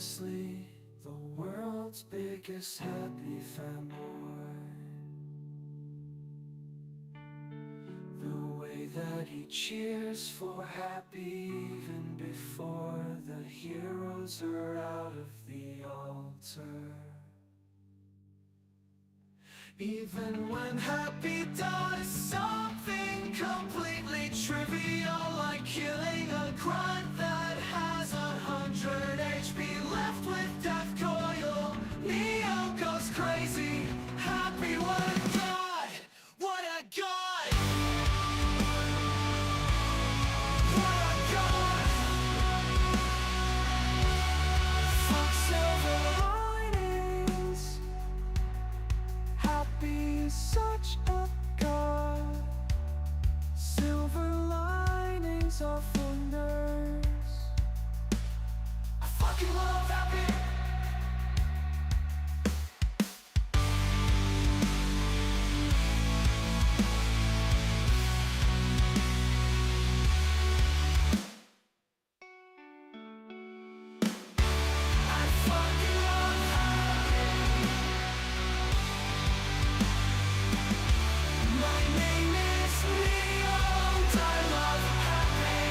honestly the world's biggest happy fanboy. The way that he cheers for happy even before the heroes are out of the altar. Even when happy does something completely trivial, like killing a grunt that has 100 HP left with death coil, Neo goes crazy. Happy, what a god! What a god! What a god! Fuck silver linings. Happy is such a god. Silver linings are for nerds. I fucking love happy. I fucking love happy. My name is Leo, and I love happy.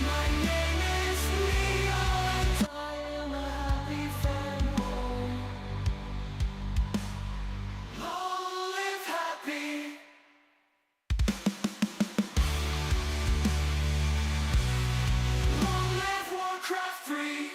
My name is Leo, and I am a happy fanboy. Long live happy. Long live Warcraft 3.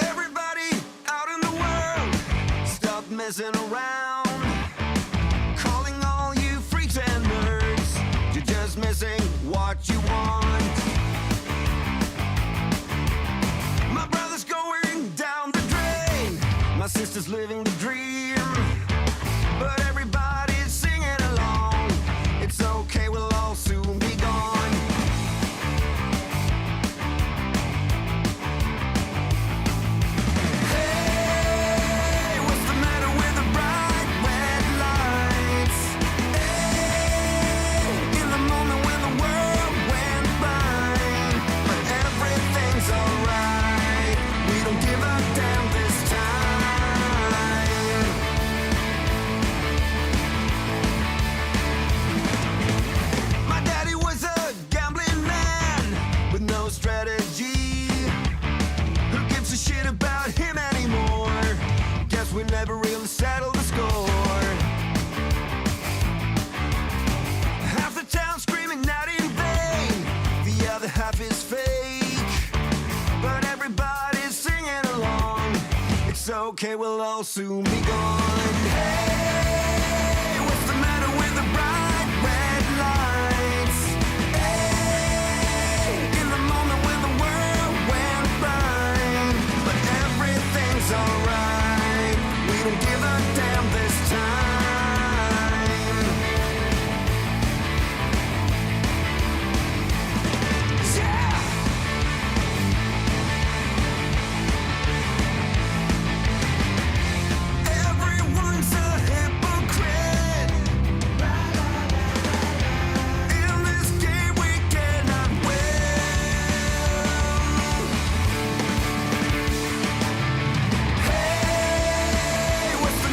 Everybody out in the world, stop messing around. Calling all you freaks and nerds, you're just missing what you want. My brother's going down the drain, my sister's living the dream, but everybody's singing along. It's okay, we'll all soon be gone. Hey, what's the matter with the bright red lights? Hey, in the moment when the world went blind, but everything's alright. We don't give a damn this time. My daddy was a gambling man with no strategy. Who gives a shit about him anymore? Guess we never really settled the score. Half the town screaming out in vain, the other half is fake, but everybody's singing along. It's okay, we'll all soon be gone. Hey, what's the matter with the bright red lights? Hey, in the moment when the world went blind, but everything's alright. We don't give a damn this time. Yeah! Everyone's a hypocrite. In this game we cannot win. Hey, what's the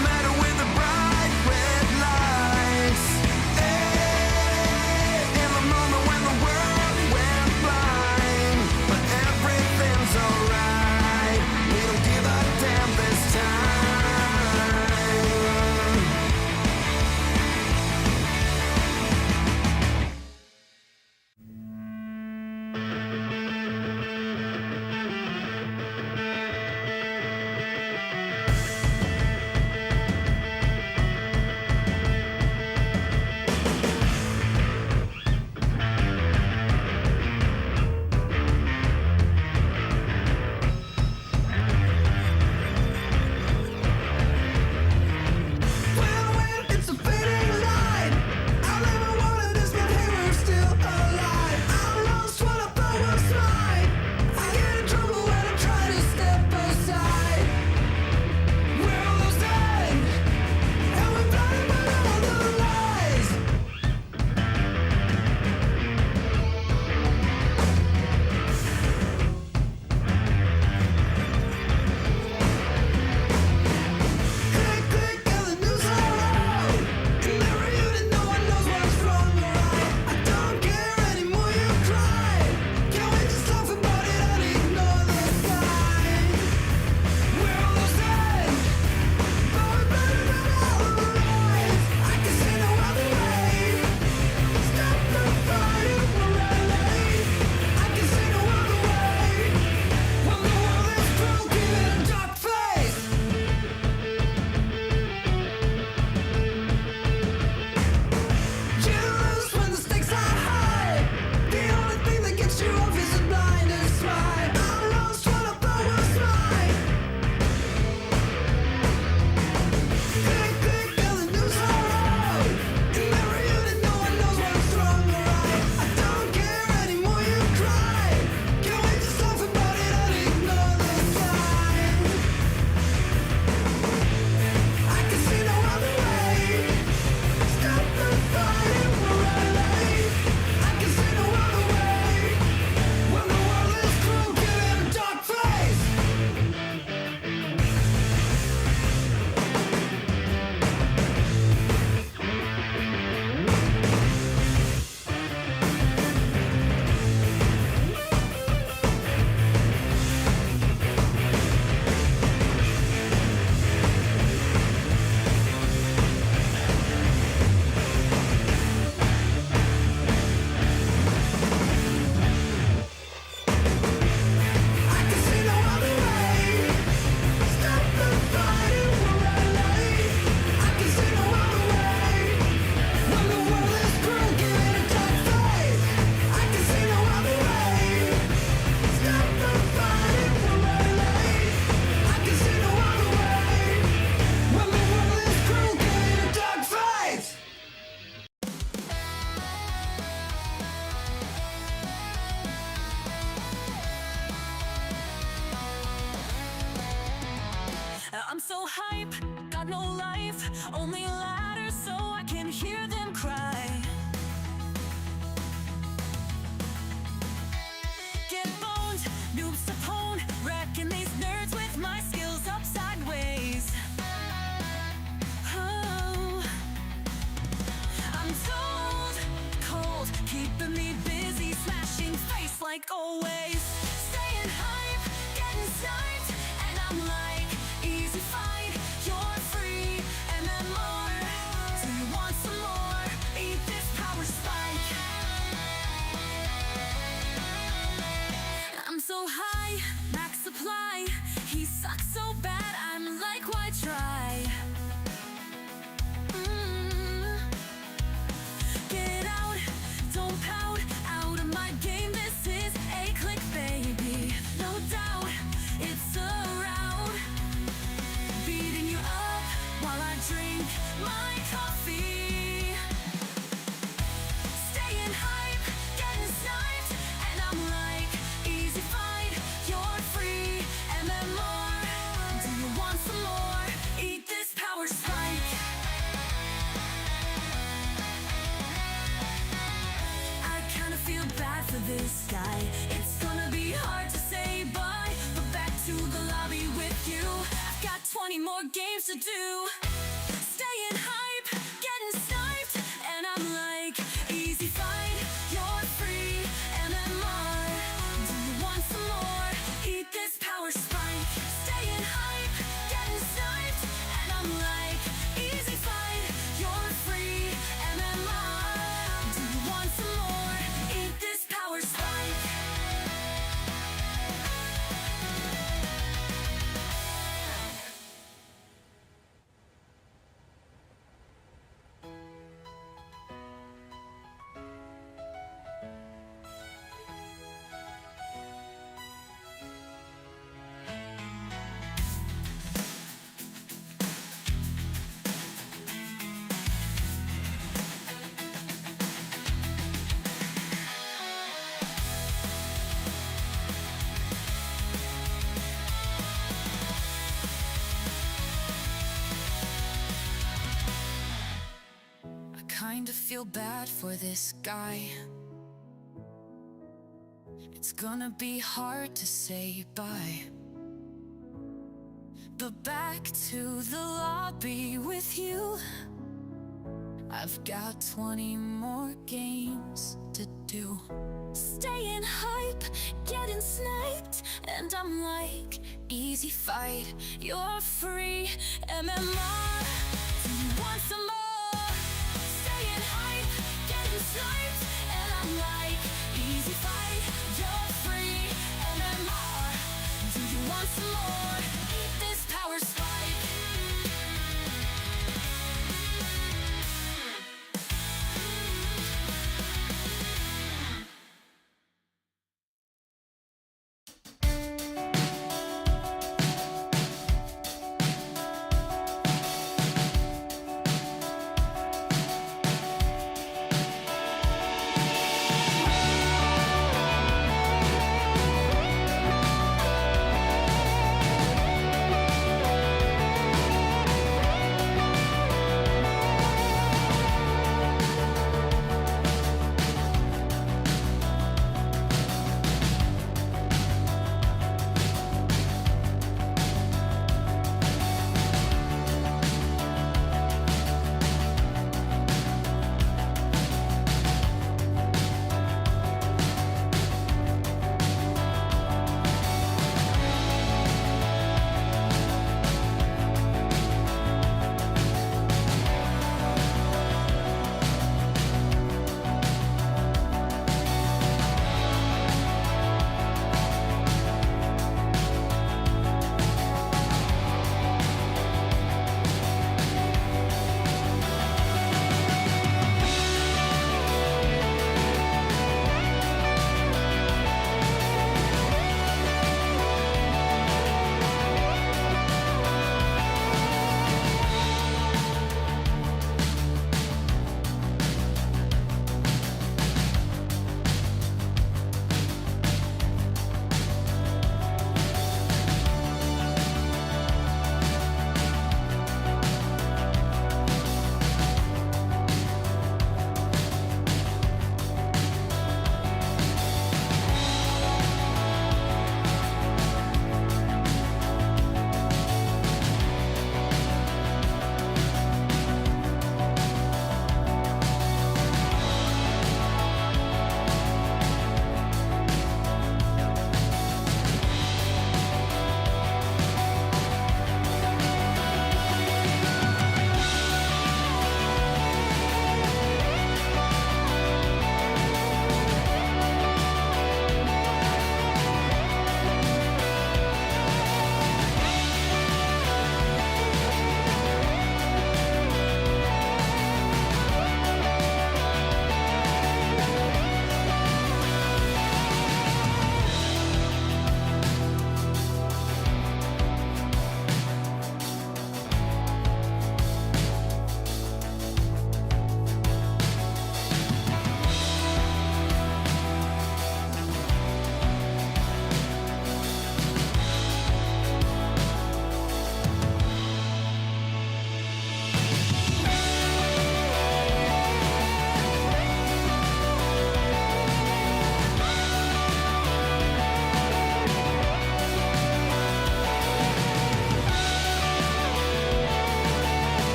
so hype, got no life, only ladders so I can hear them cry. Get boned, noobs to pwn, wrecking these nerds with my skills up sideways. Oh, I'm told, cold, keeping me busy, smashing face like always. Staying hype, getting sniped, and I'm like, easy fight, you're free, and then more. Do you want some more? Eat this power spike. I'm so high, max supply. He sucks so bad, I'm like, why try? Get out, don't pout, out of my game. This is a click, baby. No doubt, it's around. Beating you up while I drink my coffee. Staying hype, getting sniped, and I'm like, easy fight, you're free, and then more. Do you want some more? Eat this power spike. I kinda feel bad for this guy. It's gonna be hard to say bye, but back to the lobby with you. I've got 20 more games to do. Staying hype, getting sniped, and I'm like, easy fight, you're free, and then more. Do you want some more? Eat this power spike. Staying hype, getting sniped, and I'm like, easy fight, you're free, and then more. Do you want some more? Eat this power spike. I kinda feel bad for this guy. It's gonna be hard to say bye, but back to the lobby with you. I've got 20 more games to do. Staying hype, getting sniped, and I'm like, easy fight, you're free, MMR. Do you want some more? Staying hype, getting sniped, and I'm like, easy fight, you're free, MMR. Do you want some more? Eat this power spike.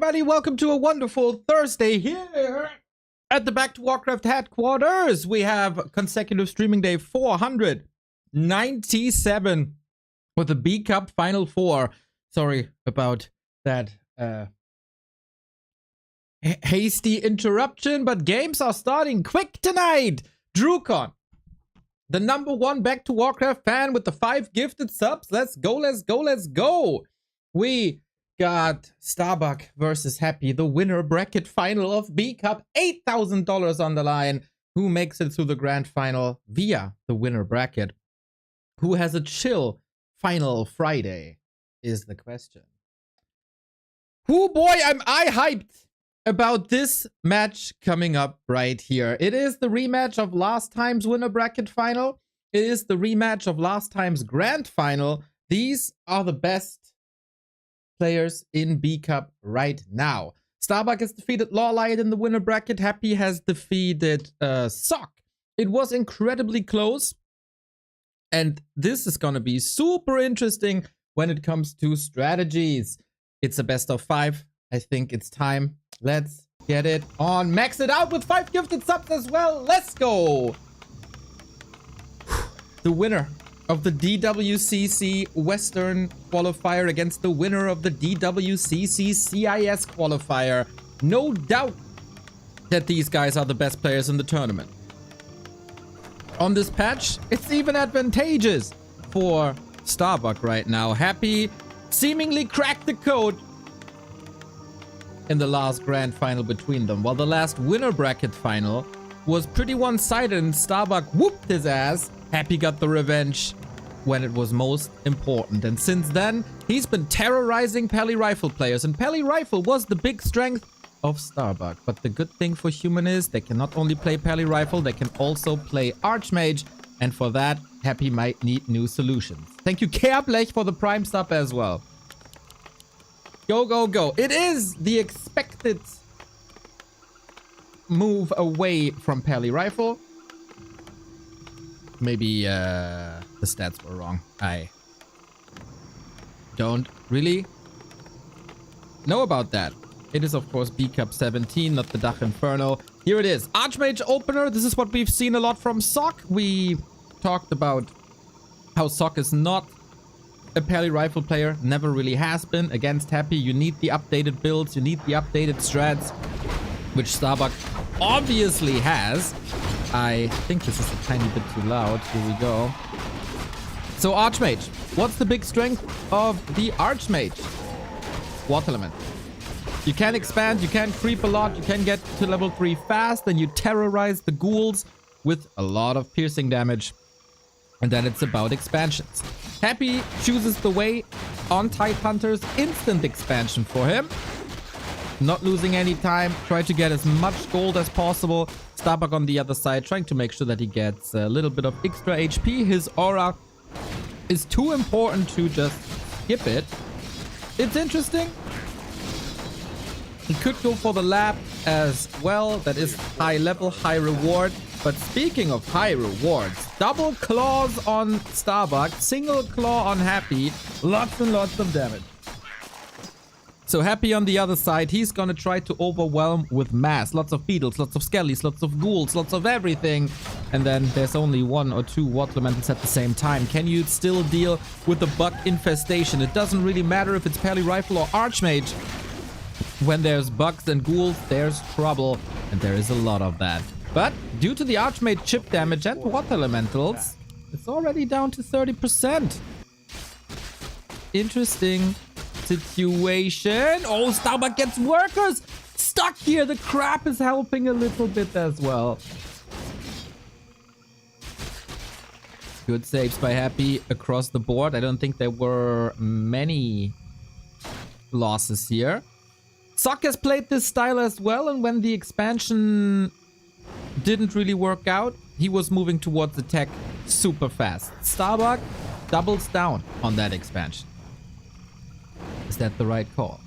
everybody, welcome to a wonderful Thursday here at the Back to Warcraft headquarters. We have consecutive streaming day 497 with the B Cup Final 4. Sorry about that hasty interruption, but games are starting quick tonight. Drewcon, the #1 Back to Warcraft fan with the 5 gifted subs. Let's go, let's go, let's go. We got Starbuck versus Happy, the winner bracket final of B Cup. $8,000 on the line. Who makes it through the grand final via the winner bracket? Who has a chill final Friday is the question. Whoo boy, am I hyped about this match coming up right here. It is the rematch of last time's winner bracket final. It is the rematch of last time's grand final. These are the best players in B Cup right now. Starbuck has defeated Lawlight in the winner bracket. Happy has defeated Sock. It was incredibly close. And this is going to be super interesting when it comes to strategies. It's a best of 5. I think it's time. Let's get it on. Max it out with 5 gifted subs as well. Let's go. The winner of the DWCC Western qualifier against the winner of the DWCC CIS qualifier. No doubt that these guys are the best players in the tournament. On this patch, it's even advantageous for Starbuck right now. Happy seemingly cracked the code in the last grand final between them, while the last winner bracket final was pretty one-sided and Starbuck whooped his ass. Happy got the revenge when it was most important, and since then he's been terrorizing Pally Rifle players, and Pally Rifle was the big strength of Starbuck. But the good thing for Human is they can not only play Pally Rifle, they can also play Archmage, and for that Happy might need new solutions. Thank you Kerblech for the prime sub as well. Go, go, go. It is the expected move away from Pally Rifle. Maybe the stats were wrong. I don't really know about that. It is, of course, B Cup 17, not the Dach Inferno. Here it is. Archmage opener. This is what we've seen a lot from Sock. We talked about how Sock is not a Pally Rifle player, never really has been. Against Happy, you need the updated builds, you need the updated strats, which Starbuck obviously has. I think this is a tiny bit too loud. Here we go. So Archmage, what's the big strength of the Archmage? Water element. You can expand, you can creep a lot, you can get to level 3 fast, and you terrorize the ghouls with a lot of piercing damage. And then it's about expansions. Happy chooses the way on Tide Hunters, instant expansion for him. Not losing any time, try to get as much gold as possible. Starbuck on the other side, trying to make sure that he gets a little bit of extra HP. His aura is too important to just skip it. It's interesting. He could go for the lab as well. That is high level, high reward. But speaking of high rewards, double claws on Starbuck, single claw on Happy, lots and lots of damage. So Happy on the other side, he's gonna try to overwhelm with mass. Lots of beetles, lots of skellies, lots of ghouls, lots of everything. And then there's only 1 or 2 water elementals at the same time. Can you still deal with the bug infestation? It doesn't really matter if it's Pally Rifle or Archmage. When there's bugs and ghouls, there's trouble. And there is a lot of that. But due to the Archmage chip damage and water elementals, it's already down to 30%. Interesting situation. Oh, Starbuck gets workers stuck here. The crap is helping a little bit as well. Good saves by Happy across the board. I don't think there were many losses here. Sock has played this style as well, and when the expansion didn't really work out, he was moving towards attack super fast. Starbuck doubles down on that expansion. Is that the right call?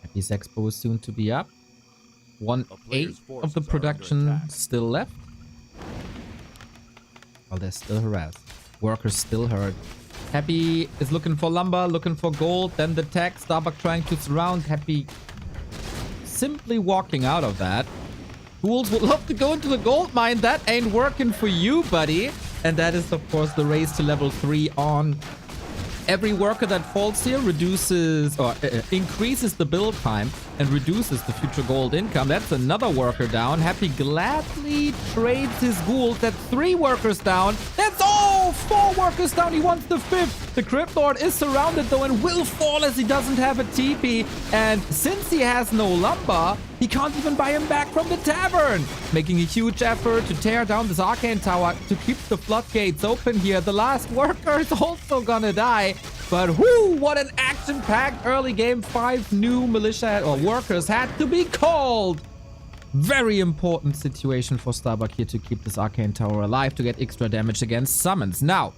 Happy's expo is soon to be up. 1/8 of the production still left. Well, they're still harassed. Workers still hurt. Happy is looking for lumber, looking for gold. Then the tech. Starbuck trying to surround. Happy simply walking out of that. Ghouls would love to go into the gold mine. That ain't working for you, buddy. And that is, of course, the race to level 3 on. Every worker that falls here reduces or increases the build time and reduces the future gold income. That's another worker down. Happy gladly trades his ghouls. That's 3 workers down. That's 4 workers down. He wants the 5th. The Crypt Lord is surrounded though and will fall as he doesn't have a TP. And since he has no lumber, he can't even buy him back from the tavern. Making a huge effort to tear down this arcane tower to keep the floodgates open here. The last worker is also gonna die. But whoo, what an action-packed early game. 5 new militia or workers had to be called. Very important situation for Starbuck here to keep this arcane tower alive to get extra damage against summons. Now,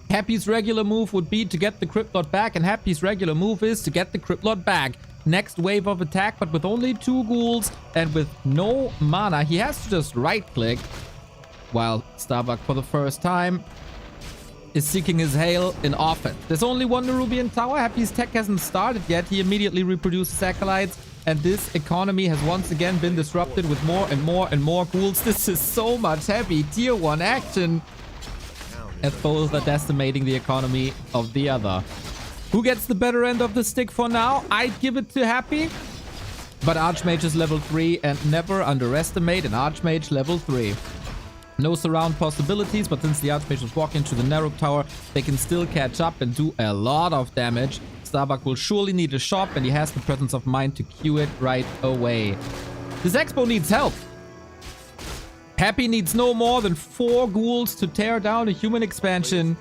Happy's regular move would be to get the Crypt Lord back, and Happy's regular move is to get the Crypt Lord back. Next wave of attack, but with only 2 ghouls and with no mana, he has to just right-click, while Starbuck, for the first time, is seeking his hail in offense. There's only 1 Nerubian tower. Happy's tech hasn't started yet. He immediately reproduces acolytes, and this economy has once again been disrupted with more and more and more ghouls. This is so much heavy tier 1 action, as both are decimating the economy of the other. Who gets the better end of the stick for now? I'd give it to Happy. But Archmage is level 3, and never underestimate an Archmage level 3. No surround possibilities, but since the Archmage was walking to the Narrow Tower, they can still catch up and do a lot of damage. Starbuck will surely need a shop, and he has the presence of mind to queue it right away. This Expo needs help. Happy needs no more than 4 ghouls to tear down a human expansion.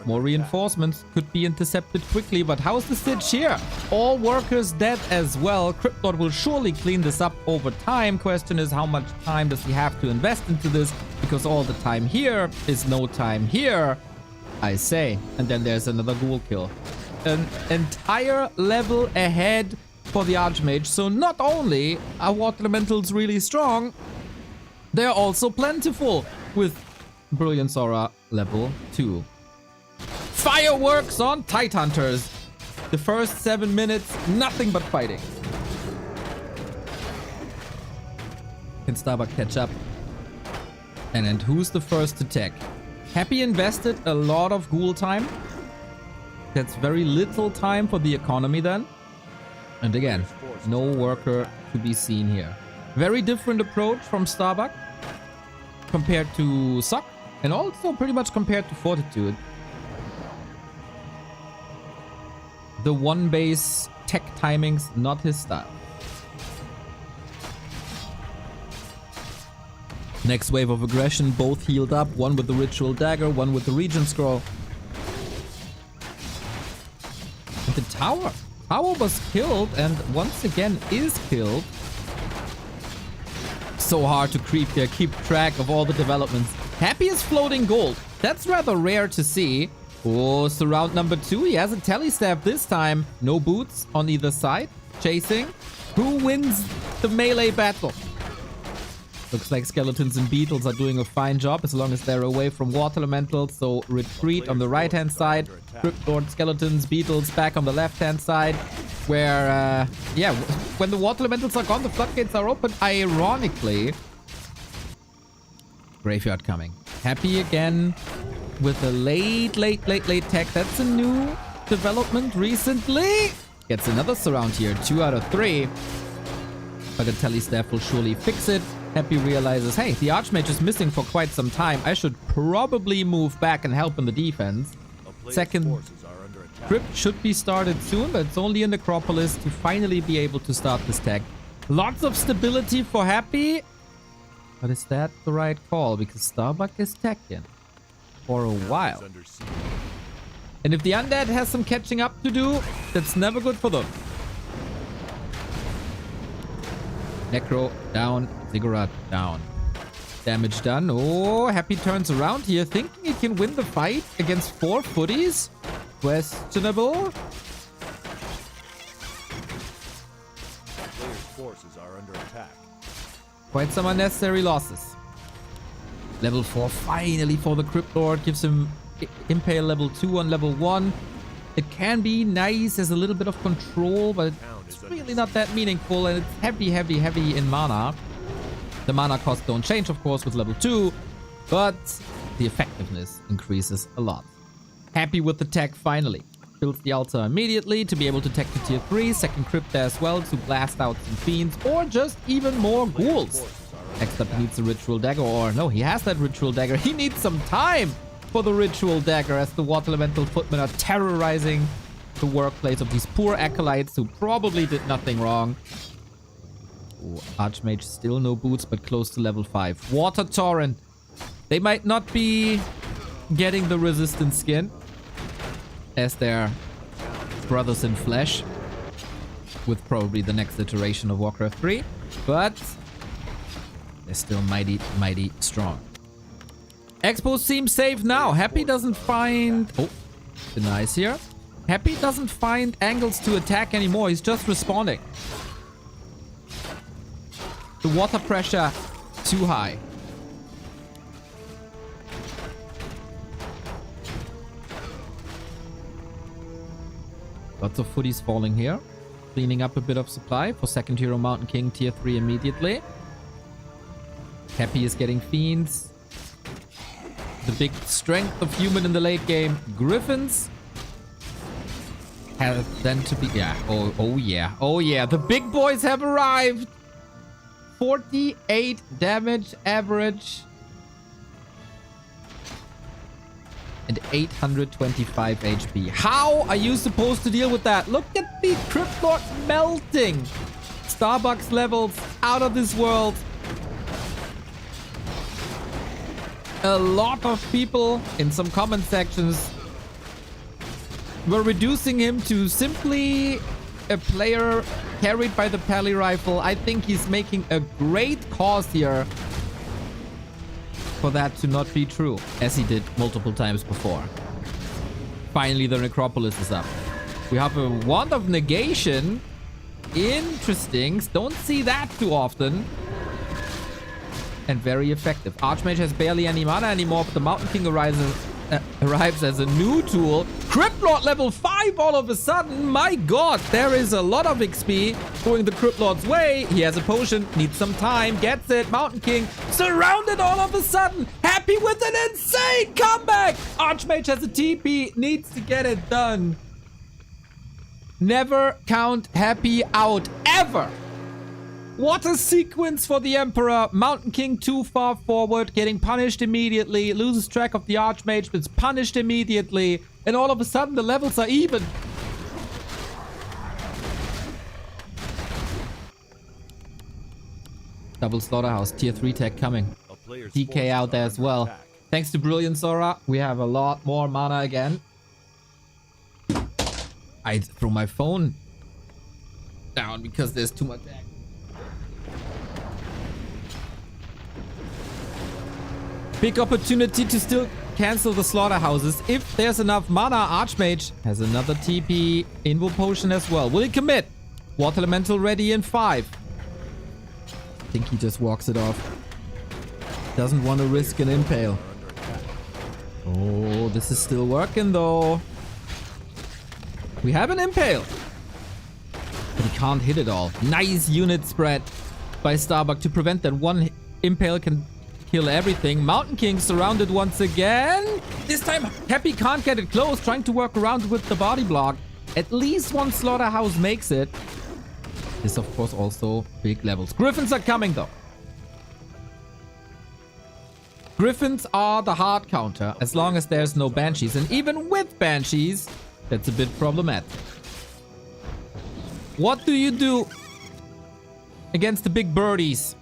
More reinforcements could be intercepted quickly, but how's the stitch here? All workers dead as well. Crypt Lord will surely clean this up over time. Question is, how much time does he have to invest into this? Because all the time here is no time here, I say. And then there's another ghoul kill. An entire level ahead for the Archmage. So not only are Water Elementals really strong, they're also plentiful with Brilliance Aura level 2. Fireworks on Tidehunters. The first 7 minutes, nothing but fighting. Can Starbuck catch up? And who's the first to tech? Happy invested a lot of ghoul time. That's very little time for the economy then. And again, no worker to be seen here. Very different approach from Starbuck compared to Suck, and also pretty much compared to Fortitude. The 1 base tech timings, not his style. Next wave of aggression, both healed up. 1 with the Ritual Dagger, 1 with the Regent Scroll. And the tower. Tower was killed and once again is killed. So hard to keep track of all the developments. Happy is floating gold. That's rather rare to see. Oh, surround number 2. He has a telestaff this time. No boots on either side. Chasing. Who wins the melee battle? Looks like skeletons and beetles are doing a fine job as long as they're away from water elementals. So retreat on the right-hand side. Crypt Lord, skeletons, beetles back on the left-hand side. Where, yeah, when the water elementals are gone, the floodgates are open. Ironically, graveyard coming. Happy again with a late tech. That's a new development recently. Gets another surround here. 2 out of 3. But the telestaff will surely fix it. Happy realizes, hey, the Archmage is missing for quite some time. I should probably move back and help in the defense. Second crypt should be started soon, but it's only in Necropolis to finally be able to start this tech. Lots of stability for Happy. But is that the right call? Because Starbuck is teching for a while. And if the Undead has some catching up to do, that's never good for them. Necro down, Ziggurat down. Damage done. Oh, Happy turns around here, thinking he can win the fight against 4 footies. Questionable. Player's forces are under attack. Quite some unnecessary losses. Level 4 finally for the Crypt Lord. Gives him Impale level 2 on level 1. It can be nice as a little bit of control, but it's really not that meaningful, and it's heavy in mana. The mana costs don't change, of course, with level 2, but the effectiveness increases a lot. Happy with the tech finally. Builds the altar immediately to be able to tech to tier 3. Second crypt there as well to blast out some fiends or just even more ghouls. Next up, he needs a ritual dagger, or no, he has that ritual dagger. He needs some time for the ritual dagger as the water elemental footmen are terrorizing the workplace of these poor acolytes who probably did nothing wrong. Ooh, Archmage still no boots, but close to level 5. Water Torrent. They might not be getting the resistant skin as their brothers in flesh with probably the next iteration of Warcraft 3, but they're still mighty strong. Expo seems safe now. Happy doesn't find... Oh, denies here. Happy doesn't find angles to attack anymore. He's just responding. The water pressure too high. Lots of footies falling here. Cleaning up a bit of supply for second hero Mountain King tier 3 immediately. Happy is getting fiends. The big strength of human in the late game. Griffins have then to be... Yeah. Oh yeah. Oh yeah. The big boys have arrived. 48 damage average. And 825 HP. How are you supposed to deal with that? Look at the Crypt Lord melting. Starbucks levels out of this world. A lot of people in some comment sections were reducing him to simply a player carried by the pally rifle. I think he's making a great cause here for that to not be true, as he did multiple times before. Finally, the Necropolis is up. We have a Wand of Negation. Interesting. Don't see that too often. And very effective. Archmage has barely any mana anymore, but the Mountain King arrives as a new tool. Crypt Lord level 5 all of a sudden. My god, there is a lot of XP going the Crypt Lord's way. He has a potion, needs some time, gets it. Mountain King surrounded all of a sudden. Happy with an insane comeback. Archmage has a TP, needs to get it done. Never count Happy out, ever. What a sequence for the Emperor. Mountain King too far forward, getting punished immediately, loses track of the Archmage, but is punished immediately, and all of a sudden the levels are even. Double Slaughterhouse, tier 3 tech coming. DK out there as well. Thanks to Brilliant Sora, we have a lot more mana again. I threw my phone down because there's too much action. Big opportunity to still cancel the slaughterhouses. If there's enough mana, Archmage has another TP Invo Potion as well. Will he commit? Water Elemental ready in 5. I think he just walks it off. Doesn't want to risk an Impale. Oh, this is still working though. We have an Impale. But he can't hit it all. Nice unit spread by Starbuck to prevent that one Impale can kill everything. Mountain King surrounded once again. This time, Happy can't get it close, trying to work around with the body block. At least one Slaughterhouse makes it. This, of course, also big levels. Griffins are coming, though. Griffins are the hard counter, as long as there's no Banshees. And even with Banshees, that's a bit problematic. What do you do against the big birdies?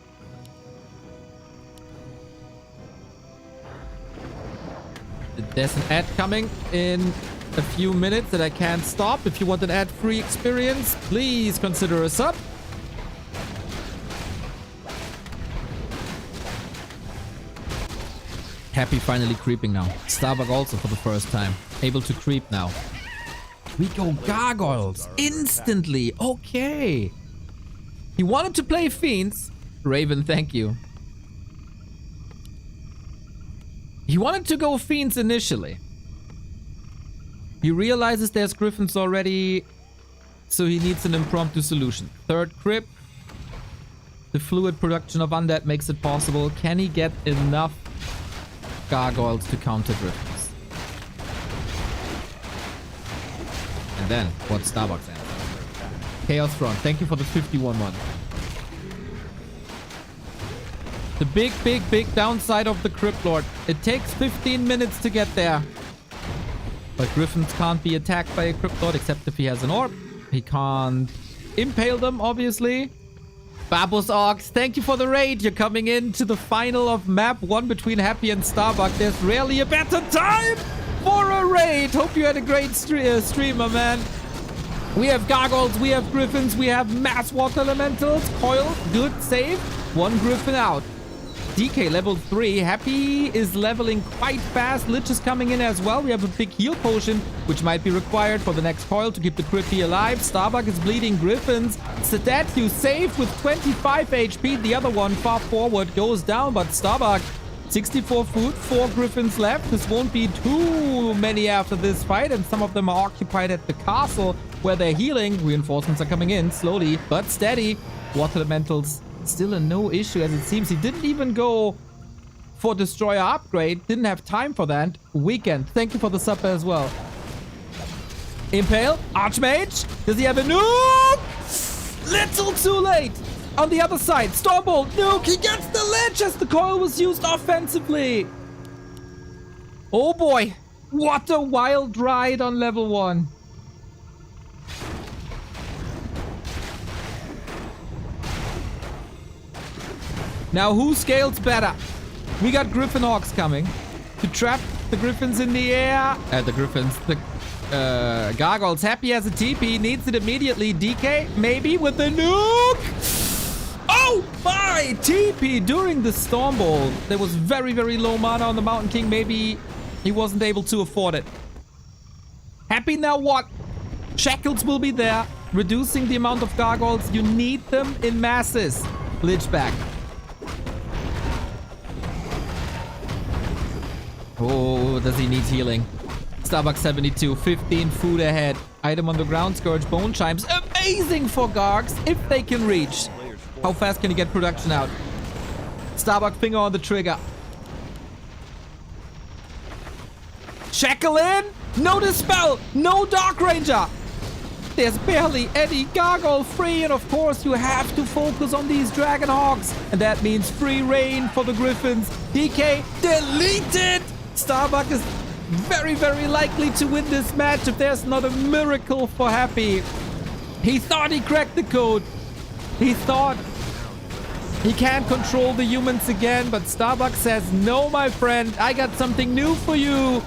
There's an ad coming in a few minutes that I can't stop. If you want an ad-free experience, please consider a sub. Happy finally creeping now. Starbuck also for the first time. Able to creep now. We go Gargoyles instantly. Okay. He wanted to play Fiends. Raven, thank you. He wanted to go Fiends initially. He realizes there's griffins already, so he needs an impromptu solution. Third crypt. The fluid production of undead makes it possible. Can he get enough gargoyles to counter griffins? And then, what's Starbuck's answer? Chaos Front, thank you for the 51-1. The big downside of the Crypt Lord. It takes 15 minutes to get there. But griffins can't be attacked by a Crypt Lord except if he has an orb. He can't impale them, obviously. Babus Ox, thank you for the raid. You're coming into the final of map 1 between Happy and Starbuck. There's rarely a better time for a raid. Hope you had a great streamer, man. We have gargoyles, we have griffins, we have mass water elementals. Coil, good, save. 1 griffin out. DK level 3. Happy is leveling quite fast. Lich is coming in as well. We have a big heal potion, which might be required for the next coil to keep the Crippy alive. Starbuck is bleeding griffins. Statue safe with 25 HP. The other one far forward goes down, but Starbuck, 64 food, 4 griffins left. This won't be too many after this fight, and some of them are occupied at the castle where they're healing. Reinforcements are coming in slowly but steady. Water elementals still a no issue, as it seems. He didn't even go for destroyer upgrade. Didn't have time for that. Weekend, thank you for the sub as well. Impale, Archmage. Does he have a nuke? Little too late. On the other side, Stormbolt, nuke. He gets the ledge as the coil was used offensively. Oh boy, what a wild ride on level 1. Now, who scales better? We got Griffin Hawks coming to trap the Griffins in the air. The Gargoyles. Happy as a TP. Needs it immediately. DK, maybe with the nuke. Oh my! TP during the Stormbolt. There was very, very low mana on the Mountain King. Maybe he wasn't able to afford it. Happy now what? Shackles will be there. Reducing the amount of Gargoyles. You need them in masses. Lich back. Oh, does he need healing? Starbuck 72, 15 food ahead. Item on the ground, Scourge Bone Chimes. Amazing for Gargs if they can reach. How fast can he get production out? Starbuck finger on the trigger. Shackle in. No Dispel. No Dark Ranger. There's barely any Gargoyle free, and of course you have to focus on these Dragon Hawks. And that means free reign for the Griffins. DK deleted. Starbuck is very, very likely to win this match if there's not a miracle for Happy. He thought he cracked the code. He thought he can't control the humans again, but Starbuck says, no, my friend, I got something new for you.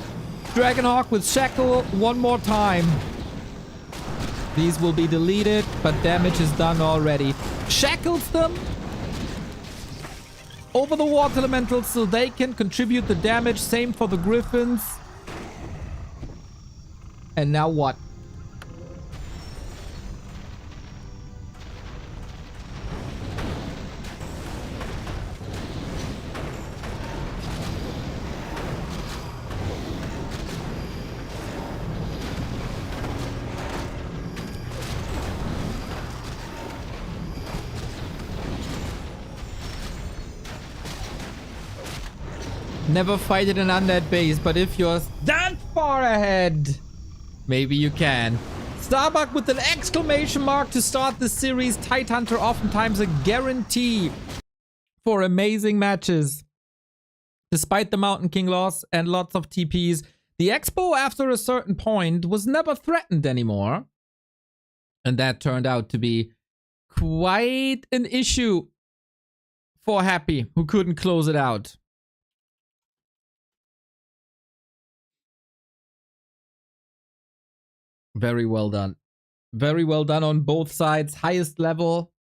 Dragonhawk with Shackle one more time. These will be deleted, but damage is done already. Shackles them over the water elementals so they can contribute the damage. Same for the Griffins. And now what? Never fight in an undead base, but if you're that far ahead, maybe you can. Starbuck with an exclamation mark to start the series. Tidehunter oftentimes a guarantee for amazing matches. Despite the Mountain King loss and lots of TPs, the Expo after a certain point was never threatened anymore. And that turned out to be quite an issue for Happy, who couldn't close it out. Very well done. Very well done on both sides. Highest level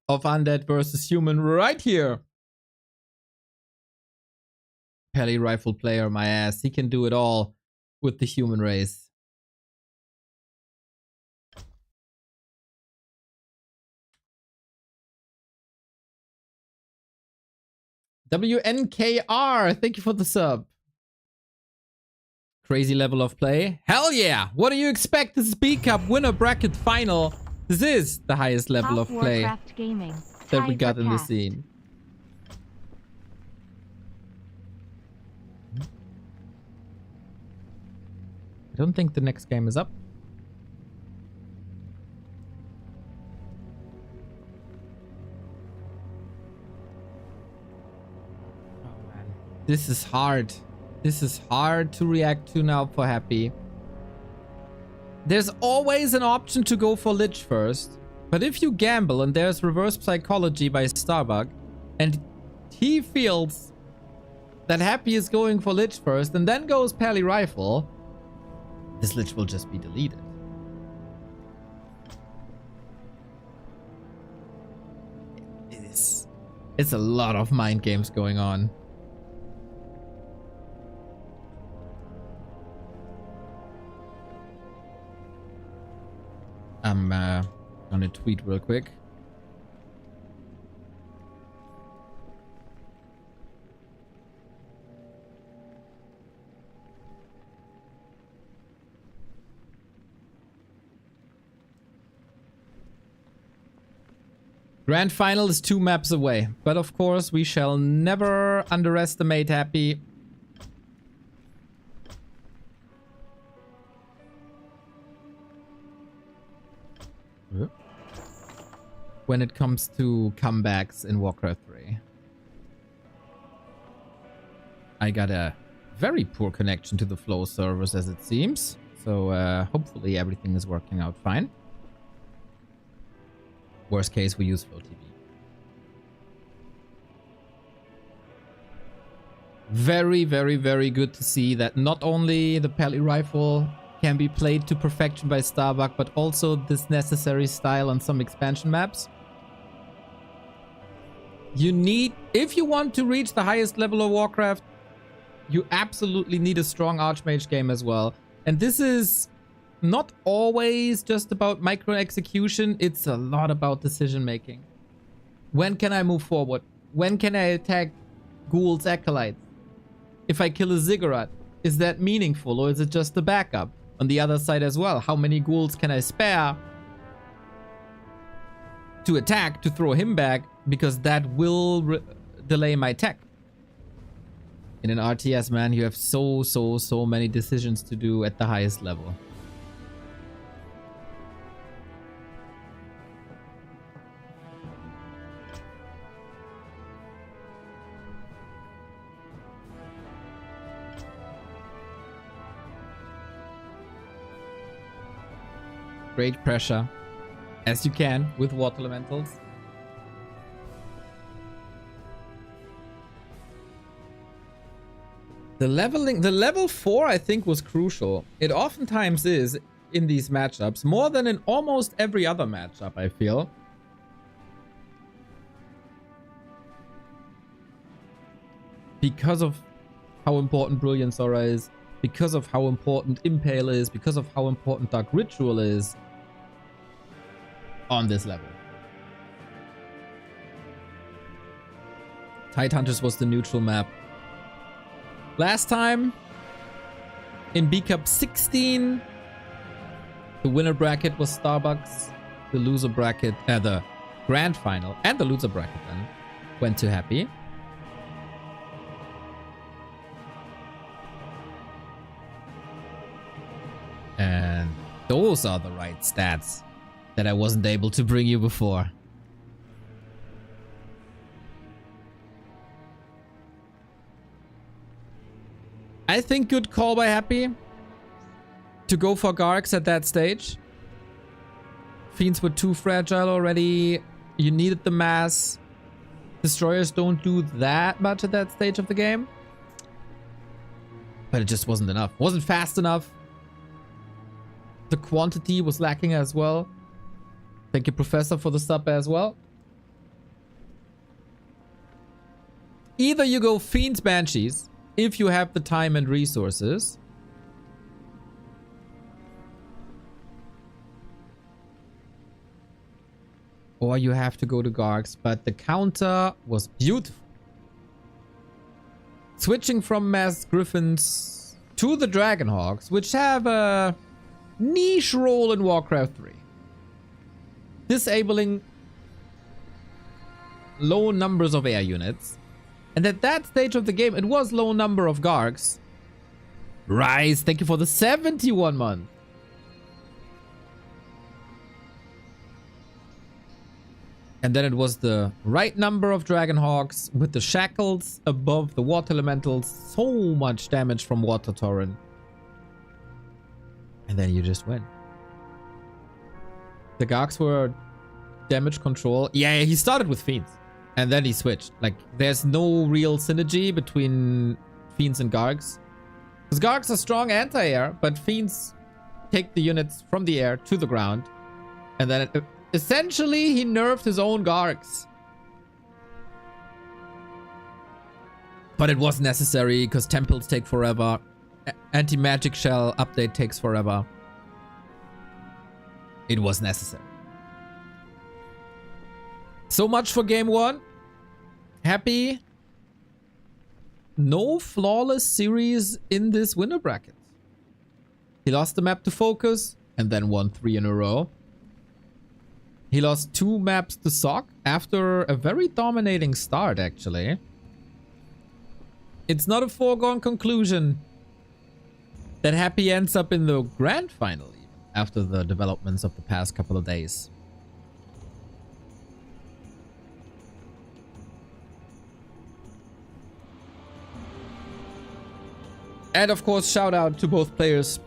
of undead versus human right here. Peli rifle player, my ass. He can do it all with the human race. WNKR, thank you for the sub. Crazy level of play. Hell yeah! What do you expect? This is B-Cup winner bracket final. This is the highest level of play Warcraft gaming. that we got in the Hypercast. scene. I don't think the next game is up. Oh man. This is hard. This is hard to react to now for Happy. There's always an option to go for Lich first. But if you gamble and there's reverse psychology by Starbuck and he feels that Happy is going for Lich first and then goes Pally Rifle, this Lich will just be deleted. It's a lot of mind games going on. I'm gonna tweet real quick. Grand final is 2 maps away, but of course we shall never underestimate Happy. When it comes to comebacks in Warcraft 3. I got a very poor connection to the Flow servers as it seems, so hopefully everything is working out fine. Worst case, we use FoTV. Very, very, very good to see that not only the Pally Rifle can be played to perfection by Starbuck, but also this necessary style on some expansion maps. You need, if you want to reach the highest level of Warcraft, you absolutely need a strong Archmage game as well. And this is not always just about micro execution, it's a lot about decision making. When can I move forward? When can I attack Ghouls, Acolytes? If I kill a Ziggurat, is that meaningful or is it just a backup? On the other side as well, how many Ghouls can I spare to attack, to throw him back, because that will delay my tech. In an RTS, man, you have so many decisions to do at the highest level. Great pressure, as you can with water elementals. The level 4 I think was crucial. It oftentimes is in these matchups, more than in almost every other matchup, I feel. Because of how important Brilliant Aura is, because of how important Impale is, because of how important Dark Ritual is on this level. Tidehunters was the neutral map. Last time, in B-Cup 16, the winner bracket was Starbucks. The loser bracket, the grand final and the loser bracket then went to Happy. And those are the right stats that I wasn't able to bring you before. I think good call by Happy to go for Gargs at that stage. Fiends were too fragile already. You needed the mass. Destroyers don't do that much at that stage of the game. But it just wasn't enough. Wasn't fast enough. The quantity was lacking as well. Thank you, Professor, for the sub as well. Either you go Fiends Banshees, if you have the time and resources. Or you have to go to Gargs, but the counter was beautiful. Switching from Mass Griffins to the Dragonhawks, which have a niche role in Warcraft 3. Disabling low numbers of air units. And at that stage of the game, it was low number of Gargs. Rise, thank you for the 71 month. And then it was the right number of Dragonhawks with the shackles above the water elementals. So much damage from Water Torrent. And then you just win. The Gargs were damage control. Yeah, he started with Fiends. And then he switched. Like, there's no real synergy between Fiends and Gargs. Because Gargs are strong anti-air, but Fiends take the units from the air to the ground. And then essentially he nerfed his own Gargs. But it was necessary because temples take forever. Anti-magic shell update takes forever. It was necessary. So much for game one. Happy. No flawless series in this winner bracket. He lost the map to FoCuS and then won 3 in a row. He lost 2 maps to SOC after a very dominating start, actually. It's not a foregone conclusion that Happy ends up in the grand final even after the developments of the past couple of days. And of course, shout out to both players.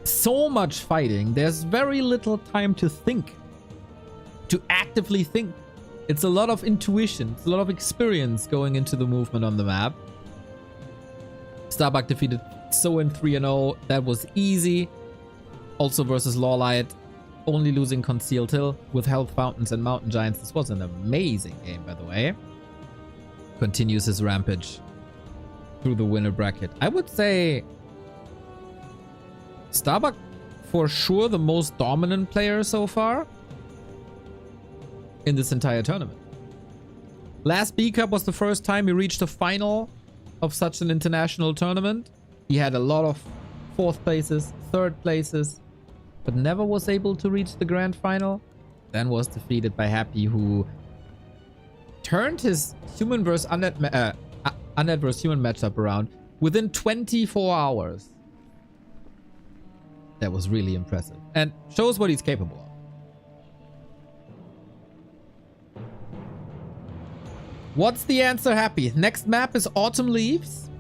So much fighting. There's very little time to think. To actively think. It's a lot of intuition. It's a lot of experience going into the movement on the map. Starbuck defeated Soin 3-0. That was easy. Also versus Lawlight. Only losing Concealed Hill with Health Fountains and Mountain Giants. This was an amazing game, by the way. Continues his rampage through the winner bracket. I would say Starbuck for sure the most dominant player so far in this entire tournament. Last B Cup was the first time he reached a final of such an international tournament. He had a lot of 4th places, 3rd places, but never was able to reach the grand final. Then was defeated by Happy, who turned his human versus unadverse human matchup around within 24 hours. That was really impressive and shows what he's capable of. What's the answer, Happy? Next map is Autumn Leaves.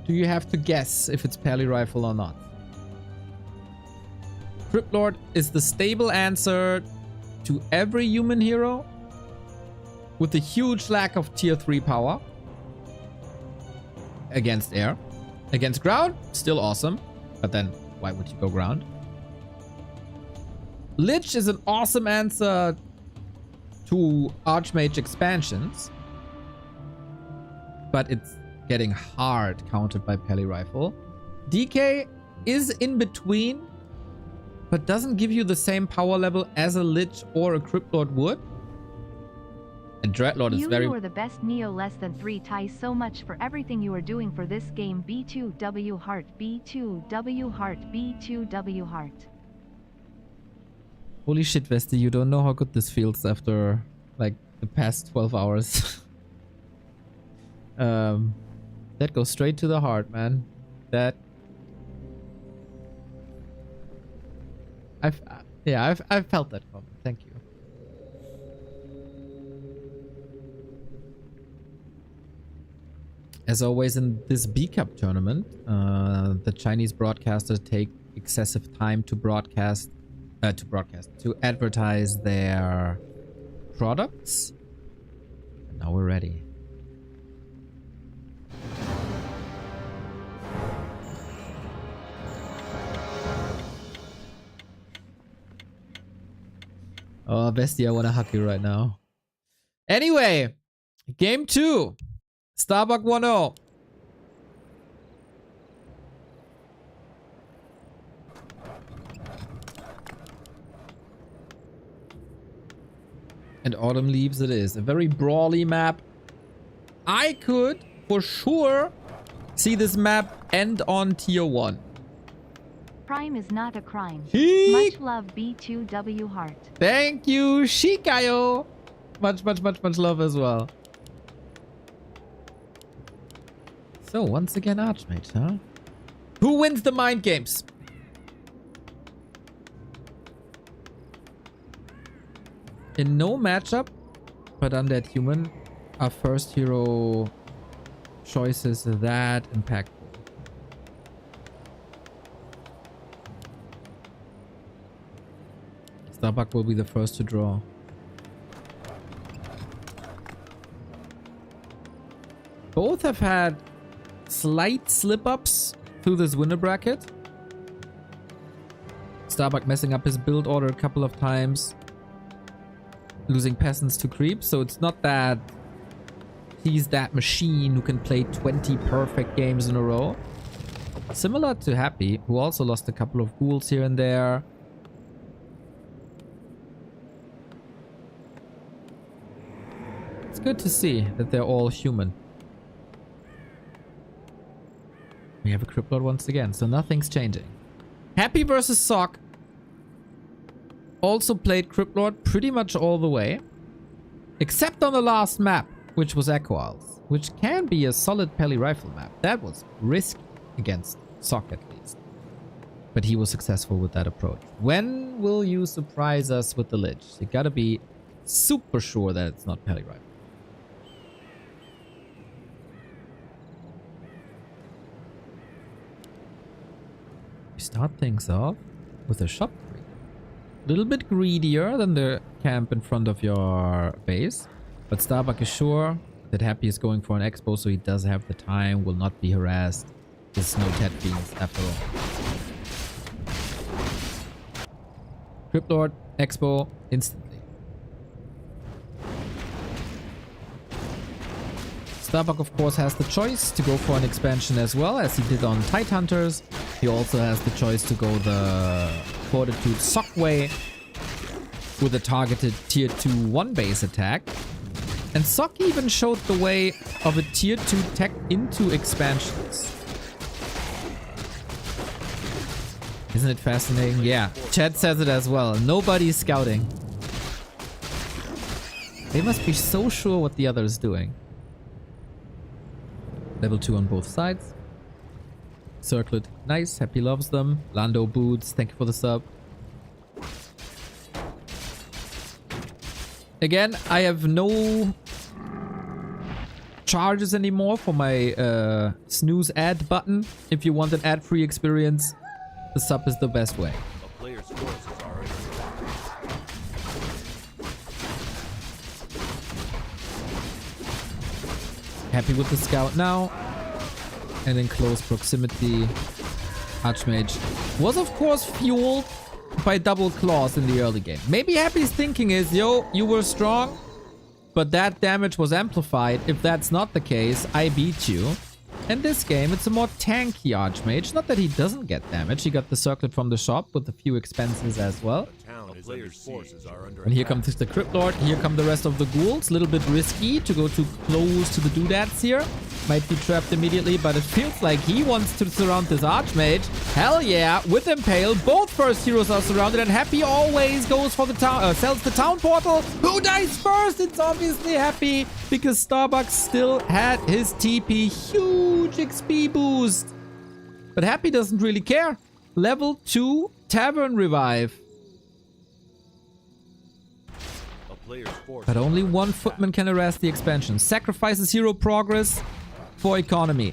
Do you have to guess if it's Pally Rifle or not? Crypt Lord is the stable answer to every human hero with a huge lack of tier 3 power against air. Against ground, still awesome. But then, why would you go ground? Lich is an awesome answer to Archmage expansions. But it's getting hard countered by Pally Rifle. DK is in between, but doesn't give you the same power level as a Lich or a Crypt Lord would. And Dreadlord is very... You are the best Neo less than 3 ties so much for everything you are doing for this game. B2W Heart, B2W Heart, B2W Heart. Holy shit, Vesti, you don't know how good this feels after, like, the past 12 hours. That goes straight to the heart, man. That... I've felt that comment. Thank you. As always in this B Cup tournament, the Chinese broadcasters take excessive time to to advertise their products. And now we're ready. Oh, Bestie, I want to hug you right now. Anyway, game 2. Starbuck 1-0. And Autumn Leaves it is. A very brawly map. I could for sure see this map end on tier 1. Crime is not a crime. Heek. Much love, B2W Heart. Thank you, Shikayo. Much love as well. So, once again, Archmage, huh? Who wins the mind games? In no matchup, but Undead Human, our first hero choices that impactful. Starbuck will be the first to draw. Both have had slight slip-ups through this winner bracket. Starbuck messing up his build order a couple of times. Losing peasants to creep, so it's not that he's that machine who can play 20 perfect games in a row. Similar to Happy, who also lost a couple of ghouls here and there. It's good to see that they're all human. We have a Criplord once again, so nothing's changing. Happy versus Sock. Also played Criplord pretty much all the way. Except on the last map, which was Echo Isles, which can be a solid Peli Rifle map. That was risky against Sock at least. But he was successful with that approach. When will you surprise us with the Lich? You gotta be super sure that it's not Peli Rifle. We start things off with a shop creep. A little bit greedier than the camp in front of your base. But Starbuck is sure that Happy is going for an expo, so he does have the time, will not be harassed. There's no Tet Fiends after all. Cryptlord, expo, instantly. Starbuck, of course, has the choice to go for an expansion as well, as he did on Tidehunters. He also has the choice to go the Fortitude Sock way with a targeted tier 2 1 base attack. And Sock even showed the way of a tier 2 tech into expansions. Isn't it fascinating? Yeah, Chad says it as well. Nobody's scouting. They must be so sure what the other is doing. Level 2 on both sides. Circlet, nice. Happy loves them. Lando Boots, thank you for the sub. Again, I have no charges anymore for my snooze ad button. If you want an ad-free experience, the sub is the best way. A player's forces are under attack. Happy with the scout now. And in close proximity, Archmage was of course fueled by double claws in the early game. Maybe Happy's thinking is, yo, you were strong, but that damage was amplified. If that's not the case, I beat you. In this game, it's a more tanky Archmage. Not that he doesn't get damage. He got the circlet from the shop with a few expenses as well. A player's forces are under And here attack. comes the Cryptlord. Here come the rest of the ghouls. A little bit risky to go too close to the doodads here. Might be trapped immediately, but it feels like he wants to surround this Archmage. Hell yeah, with Impale. Both first heroes are surrounded, and Happy always goes for the town, sells the town portal. Who dies first? It's obviously Happy, because Starbuck still had his TP. Huge XP boost. But Happy doesn't really care. Level 2 Tavern Revive. A player's forces But only one footman can harass the expansion. Sacrifices hero progress for economy.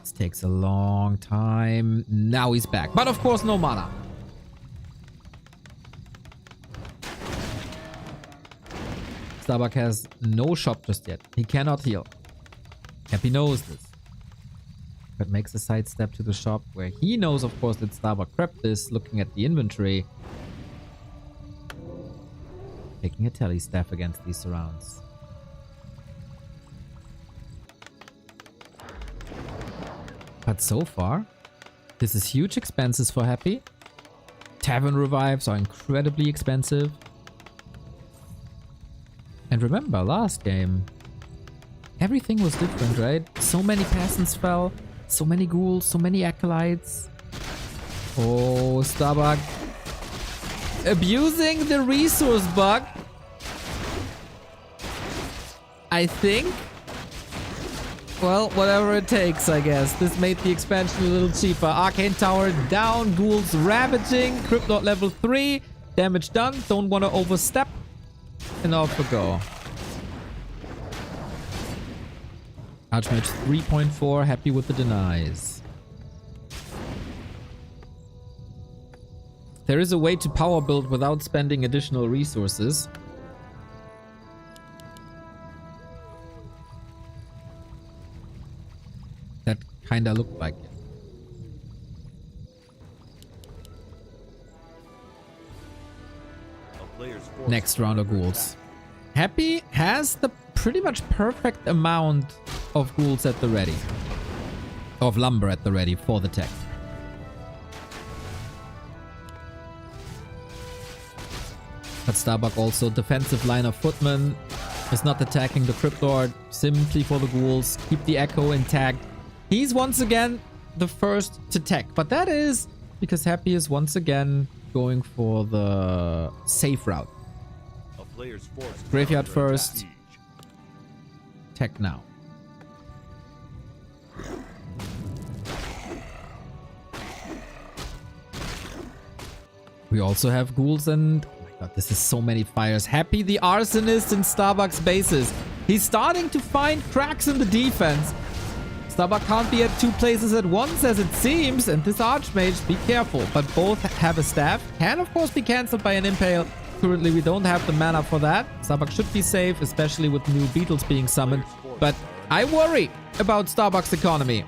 This takes a long time. Now he's back. But of course, no mana. Starbuck has no shop just yet. He cannot heal. Happy knows this. But makes a sidestep to the shop where he knows, of course, that Starbuck prepped this, looking at the inventory. Taking a tele staff against these surrounds. But so far, this is huge expenses for Happy. Tavern revives are incredibly expensive. And remember, last game, everything was different, right? So many peasants fell, so many ghouls, so many acolytes. Oh, Starbuck abusing the resource bug. I think. Well, whatever it takes, I guess. This made the expansion a little cheaper. Arcane Tower down, ghouls ravaging, Crypt Lord level 3, damage done, don't want to overstep, and off we go. Archmage 3.4, happy with the denies. There is a way to power build without spending additional resources. That kinda looked like it. Next round of ghouls. Happy has the pretty much perfect amount of ghouls at the ready. Of lumber at the ready for the tech. But Starbuck also defensive line of footmen is not attacking the Crypt Lord simply for the ghouls. Keep the echo intact. He's once again the first to tech, but that is because Happy is once again going for the safe route. Graveyard first. Tech now. We also have ghouls and... oh my god, this is so many fires. Happy the arsonist in Starbuck's bases. He's starting to find cracks in the defense. Starbuck can't be at two places at once as it seems, and this Archmage, be careful. But both have a staff. Can of course be cancelled by an Impale. Currently we don't have the mana for that. Starbuck should be safe, especially with new beetles being summoned. But I worry about Starbuck's economy.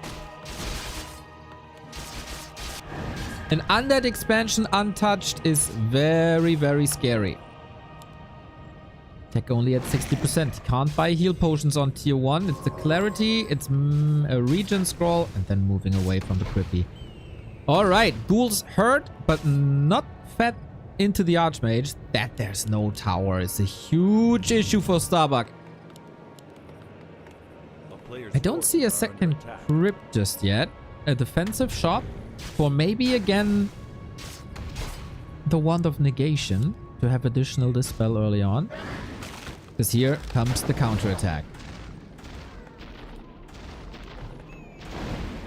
An undead expansion untouched is very, very scary. Tech only at 60%. Can't buy heal potions on tier 1. It's the clarity, it's a regen scroll, and then moving away from the Crippy. Alright, ghouls hurt, but not fed into the Archmage. That there's no tower is a huge issue for Starbuck. I don't see a second crypt just yet. A defensive shot for maybe again the Wand of Negation to have additional dispel early on. Because here comes the counterattack.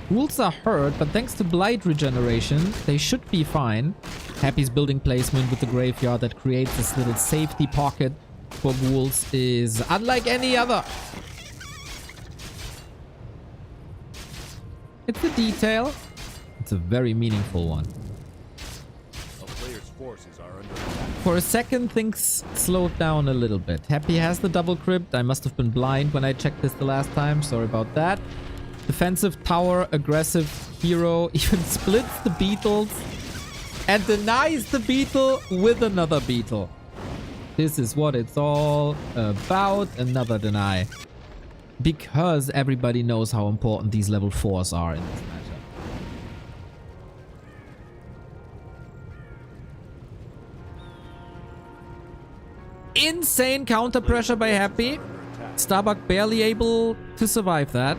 Ghouls are hurt, but thanks to Blight regeneration, they should be fine. Happy's building placement with the graveyard that creates this little safety pocket for ghouls is unlike any other. It's a detail. It's a very meaningful one. For a second, things slowed down a little bit. Happy has the double crypt. I must have been blind when I checked this the last time. Sorry about that. Defensive tower, aggressive hero, even splits the beetles and denies the beetle with another beetle. This is what it's all about. Another deny. Because everybody knows how important these level 4s are in this matchup. Insane counter pressure by Happy. Starbuck barely able to survive that.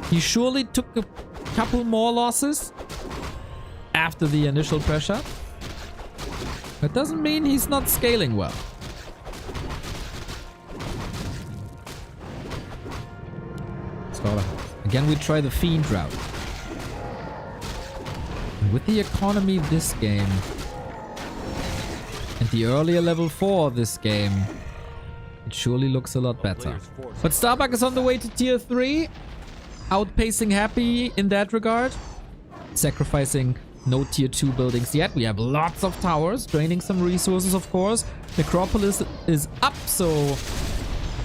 He surely took a couple more losses after the initial pressure. That doesn't mean he's not scaling well. Again, we try the Fiend route. And with the economy this game, and the earlier level 4 of this game, it surely looks a lot better. But Starbuck is on the way to tier 3, outpacing Happy in that regard. Sacrificing no tier 2 buildings yet. We have lots of towers, draining some resources of course. Necropolis is up, so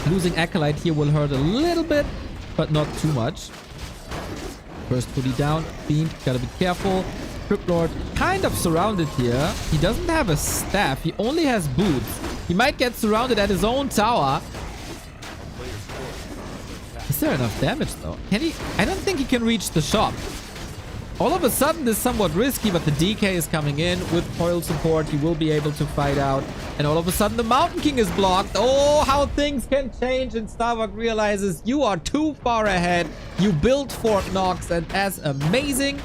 losing Acolyte here will hurt a little bit, but not too much. First fully down, Fiend, gotta be careful. Crypt Lord kind of surrounded here. He doesn't have a staff, he only has boots. He might get surrounded at his own tower. Is there enough damage though? Can he? I don't think he can reach the shop. All of a sudden, this is somewhat risky, but the DK is coming in with coil support. He will be able to fight out. And all of a sudden, the Mountain King is blocked. Oh, how things can change. And Starbuck realizes you are too far ahead. You built Fort Knox. And as amazing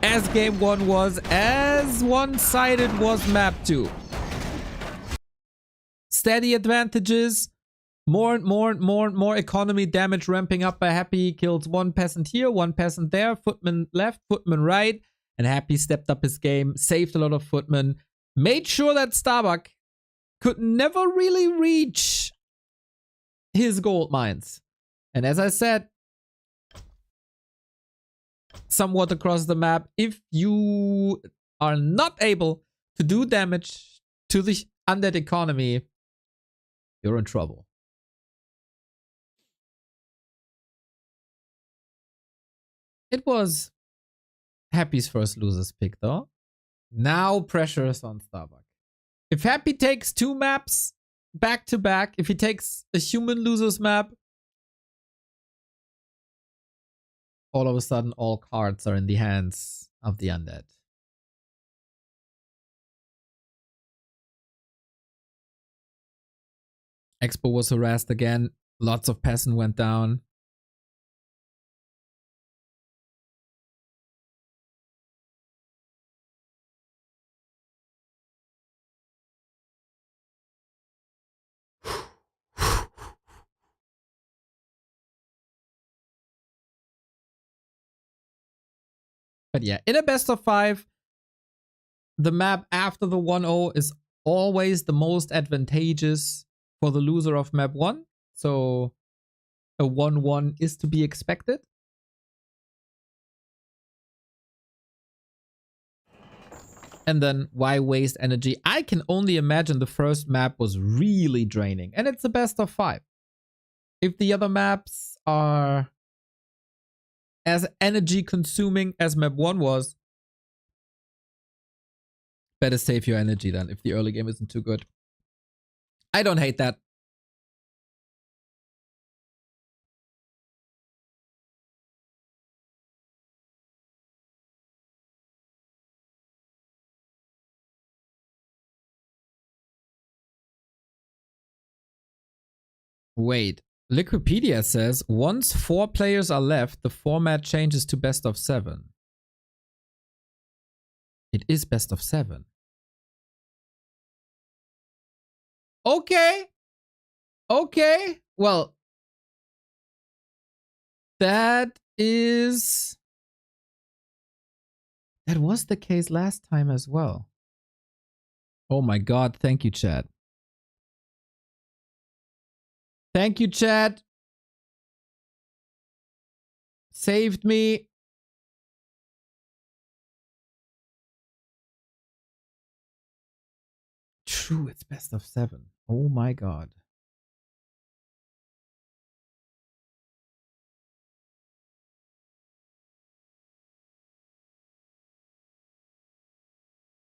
as game 1 was, as one-sided was map 2. Steady advantages. More and more economy damage ramping up by Happy. Kills one peasant here, one peasant there. Footman left, footman right. And Happy stepped up his game, saved a lot of footmen. Made sure that Starbuck could never really reach his gold mines. And as I said, somewhat across the map, if you are not able to do damage to the undead economy, you're in trouble. It was Happy's first loser's pick, though. Now pressure is on Starbuck. If Happy takes 2 maps back to back, if he takes a human loser's map, all of a sudden all cards are in the hands of the undead. Expo was harassed again. Lots of peasant went down. But yeah, in a best of 5, the map after the 1-0 is always the most advantageous for the loser of map 1. So a 1-1 is to be expected. And then why waste energy? I can only imagine the first map was really draining. And it's a best of 5. If the other maps are as energy consuming as map 1 was, better save your energy then if the early game isn't too good. I don't hate that. Wait, Liquipedia says once 4 players are left, the format changes to best of 7. It is best of 7. Okay. Okay. Well, that was the case last time as well. Oh my god, thank you, chat. Thank you, chat. Saved me. True, it's best of 7. Oh my god.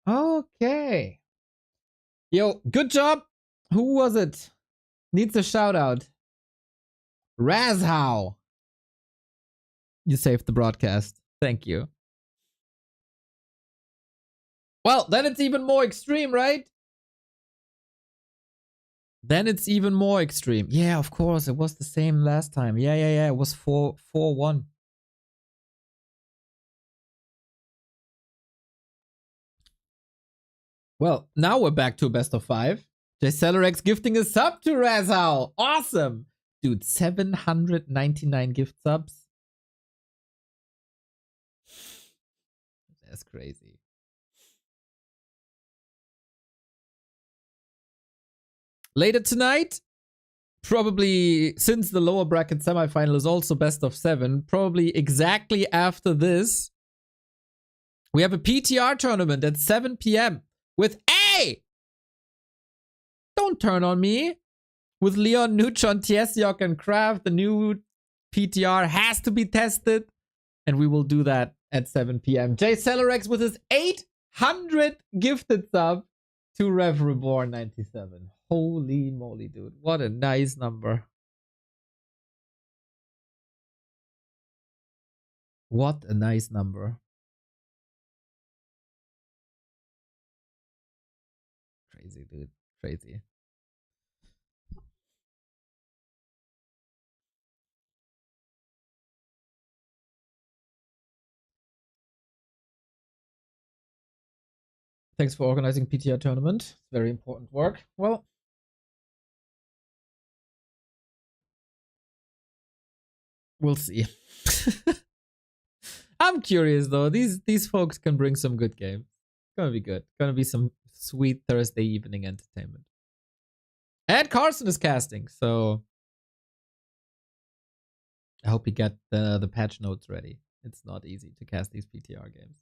Okay. Yo, good job. Who was it? Needs a shout out. Razhow. You saved the broadcast. Thank you. Well, then it's even more extreme, right? Then it's even more extreme. Yeah, of course. It was the same last time. Yeah. It was 4-1. Well, now we're back to a best of 5. JCelerex gifting a sub to Razhow. Awesome. Dude, 799 gift subs. That's crazy. Later tonight, probably since the lower bracket semifinal is also best of 7, probably exactly after this, we have a PTR tournament at 7 p.m. with Don't turn on me. With Leon, Neutron, Tiesiok, and Kraft, the new PTR has to be tested. And we will do that at 7 p.m. JCelerex with his 800 gifted sub to Rev Reborn 97. Holy moly, dude. What a nice number. What a nice number. Crazy, dude. Crazy. Thanks for organizing PTR tournament. Very important work. Well, we'll see. I'm curious though. These folks can bring some good games. It's gonna be good. Gonna be some sweet Thursday evening entertainment. And Carson is casting, so I hope he got the patch notes ready. It's not easy to cast these PTR games.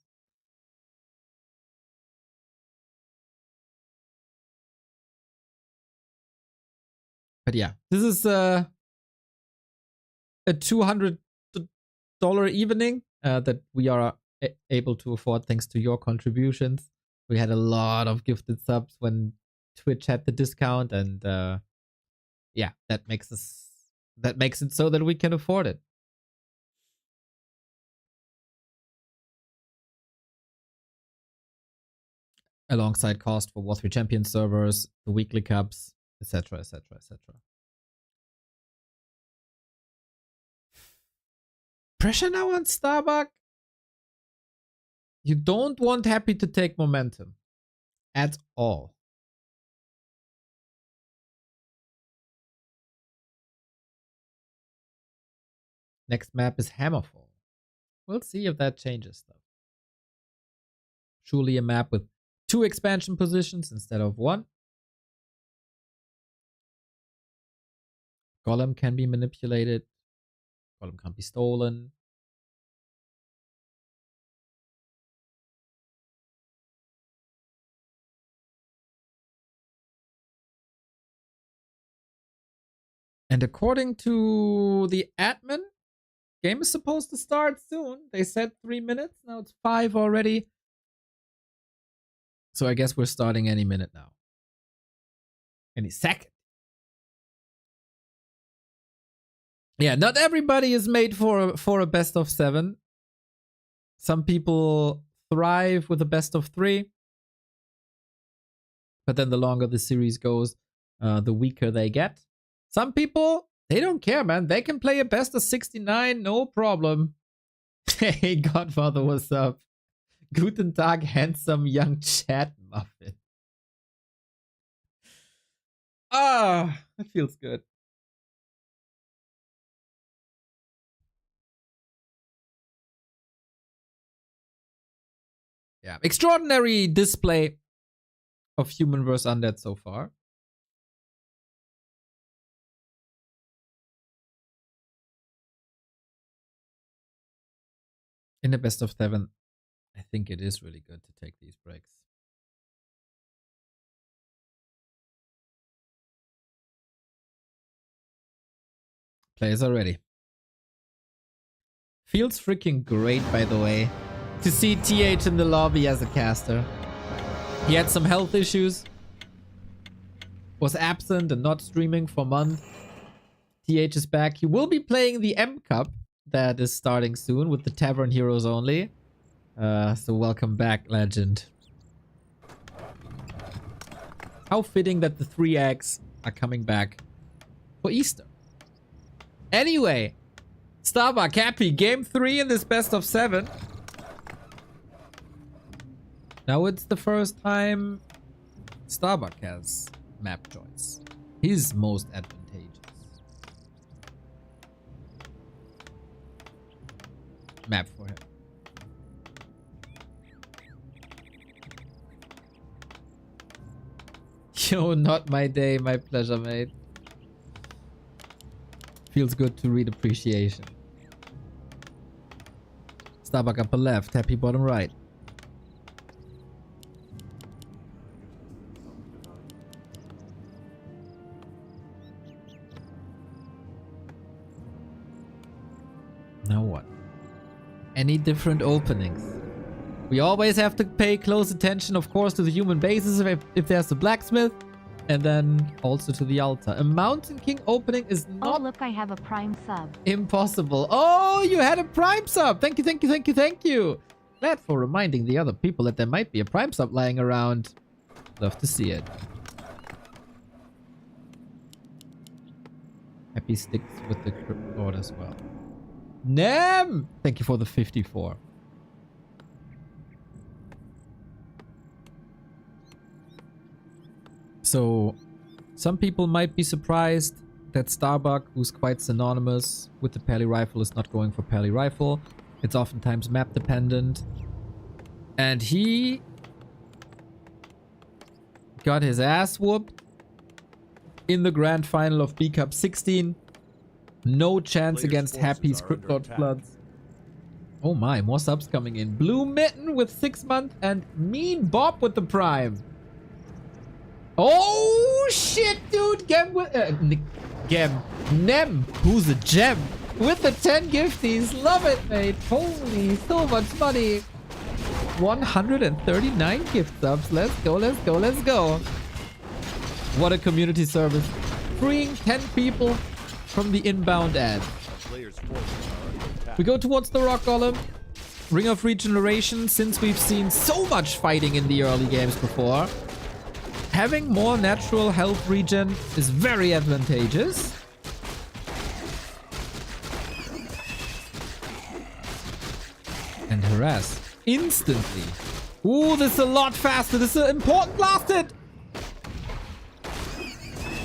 But yeah, this is a $200 evening that we are able to afford thanks to your contributions. We had a lot of gifted subs when Twitch had the discount, and yeah, that makes it so that we can afford it. Alongside cost for War 3 Champion servers, the weekly cups, etc., etc., etc. Pressure now on Starbuck? You don't want Happy to take momentum at all. Next map is Hammerfall. We'll see if that changes stuff. Surely a map with 2 expansion positions instead of 1. Golem can be manipulated. Golem can't be stolen. And according to the admin, game is supposed to start soon. They said 3 minutes. Now it's 5 already. So I guess we're starting any minute now. Any second. Yeah, not everybody is made for a best of 7. Some people thrive with a best of 3. But then the longer the series goes, the weaker they get. Some people, they don't care, man. They can play a best of 69, no problem. Hey, Godfather, what's up? Guten Tag, handsome young chat muffin. Ah, that feels good. Yeah, extraordinary display of human vs. undead so far. In the best of 7, I think it is really good to take these breaks. Players are ready. Feels freaking great, by the way, to see TH in the lobby as a caster. He had some health issues, was absent and not streaming for months. TH is back. He will be playing the M Cup that is starting soon with the Tavern Heroes only. So welcome back, legend. How fitting that the 3 eggs are coming back for Easter. Anyway, Starbuck happy. Game 3 in this best of 7. Now it's the first time Starbuck has map choice. His most advantageous. Map for him. Yo, not my day. My pleasure, mate. Feels good to read appreciation. Starbuck upper left, happy bottom right. Now what? Any different openings? We always have to pay close attention, of course, to the human bases if there's a blacksmith, and then also to the altar. A Mountain King opening is not... Oh, look, I have a prime sub. Impossible. Oh, you had a prime sub. Thank you, thank you, thank you, thank you. Glad for reminding the other people that there might be a prime sub lying around. Love to see it. Happy sticks with the Crypt Lord as well. Nem! Thank you for the 54. So, some people might be surprised that Starbuck, who's quite synonymous with the Pally Rifle, is not going for Pally Rifle. It's oftentimes map dependent. And he got his ass whooped in the grand final of B Cup 16. No chance Players' against forces Happy's are Crypt under Lord attack. Floods. Oh my, more subs coming in. Blue Mitten with 6 months and Mean Bob with the Prime. Oh shit, dude! Gem with Nem, who's a gem, with the 10 gifties. Love it, mate. Holy, so much money. 139 gift subs. Let's go, let's go, let's go. What a community service. Freeing 10 people from the inbound ad. A player's forces are under attack. We go towards the Rock Golem. Ring of Regeneration, since we've seen so much fighting in the early games before. Having more natural health regen is very advantageous. And harass instantly. Ooh, this is a lot faster. This is an important last hit.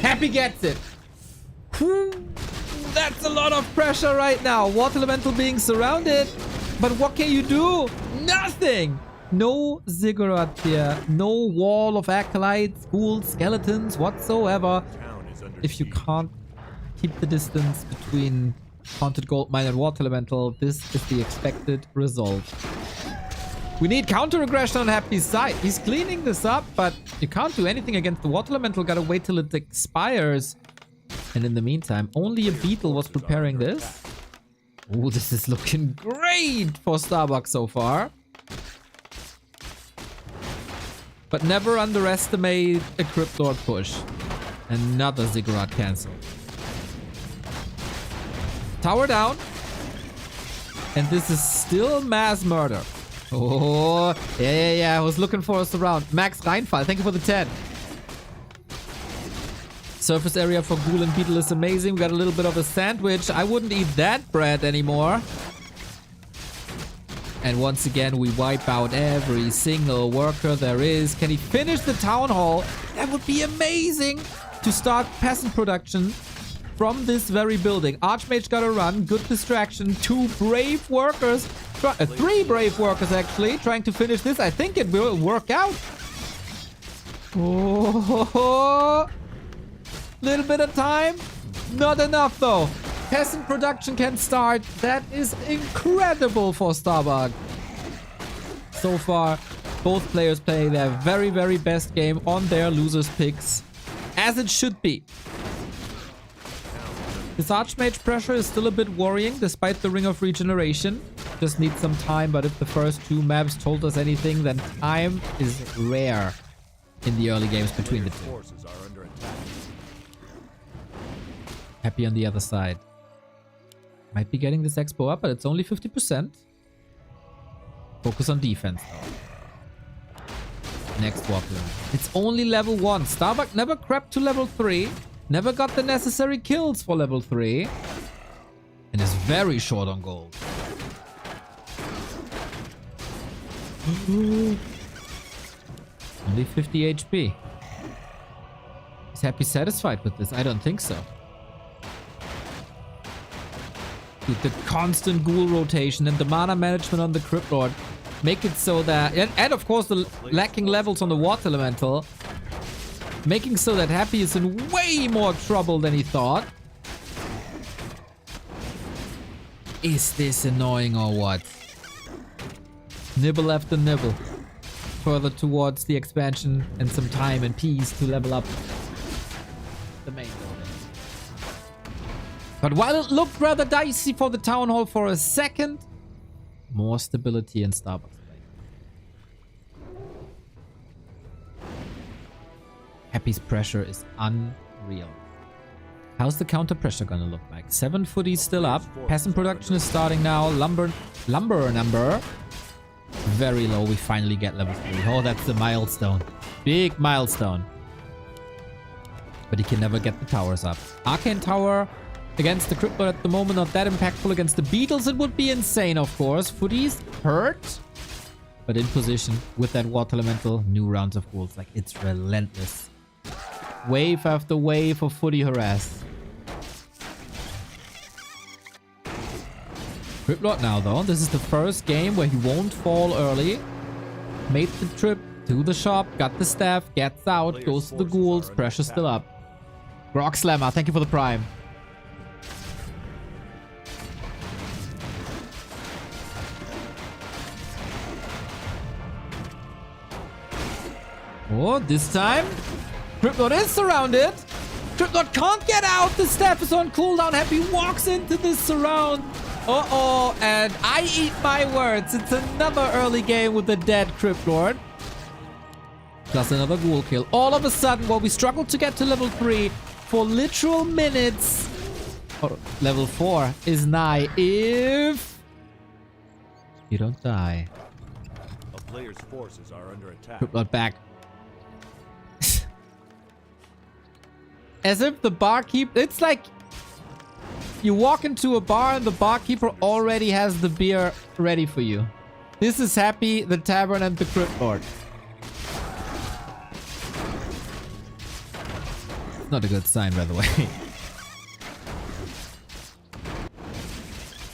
Happy gets it. Whew. That's a lot of pressure right now. Water Elemental being surrounded. But what can you do? Nothing. No ziggurat here. No wall of acolytes, ghouls, skeletons whatsoever. Town is under If you siege. can't keep the distance between Haunted Gold Mine and Water Elemental, this is the expected result. We need counter aggression on Happy's side. He's cleaning this up, but you can't do anything against the Water Elemental. Gotta wait till it expires. And in the meantime, only a Beetle was preparing this. Ooh, this is looking great for Starbuck so far. But never underestimate a Crypt Lord push. Another Ziggurat cancel. Tower down. And this is still mass murder. Oh, yeah. I was looking for a surround. Max Reinfall, thank you for the 10. Surface area for Ghoul and Beetle is amazing. We got a little bit of a sandwich. I wouldn't eat that bread anymore. And once again, we wipe out every single worker there is. Can he finish the town hall? That would be amazing to start peasant production from this very building. Archmage got to run. Good distraction. 2 brave workers. 3 brave workers, actually, trying to finish this. I think it will work out. Oh, little bit of time. Not enough, though. Peasant production can start. That is incredible for Starbuck. So far, both players play their very, very best game on their losers picks. As it should be. This Archmage pressure is still a bit worrying despite the Ring of Regeneration. Just need some time, but if the first 2 maps told us anything, then time is rare in the early games between the 2. Forces are under attack. Happy on the other side. Might be getting this expo up, but it's only 50%. Focus on defense though. Next Warcraft. It's only level 1. Starbuck never crept to level 3. Never got the necessary kills for level 3. And is very short on gold. Only 50 HP. Is Happy satisfied with this? I don't think so. Dude, the constant ghoul rotation and the mana management on the Crypt Lord make it so that... And of course the lacking levels on the Water Elemental. Making so that Happy is in way more trouble than he thought. Is this annoying or what? Nibble after nibble. Further towards the expansion and some time and peace to level up the main building. But while it looked rather dicey for the Town Hall for a second, more stability in Starbucks play. Happy's pressure is unreal. How's the counter pressure gonna look like? 7 footies still up. Peasant production is starting now. Lumber number. Very low. We finally get level 3. Oh, that's the milestone. Big milestone. But he can never get the towers up. Arcane Tower Against the Cryptid at the moment, not that impactful. Against the Beetles, it would be insane, of course. Footies hurt, but in position with that Water Elemental. New rounds of ghouls. Like, it's relentless. Wave after wave of Footy harass. Cryptid now, though. This is the first game where he won't fall early. Made the trip to the shop, got the staff, gets out, goes to the ghouls. Pressure still up. Grog Slammer, thank you for the prime. Oh, this time, Cryptid is surrounded. Cryptid can't get out. The staff is on cooldown. Happy walks into this surround. Uh-oh, and I eat my words. It's another early game with the dead Cryptlord. Plus another ghoul kill. All of a sudden, while we struggled to get to level 3 for literal minutes, level 4 is nigh if you don't die. A player's forces are under attack. Cryptid back. As if the barkeep... It's like you walk into a bar and the barkeeper already has the beer ready for you. This is Happy, the Tavern, and the Cryptlord. Not a good sign, by the way.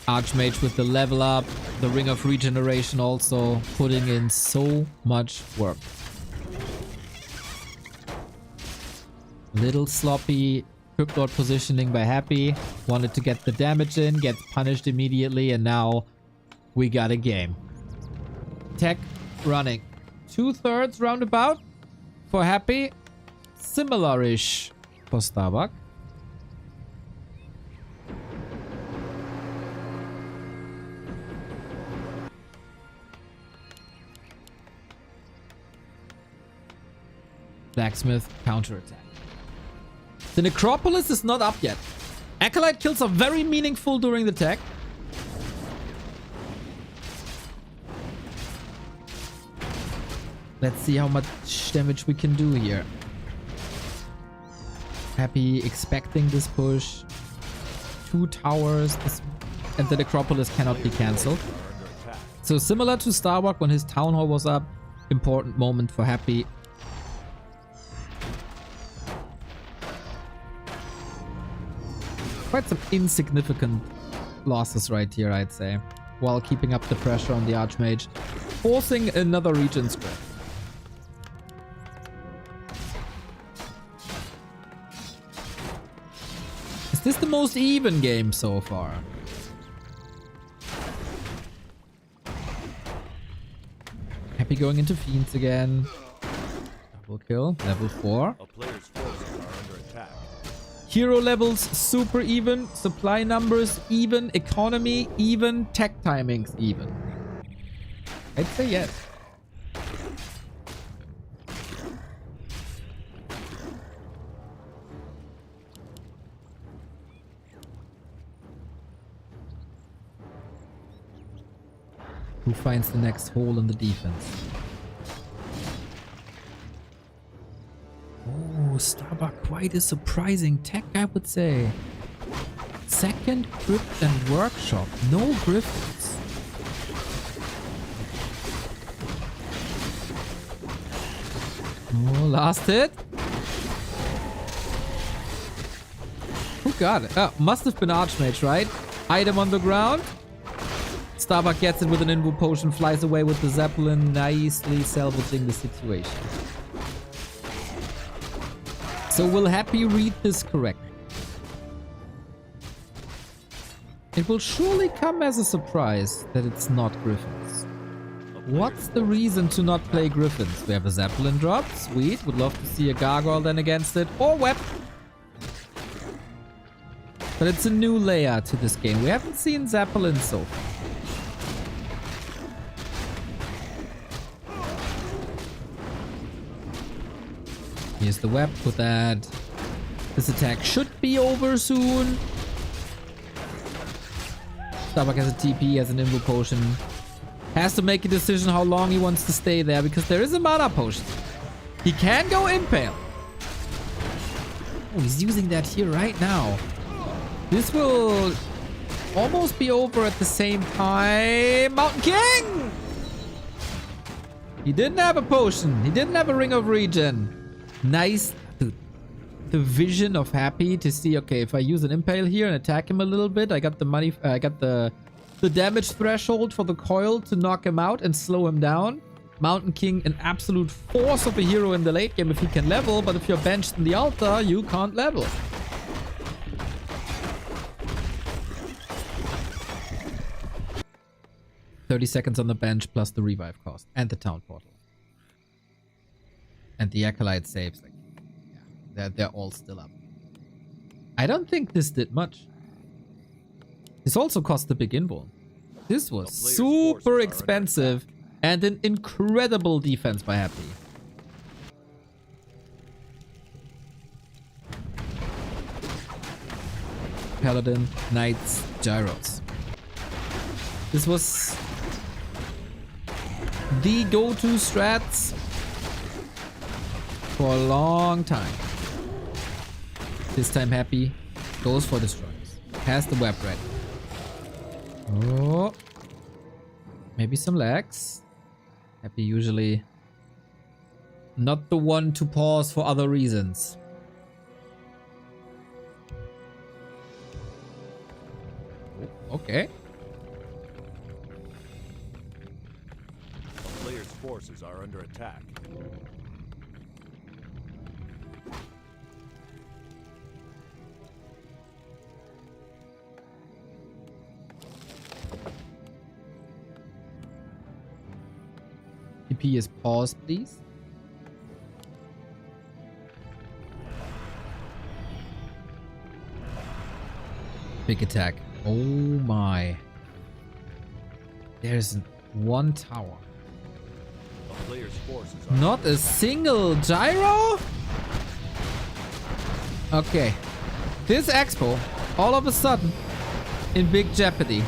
Archmage with the level up. The Ring of Regeneration also putting in so much work. Little sloppy Cryptlord positioning by Happy. Wanted to get the damage in, gets punished immediately, and now we got a game. Tech running. 2/3 roundabout for Happy. Similar-ish for Starbuck. Blacksmith counterattack. The Necropolis is not up yet. Acolyte kills are very meaningful during the tech. Let's see how much damage we can do here. Happy expecting this push. 2 towers. And the Necropolis cannot be cancelled. So similar to Starbuck when his Town Hall was up. Important moment for Happy. Quite some insignificant losses right here, I'd say. While keeping up the pressure on the Archmage. Forcing another region spread. Is this the most even game so far? Happy going into Fiends again. Double kill. Level 4. A player's forces are under attack. Hero levels super even, supply numbers even, economy even, tech timings even. I'd say yes. Who finds the next hole in the defense? Oh, Starbuck, quite a surprising tech, I would say. Second Crypt and Workshop. No Griffins. Oh, last hit. Who got it? Oh, must have been Archmage, right? Item on the ground. Starbuck gets it with an Invo Potion, flies away with the Zeppelin, nicely salvaging the situation. So will Happy read this correctly? It will surely come as a surprise that it's not Griffins. What's the reason to not play Griffins? We have a Zeppelin drop. Sweet. Would love to see a Gargoyle then against it. Or Web. But it's a new layer to this game. We haven't seen Zeppelin so far. Here's the web with that. This attack should be over soon. Starbuck has a TP, has an Invo Potion. Has to make a decision how long he wants to stay there because there is a mana potion. He can go Impale. Oh, he's using that here right now. This will almost be over at the same time. Mountain King! He didn't have a potion. He didn't have a ring of regen. Nice. Dude, the vision of Happy to see, okay, if I use an impale here and attack him a little bit, I got the money, I got the damage threshold for the coil to knock him out and slow him down. Mountain King, an absolute force of a hero in the late game if he can level, but if you're benched in the altar, you can't level. $30 on the bench plus the revive cost and the town portal. And the Acolyte saves, like, yeah, they're all still up. I don't think this did much. This also cost the big invul. This was super expensive and an incredible defense by Happy. Paladin, Knights, Gyros. This was the go-to strats for a long time. This time Happy goes for destroyers. Has the web ready. Oh. Maybe some lags. Happy usually not the one to pause for other reasons. Oh, okay. A player's forces are under attack. TP is paused, please. Big attack. Oh my. There's one tower. A player's forces are Not a single gyro? Okay. This expo, all of a sudden, in big jeopardy.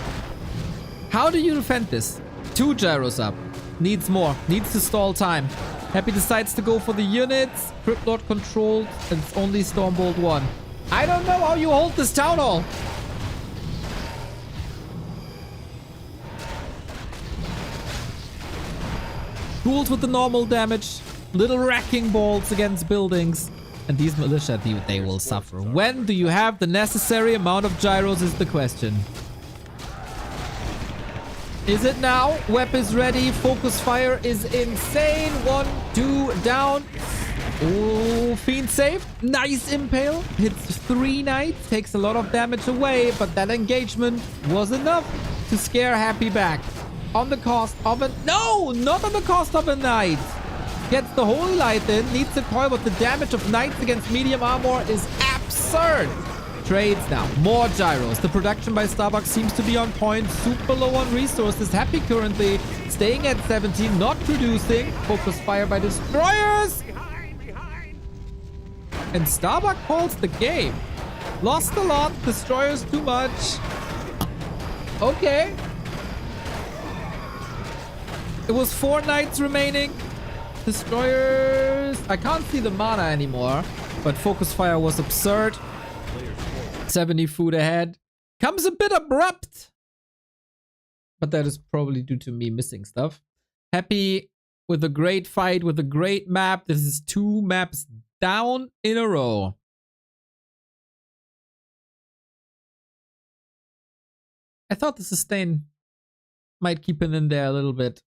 How do you defend this? 2 gyros up. Needs more. Needs to stall time. Happy decides to go for the units. Crypt Lord controlled. And it's only Stormbolt 1. I don't know how you hold this town hall. Ghouls with the normal damage. Little wrecking bolts against buildings. And these militia, they will suffer. When do you have the necessary amount of gyros is the question. Is it now? Web is ready. Focus fire is insane. 1, 2, down. Oh, Fiend saved. Nice impale. Hits 3 knights. Takes a lot of damage away. But that engagement was enough to scare Happy back. On the cost of a... No! Not on the cost of a knight. Gets the Holy Light in. Needs a coil, but the damage of knights against medium armor is absurd. Trades now. More gyros. The production by Starbuck seems to be on point. Super low on resources. Happy currently staying at 17. Not producing. Focus fire by destroyers. And Starbuck calls the game. Lost a lot. Destroyers too much. Okay. It was 4 knights remaining. Destroyers. I can't see the mana anymore. But focus fire was absurd. 70 food ahead. Comes a bit abrupt. But that is probably due to me missing stuff. Happy with a great fight, with a great map. This is 2 maps down in a row. I thought the sustain might keep it in there a little bit.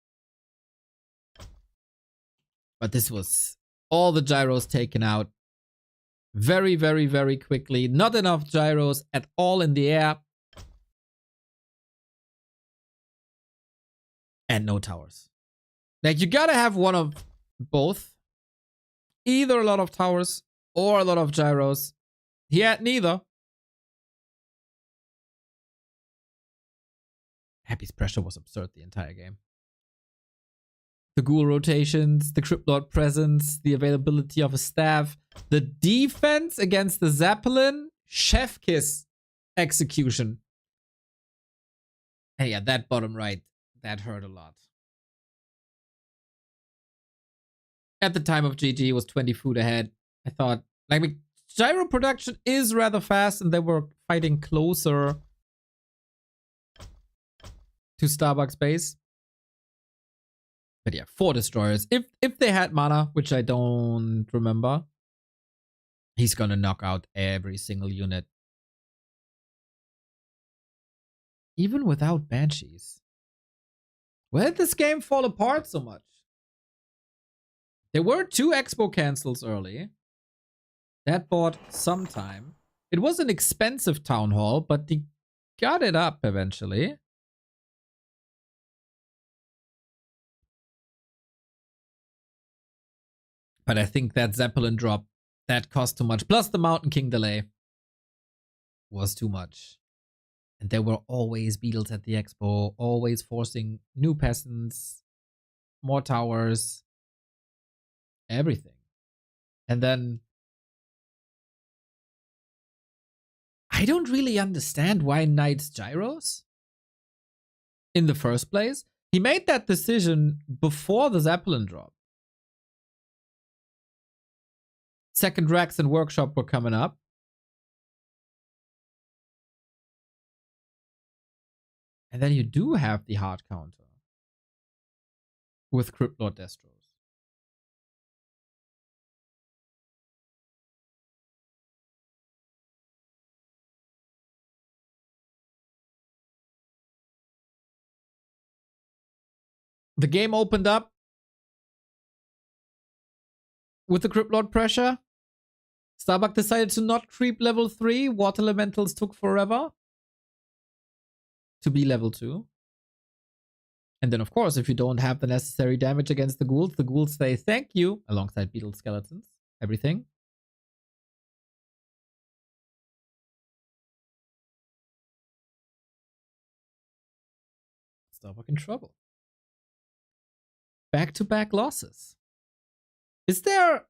But this was all the gyros taken out. Very, very, very quickly. Not enough gyros at all in the air. And no towers. Like, you gotta have one of both. Either a lot of towers or a lot of gyros. He had neither. Happy's pressure was absurd the entire game. The ghoul rotations, the Crypt Lord presence, the availability of a staff, the defense against the Zeppelin, chef kiss execution. And yeah, that bottom right, that hurt a lot. At the time of GG was 20 food ahead. I thought, like, gyro production is rather fast and they were fighting closer to Starbuck's base. But yeah, 4 destroyers. If they had mana, which I don't remember, he's gonna knock out every single unit. Even without Banshees. Where did this game fall apart so much? There were 2 Expo cancels early. That bought some time. It was an expensive town hall, but they got it up eventually. But I think that Zeppelin drop, that cost too much. Plus the Mountain King delay was too much. And there were always beetles at the expo, always forcing new peasants, more towers, everything. And then I don't really understand why Knight's Gyros in the first place. He made that decision before the Zeppelin drop. Second Rex and Workshop were coming up. And then you do have the hard counter with Crypt Lord Destros. The game opened up with the Crypt Lord pressure. Starbuck decided to not creep level 3. Water Elementals took forever to be level 2. And then, of course, if you don't have the necessary damage against the ghouls say thank you, alongside beetle skeletons, everything. Starbuck in trouble. Back-to-back losses. Is there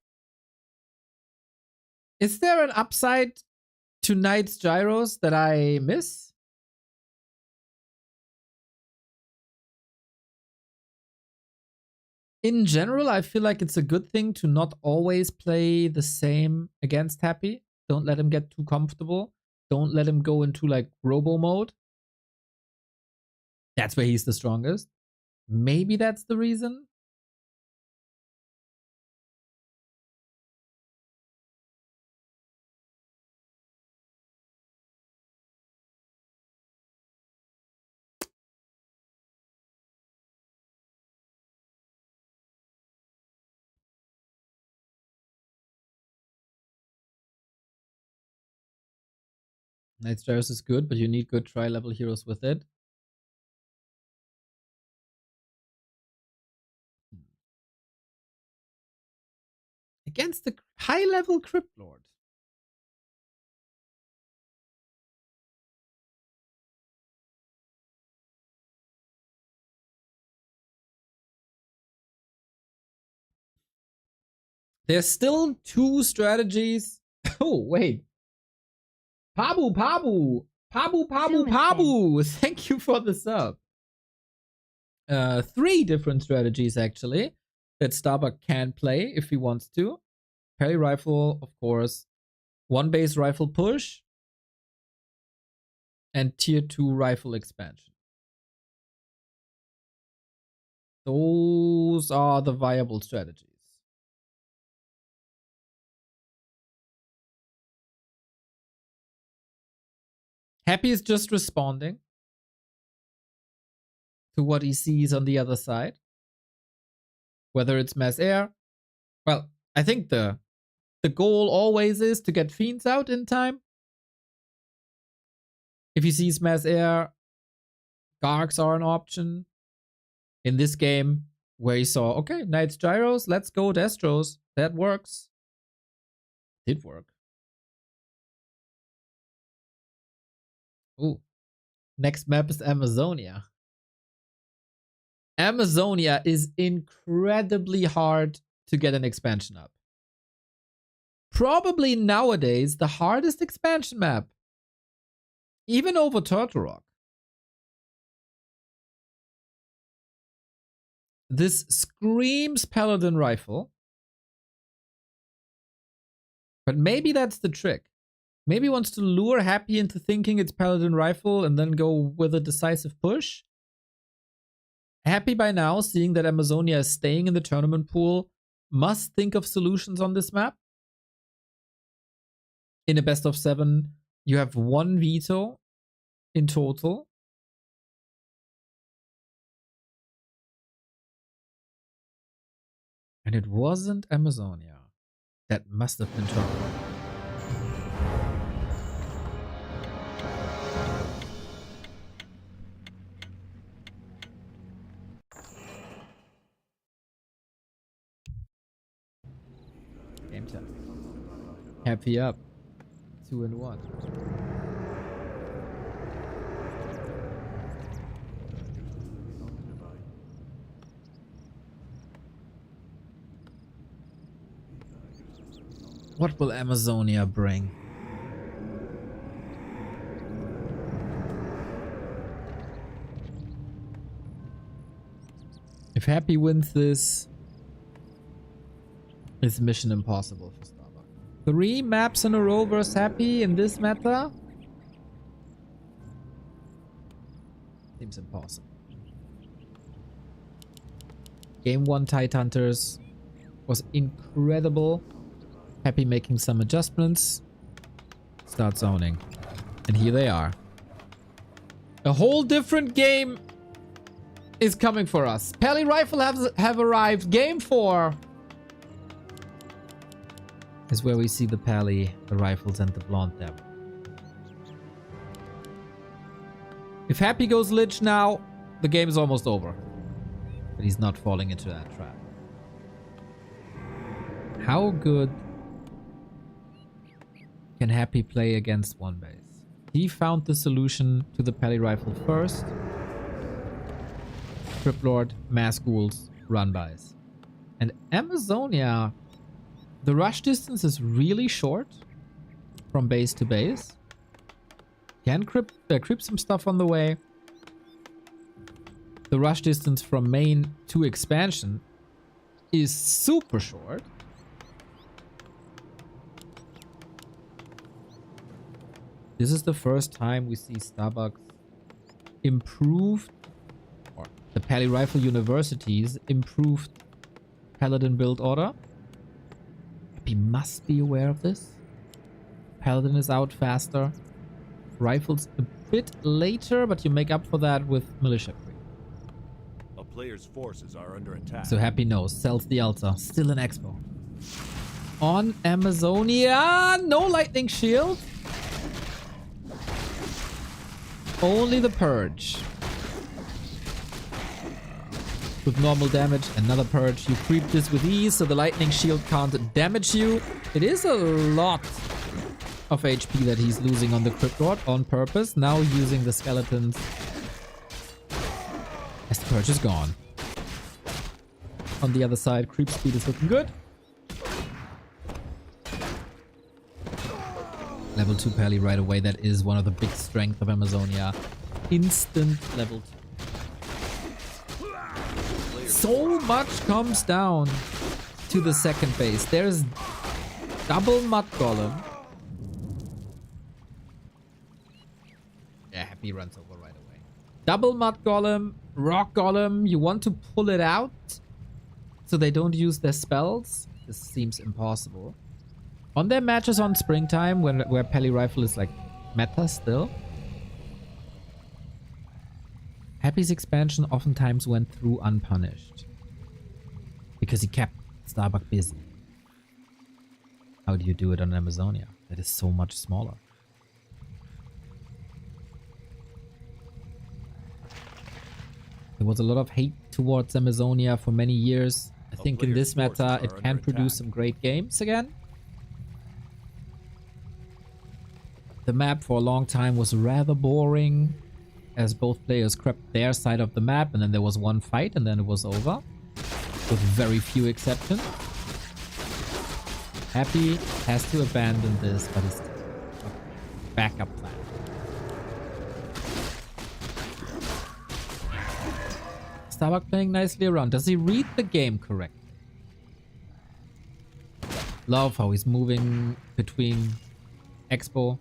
an upside to Knight's Gyros that I miss? In general, I feel like it's a good thing to not always play the same against Happy. Don't let him get too comfortable. Don't let him go into like robo mode. That's where he's the strongest. Maybe that's the reason. Knight's Gyros is good, but you need good tri-level heroes with it. Against the high-level Crypt Lord. There's still 2 strategies. Oh, wait. Pabu. Thank you for the sub. 3 different strategies, actually, that Starbuck can play if he wants to. Parry rifle, of course. 1 base rifle push. And tier 2 rifle expansion. Those are the viable strategies. Happy is just responding to what he sees on the other side. Whether it's mass air. Well, I think the goal always is to get fiends out in time. If he sees mass air, Gargs are an option. In this game, where he saw, okay, Knight's Gyros, let's go Destros. That works. Did work. Ooh. Next map is Amazonia. Amazonia is incredibly hard to get an expansion up. Probably nowadays the hardest expansion map. Even over Turtle Rock. This screams Paladin Rifle. But maybe that's the trick. Maybe wants to lure Happy into thinking it's Paladin Rifle and then go with a decisive push. Happy by now, seeing that Amazonia is staying in the tournament pool, must think of solutions on this map. In a best of 7, you have 1 veto in total. And it wasn't Amazonia. That must have been Turbo. Game time. Happy up. 2 and 1. What will Amazonia bring? If Happy wins this, it's mission impossible for Starbuck. 3 maps in a row versus Happy in this meta? Seems impossible. Game 1 Tidehunters was incredible. Happy making some adjustments. Start zoning. And here they are. A whole different game is coming for us. Pally Rifle have arrived. Game 4 is where we see the Pally, the Rifles, and the Blonde Devil. If Happy goes Lich now, the game is almost over. But he's not falling into that trap. How good can Happy play against one base? He found the solution to the Pally Rifle first. Crypt Lord, Mass Ghouls, Run-bys. And Amazonia, the rush distance is really short from base to base. Can creep some stuff on the way. The rush distance from main to expansion is super short. This is the first time we see Starbucks improved, or the Pally Rifle University's improved Paladin build order. Happy must be aware of this. Paladin is out faster. Rifles a bit later, but you make up for that with Militia Creep. A player's forces are under attack. So Happy knows. Sells the Alta. Still an Expo. On Amazonia. No Lightning Shield. Only the Purge. With normal damage, another Purge. You creep this with ease, so the Lightning Shield can't damage you. It is a lot of HP that he's losing on the Crypt Lord on purpose. Now using the Skeletons. As the Purge is gone. On the other side, creep speed is looking good. Level 2 Pally right away. That is one of the big strengths of Amazonia. Instant level 2. So much comes down to the second base. There's double Mud Golem. Yeah, Happy runs over right away. Double Mud Golem, Rock Golem. You want to pull it out so they don't use their spells. This seems impossible. On their matches on Springtime, where Pally Rifle is like meta still, Happy's expansion oftentimes went through unpunished. Because he kept Starbuck busy. How do you do it on Amazonia? That is so much smaller. There was a lot of hate towards Amazonia for many years. I think in this meta it can produce some great games again. The map for a long time was rather boring, as both players crept their side of the map, and then there was one fight, and then it was over, with very few exceptions. Happy has to abandon this, but it's a backup plan. Starbuck playing nicely around. Does he read the game correctly? Love how he's moving between Expo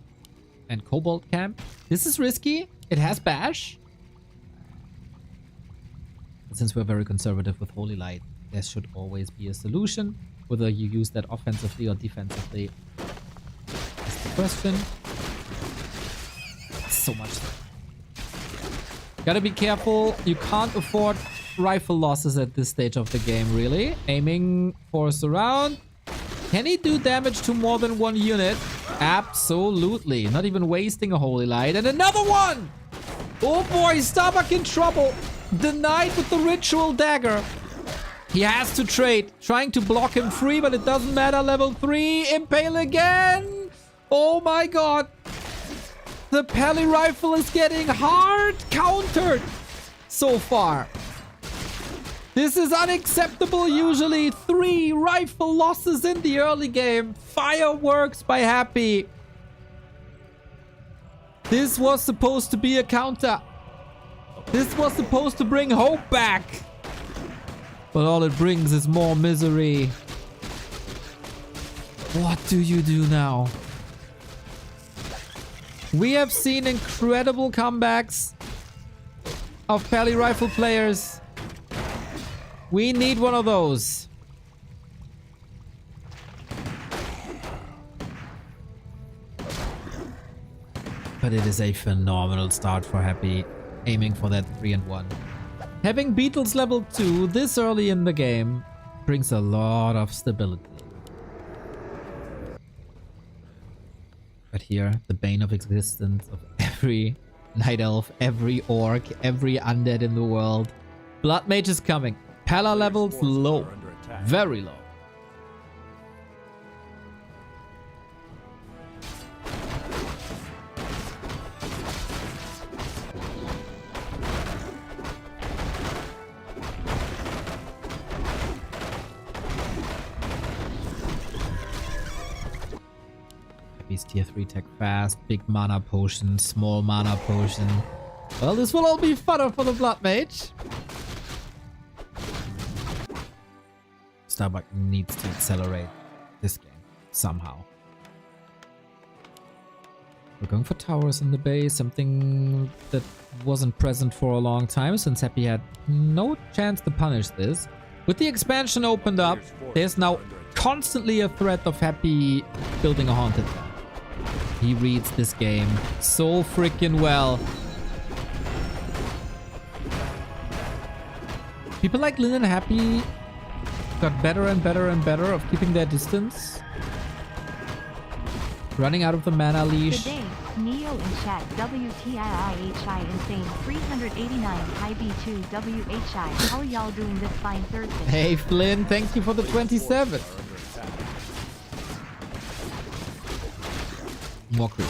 and Cobalt camp. This is risky. It has bash. But since we're very conservative with Holy Light, there should always be a solution. Whether you use that offensively or defensively is the question. So much. Gotta be careful. You can't afford rifle losses at this stage of the game, really. Aiming for a surround. Can he do damage to more than one unit? Absolutely. Not even wasting a Holy Light. And another one! Oh boy, Starbuck in trouble. Denied with the Ritual Dagger. He has to trade. Trying to block him free, but it doesn't matter. Level 3. Impale again. Oh my god. The Pally rifle is getting hard countered so far. This is unacceptable. Usually 3 rifle losses in the early game. Fireworks by Happy. This was supposed to be a counter. This was supposed to bring hope back. But all it brings is more misery. What do you do now? We have seen incredible comebacks of Pally rifle players. We need one of those. But it is a phenomenal start for Happy, aiming for that 3 and 1. Having Beetles level 2 this early in the game brings a lot of stability. But here, the bane of existence of every Night Elf, every Orc, every Undead in the world. Blood Mage is coming. Pala levels low. Very low. Happy's tier 3 tech fast. Big mana potion. Small mana potion. Well, this will all be fodder for the Blood Mage. Starbuck needs to accelerate this game somehow. We're going for towers in the base, something that wasn't present for a long time since Happy had no chance to punish this. With the expansion opened up, there's now constantly a threat of Happy building a haunted camp. He reads this game so freaking well. People like Lynn and Happy got better and better and better of keeping their distance. Running out of the mana leash. Good day, Neo in chat. WTIIHI insane 389 high B2 WHI. How are y'all doing this fine Thursday? Hey Flynn, thank you for the 27. More creep.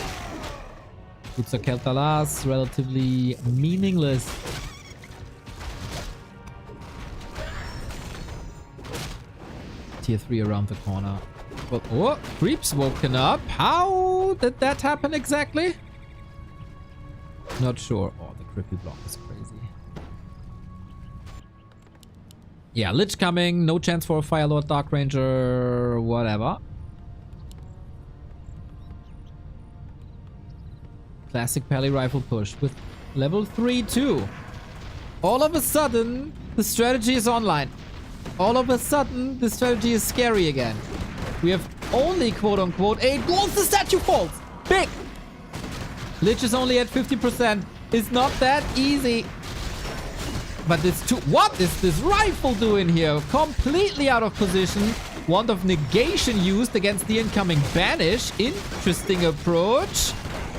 Utsa Keltalas, relatively meaningless. Tier 3 around the corner. Well, oh, creeps woken up. How did that happen exactly? Not sure. Oh, the creepy block is crazy. Yeah, Lich coming. No chance for a Fire Lord, Dark Ranger, whatever. Classic Pally rifle push with level 3 too. All of a sudden, the strategy is online. All of a sudden, the strategy is scary again. We have only, quote-unquote, 8 goals. The statue falls. Big. Lich is only at 50%. It's not that easy. But this what is this rifle doing here? Completely out of position. Wand of Negation used against the incoming Banish. Interesting approach.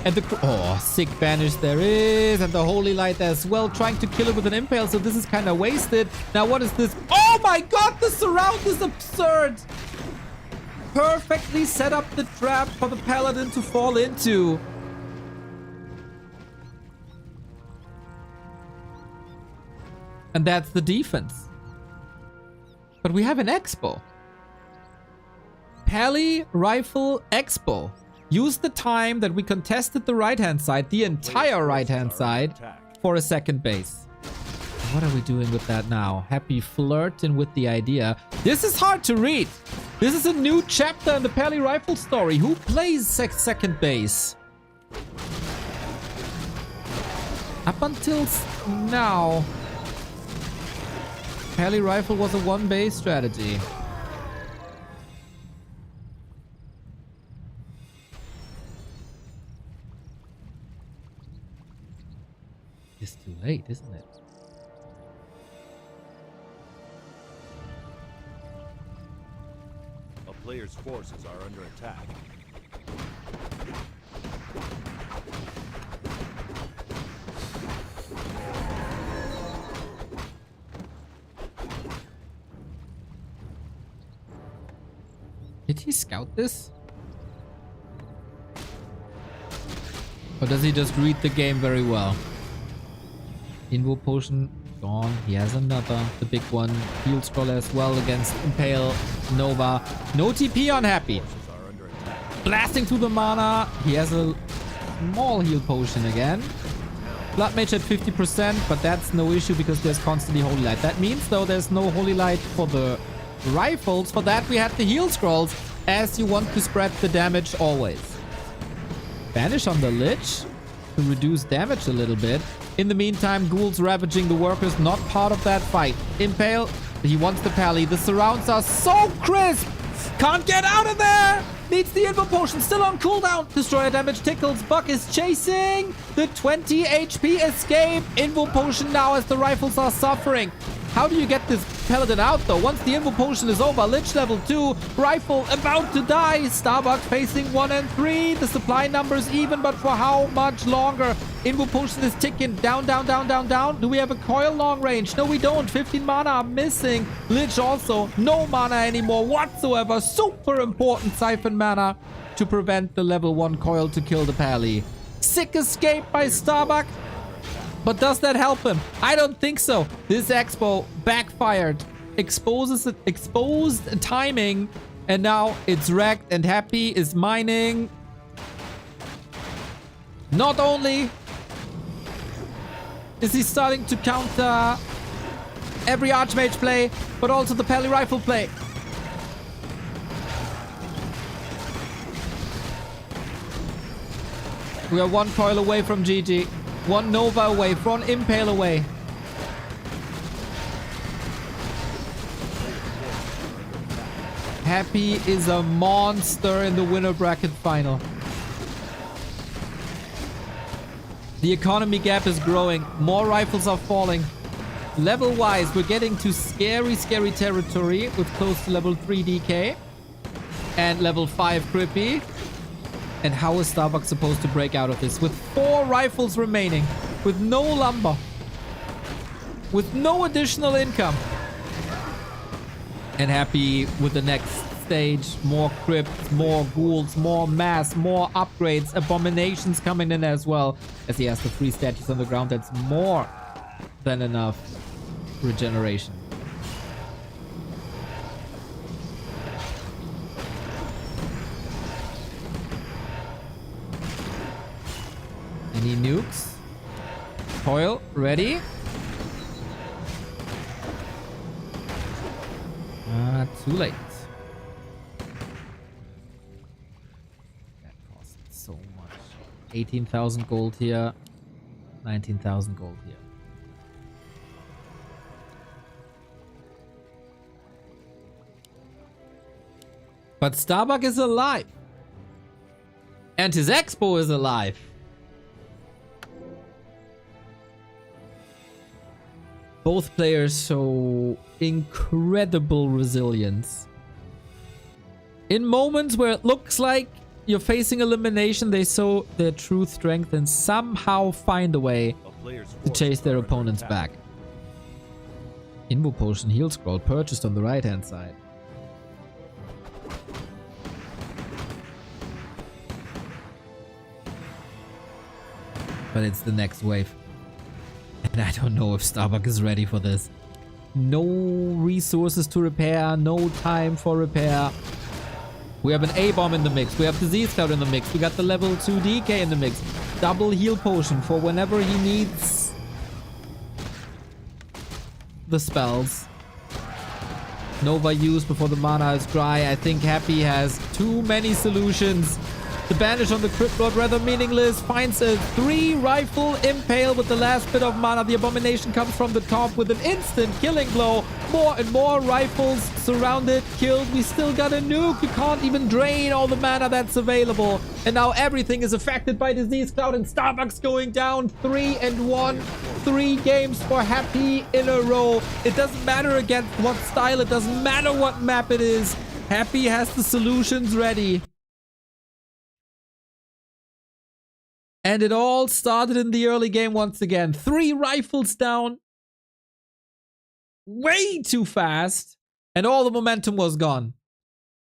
And the... oh, sick Banish there is. And the Holy Light as well. Trying to kill it with an Impale. So this is kind of wasted. Now what is this? Oh my god, the surround is absurd. Perfectly set up the trap for the Paladin to fall into. And that's the defense. But we have an Expo. Pally Rifle Expo. Use the time that we contested the right-hand side, the entire right-hand side, for a second base. What are we doing with that now? Happy flirting with the idea. This is hard to read. This is a new chapter in the Pally Rifle story. Who plays second base? Up until now, Pally Rifle was a one-base strategy. It's too late, isn't it? A player's forces are under attack. Did he scout this? Or does he just read the game very well? Invo potion gone. He has another. The big one. Field scroller as well against Impale Nova. No TP on Happy. Forces are under attack. Blasting through the mana. He has a small heal potion again. Blood Mage at 50%, but that's no issue because there's constantly Holy Light. That means, though, there's no Holy Light for the rifles. For that, we had the heal scrolls, as you want to spread the damage always. Banish on the Lich to reduce damage a little bit. In the meantime, ghouls ravaging the workers, not part of that fight. Impale, he wants the pally. The surrounds are so crisp. Can't get out of there. Needs the Invo Potion, still on cooldown. Destroyer damage tickles. Buck is chasing. The 20 HP escape. Invo Potion now as the rifles are suffering. How do you get this Paladin out, though? Once the Invo Potion is over, Lich level 2, Rifle about to die. Starbuck facing 1 and 3. The supply numbers even, but for how much longer? Invo Potion is ticking. Down, down, down, down, down. Do we have a coil long range? No, we don't. 15 mana are missing. Lich also. No mana anymore whatsoever. Super important siphon mana to prevent the level 1 coil to kill the pally. Sick escape by Starbuck. But does that help him? I don't think so. This expo backfired. Exposed timing. And now it's wrecked, and Happy is mining. Not only is he starting to counter every Archmage play, but also the Pally Rifle play. We are one coil away from GG. One Nova away, one Impale away. Happy is a monster in the winner bracket final. The economy gap is growing. More rifles are falling. Level-wise, we're getting to scary, scary territory with close to level 3 DK. And level 5 Crippy. And how is Starbuck supposed to break out of this? With 4 rifles remaining. With no lumber. With no additional income. And Happy with the next stage. More crypts, more ghouls, more mass, more upgrades. Abominations coming in as well. As he has the 3 statues on the ground. That's more than enough regeneration. Any nukes? Coil, ready? Too late. That costs so much. 18,000 gold here. 19,000 gold here. But Starbuck is alive. And his expo is alive. Both players show incredible resilience. In moments where it looks like you're facing elimination, they show their true strength and somehow find a way to chase their opponents back. Invo Potion Heal Scroll purchased on the right hand side. But it's the next wave. And I don't know if Starbuck is ready for this. No resources to repair, no time for repair. We have an A-bomb in the mix. We have Disease Cloud in the mix. We got the level 2 DK in the mix. Double heal potion for whenever he needs the spells. Nova used before the mana is dry. I think Happy has too many solutions. The banish on the Crypt Lord rather meaningless. Finds a 3-rifle impale with the last bit of mana. The Abomination comes from the top with an instant killing blow. More and more rifles surrounded, killed. We still got a nuke. You can't even drain all the mana that's available. And now everything is affected by Disease Cloud, and Starbuck's going down 3-1. 3 games for Happy in a row. It doesn't matter against what style. It doesn't matter what map it is. Happy has the solutions ready. And it all started in the early game once again. 3 rifles down. Way too fast. And all the momentum was gone.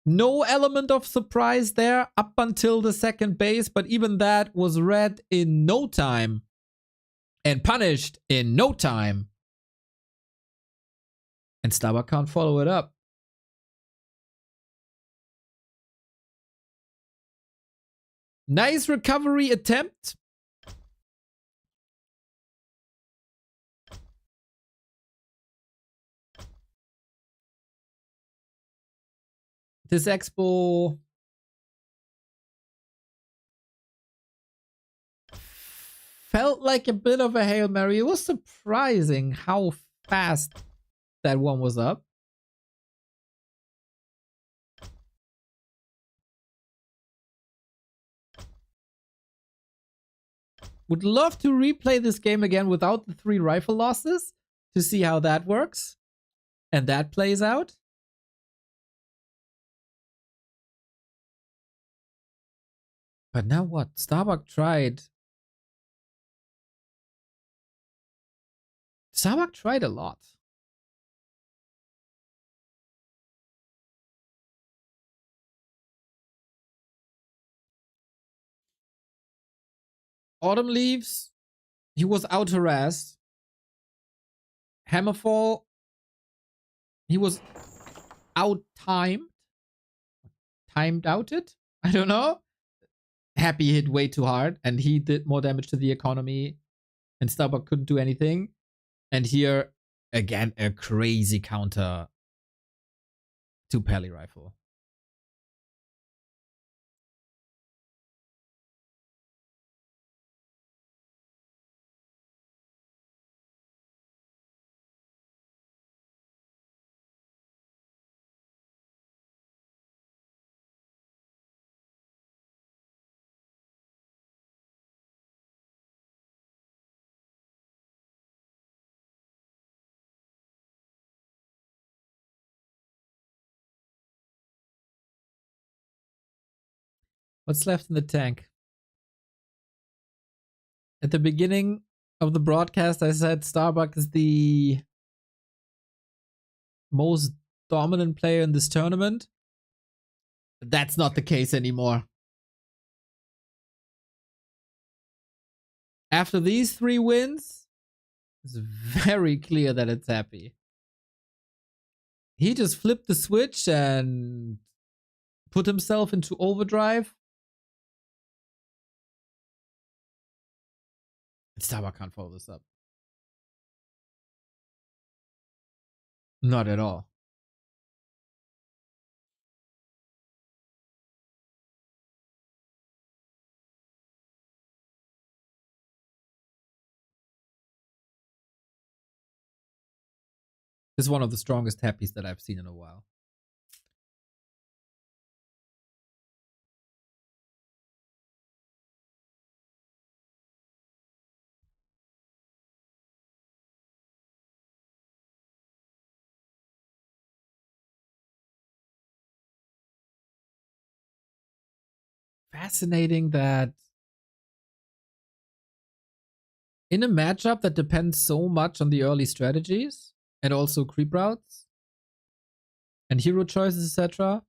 No element of surprise there up until the second base. But even that was read in no time. And punished in no time. And Starbuck can't follow it up. Nice recovery attempt. This expo felt like a bit of a Hail Mary. It was surprising how fast that one was up. Would love to replay this game again without the 3 rifle losses to see how that works and that plays out. But now what? Starbuck tried. Starbuck tried a lot. Autumn Leaves, he was out harassed. Hammerfall, he was out timed. Timed outed? I don't know. Happy hit way too hard and he did more damage to the economy and Starbuck couldn't do anything. And here, again, a crazy counter to Pally Rifle. What's left in the tank? At the beginning of the broadcast, I said Starbuck is the most dominant player in this tournament. That's not the case anymore. After these 3 wins, it's very clear that it's Happy. He just flipped the switch and put himself into overdrive. Starbuck can't follow this up. Not at all. This is one of the strongest Happies that I've seen in a while. Fascinating that in a matchup that depends so much on the early strategies and also creep routes and hero choices, etc.,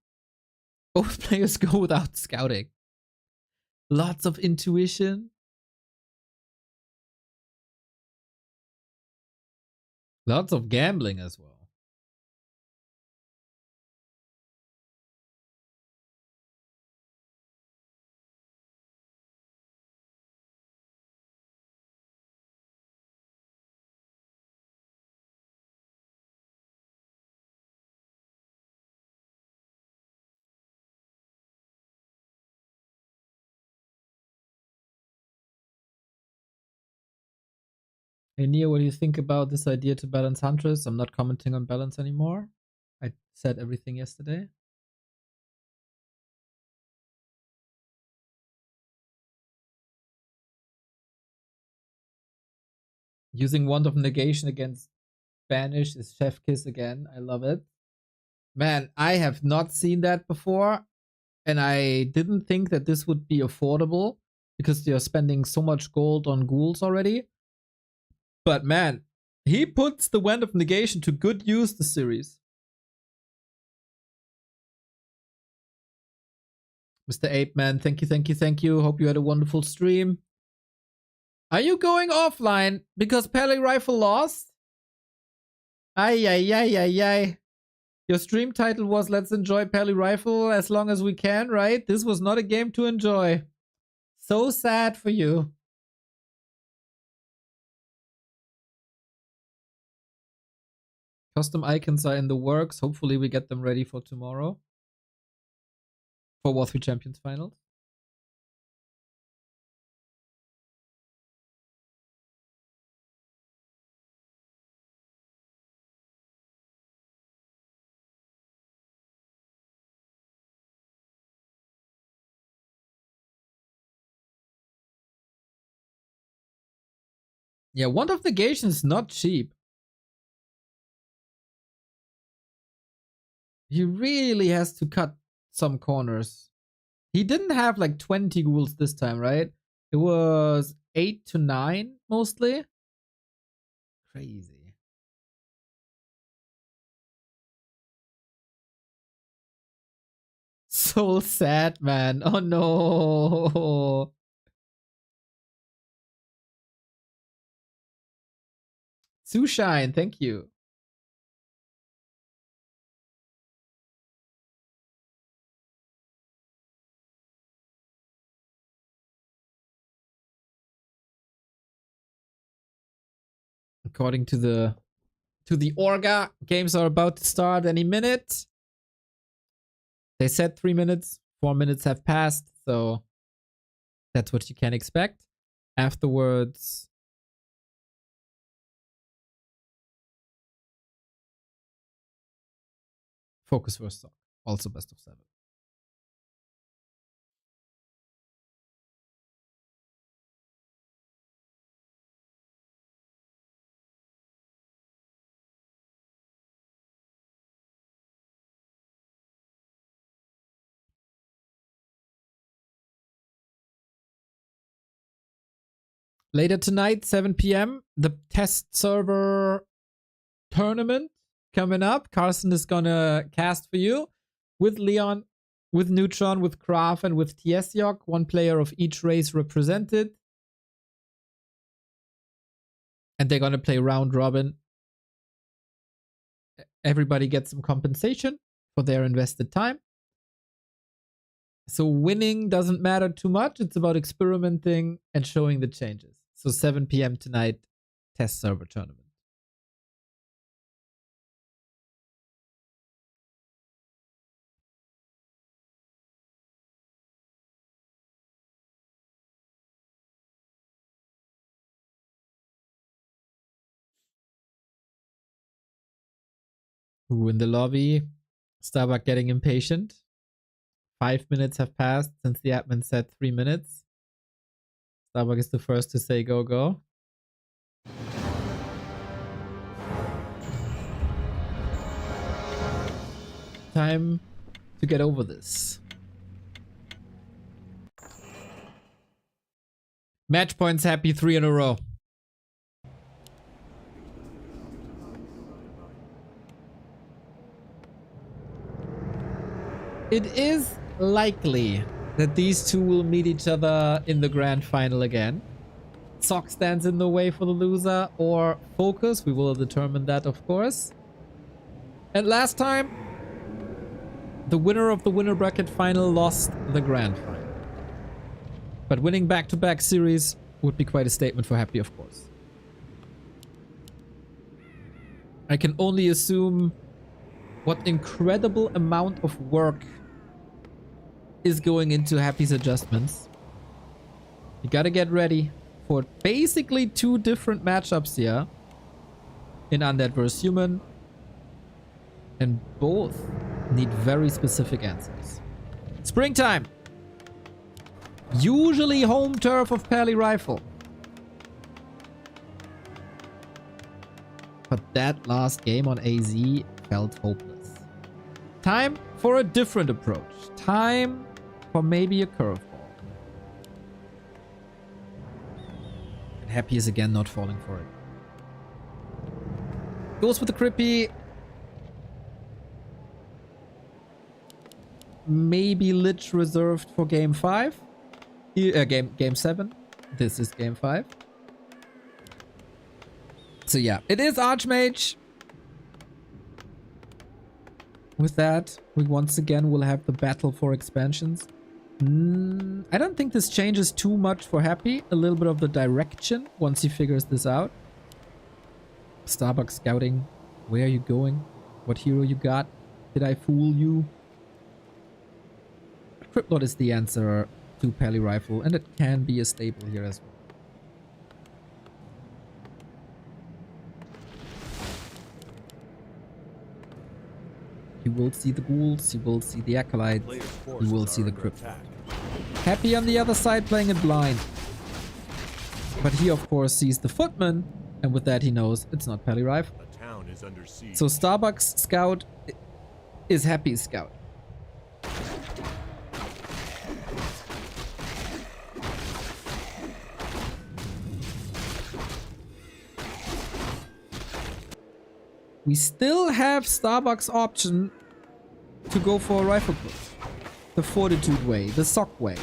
both players go without scouting. Lots of intuition. Lots of gambling as well. Hey Neo, what do you think about this idea to balance Huntress? I'm not commenting on balance anymore. I said everything yesterday. Using Wand of Negation against Banish is Chef Kiss again. I love it. Man, I have not seen that before. And I didn't think that this would be affordable because you're spending so much gold on ghouls already. But man, he puts the Wand of Negation to good use this series. Mr. Ape Man, thank you, thank you, thank you. Hope you had a wonderful stream. Are you going offline because Pele Rifle lost? Ay, ay, ay, ay, ay. Your stream title was Let's Enjoy Pele Rifle as long as we can, right? This was not a game to enjoy. So sad for you. Custom icons are in the works. Hopefully we get them ready for tomorrow. For Warcraft III Champions Finals. Yeah, Wand of Negation is not cheap. He really has to cut some corners. He didn't have like 20 ghouls this time, right? It was 8 to 9 mostly. Crazy. So sad, man. Oh no. Sushine, thank you. According to the Orga, games are about to start any minute. They said 3 minutes, 4 minutes have passed, so that's what you can expect. Afterwards, FoCuS vs. Stock, also best of 7. Later tonight, 7 p.m., the test server tournament coming up. Carson is gonna cast for you with Leon, with Neutron, with Kraft, and with Tiesyok. One player of each race represented. And they're gonna play round robin. Everybody gets some compensation for their invested time. So winning doesn't matter too much. It's about experimenting and showing the changes. So 7 p.m. tonight, test server tournament. Who in the lobby? Starbuck getting impatient. 5 minutes have passed since the admin said 3 minutes. Starbuck is the first to say go, go. Time to get over this. Match points happy 3 in a row. It is likely that these two will meet each other in the grand final again. Sock stands in the way for the loser, or FoCuS. We will determine that, of course. And last time, the winner of the winner bracket final lost the grand final. But winning back-to-back series would be quite a statement for Happy, of course. I can only assume what incredible amount of work is going into Happy's adjustments. You gotta get ready for basically 2 different matchups here in Undead vs Human. And both need very specific answers. Springtime. Usually home turf of Pally Rifle. But that last game on AZ felt hopeless. Time for a different approach. Time for maybe a curveball. And Happy is again not falling for it. Goes with the Crippy. Maybe Lich reserved for game 5. Game 7. This is game 5. So yeah, it is Archmage. With that, we once again will have the battle for expansions. I don't think this changes too much for Happy. A little bit of the direction once he figures this out. Starbuck scouting. Where are you going? What hero you got? Did I fool you? Cryptlord is the answer to Pally Rifle, and it can be a staple here as well. You will see the ghouls, you will see the acolytes, you will see the Cryptlord. Happy on the other side playing it blind. But he of course sees the footman, and with that he knows it's not Pally Rifle. A town is under siege. So Starbuck's scout is Happy's scout. We still have Starbuck's option to go for a rifle push. The Fortitude way, the Sock way.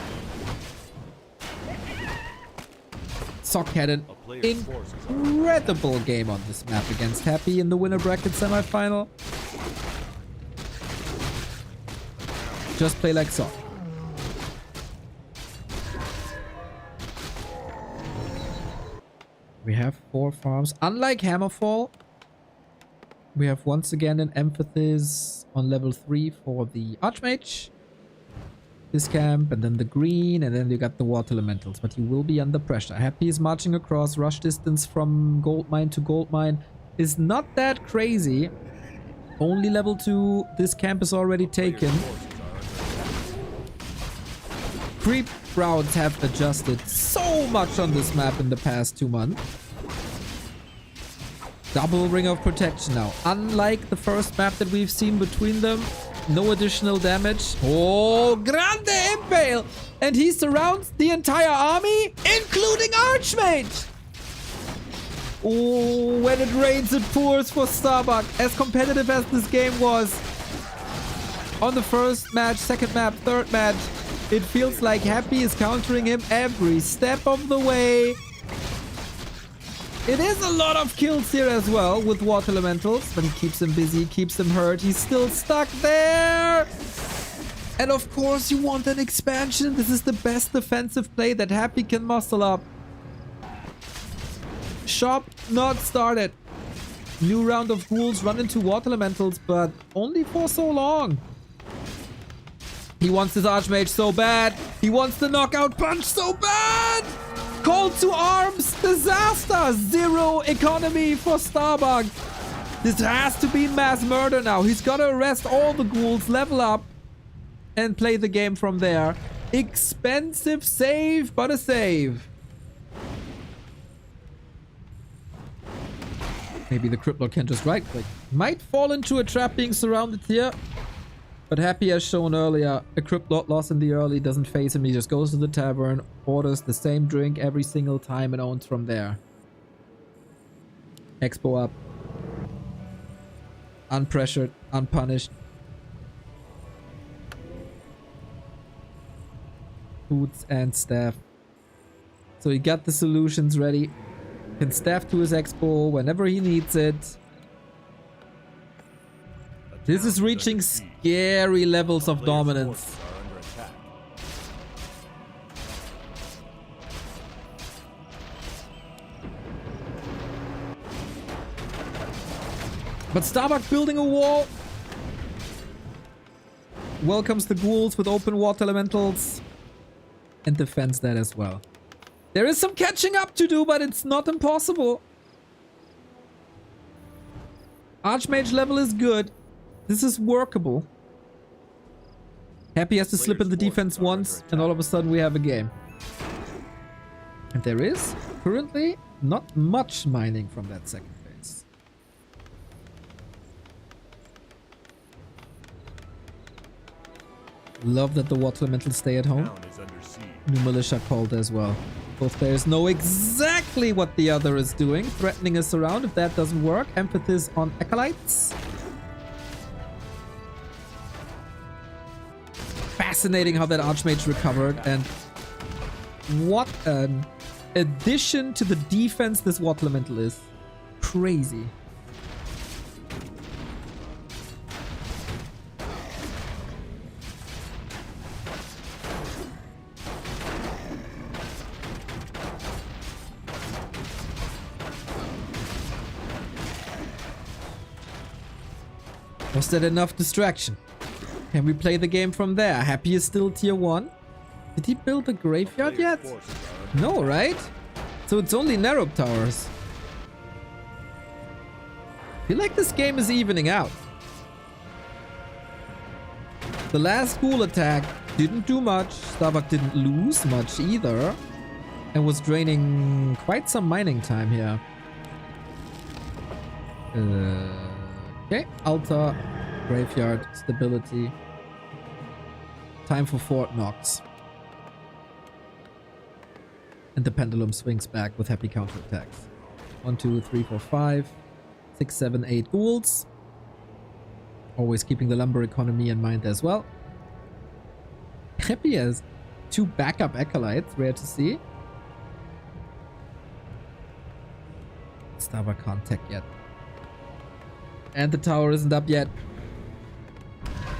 Sock had an incredible game on this map against Happy in the winner bracket semifinal. Just play like Sock. We have 4 farms. Unlike Hammerfall, we have once again an emphasis on level 3 for the Archmage. This camp, and then the green, and then you got the water elementals. But you will be under pressure. Happy is marching across. Rush distance from gold mine to gold mine is not that crazy. Only level 2. This camp is already taken. Creep routes have adjusted so much on this map in the past 2 months. Double ring of protection now. Unlike the first map that we've seen between them, no additional damage. Oh, Grande Impale! And he surrounds the entire army, including Archmage! Oh, when it rains, it pours for Starbuck. As competitive as this game was on the first match, second map, third match, it feels like Happy is countering him every step of the way. It is a lot of kills here as well with water elementals, but he keeps him busy, keeps him hurt. He's still stuck there. And of course you want an expansion. This is the best defensive play that Happy can muscle up. Shop not started. New round of ghouls run into water elementals, but only for so long. He wants his Archmage so bad. He wants the knockout punch so bad. Call to arms! Disaster! 0 economy for Starbuck. This has to be mass murder now. He's got to arrest all the ghouls, level up, and play the game from there. Expensive save, but a save. Maybe the Cryptlord can just right click. Might fall into a trap being surrounded here. But Happy, as shown earlier, a Cryptlord loss in the early doesn't phase him. He just goes to the tavern, orders the same drink every single time, and owns from there. Expo up. Unpressured, unpunished. Boots and staff. So he got the solutions ready. Can staff to his expo whenever he needs it. This is reaching scary levels of dominance. But Starbuck building a wall. Welcomes the ghouls with open water elementals. And defends that as well. There is some catching up to do, but it's not impossible. Archmage level is good. This is workable. Happy has to slip in the defense once, and all of a sudden we have a game. And there is currently not much mining from that second phase. Love that the water elementals stay at home. Town is under siege. New militia called as well. Both players know exactly what the other is doing, threatening us around. If that doesn't work, emphasis on acolytes. Fascinating how that Archmage recovered, and what an addition to the defense this Water Elemental is. Crazy. Was that enough distraction? Can we play the game from there? Happy is still tier 1. Did he build a graveyard yet? No, right? So it's only Narrow Towers. I feel like this game is evening out. The last ghoul attack didn't do much. Starbuck didn't lose much either. And was draining quite some mining time here. Okay, altar, graveyard, stability. Time for Fort Knox. And the pendulum swings back with happy counterattacks. 1, 2, 3, 4, 5, 6, 7, 8 ghouls. Always keeping the lumber economy in mind as well. Happy has 2 backup acolytes, rare to see. Starbuck can't tech yet. And the tower isn't up yet.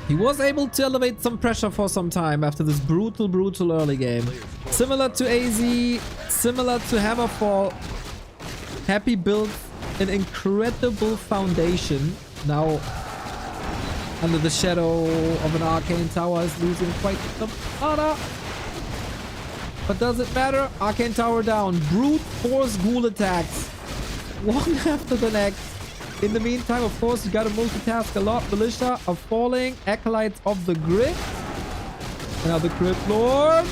He was able to elevate some pressure for some time after this brutal early game. Similar to AZ, similar to Hammerfall, Happy built an incredible foundation. Now, under the shadow of an arcane tower, is losing quite some mana. But does it matter? Arcane tower down. Brute force ghoul attacks. One after the next. In the meantime, of course, you gotta multitask a lot. Militia are falling. Acolytes of the Grid. Another Crypt Lord.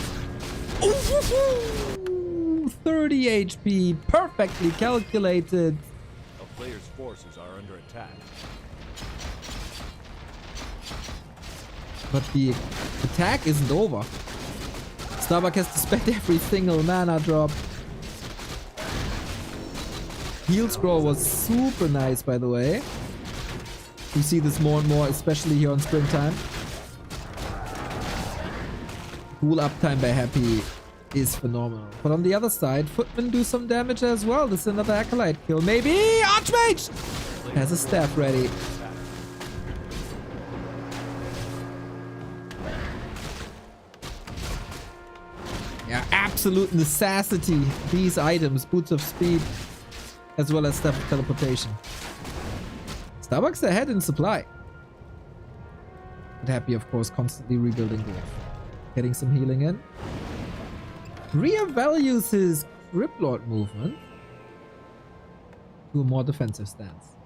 Ooh, 30 HP. Perfectly calculated. A player's forces are under attack. But the attack isn't over. Starbuck has to spend every single mana drop. Heal scroll was super nice, by the way. We see this more and more, especially here on springtime. Cool uptime by Happy is phenomenal. But on the other side, Footmen do some damage as well. This is another Acolyte kill. Maybe Archmage has a staff ready. Yeah, absolute necessity. These items, Boots of Speed, as well as Staff of Teleportation. Starbuck's ahead in supply. But Happy, of course, constantly rebuilding goals. Getting some healing in. Reevaluates his Crypt Lord movement to a more defensive stance.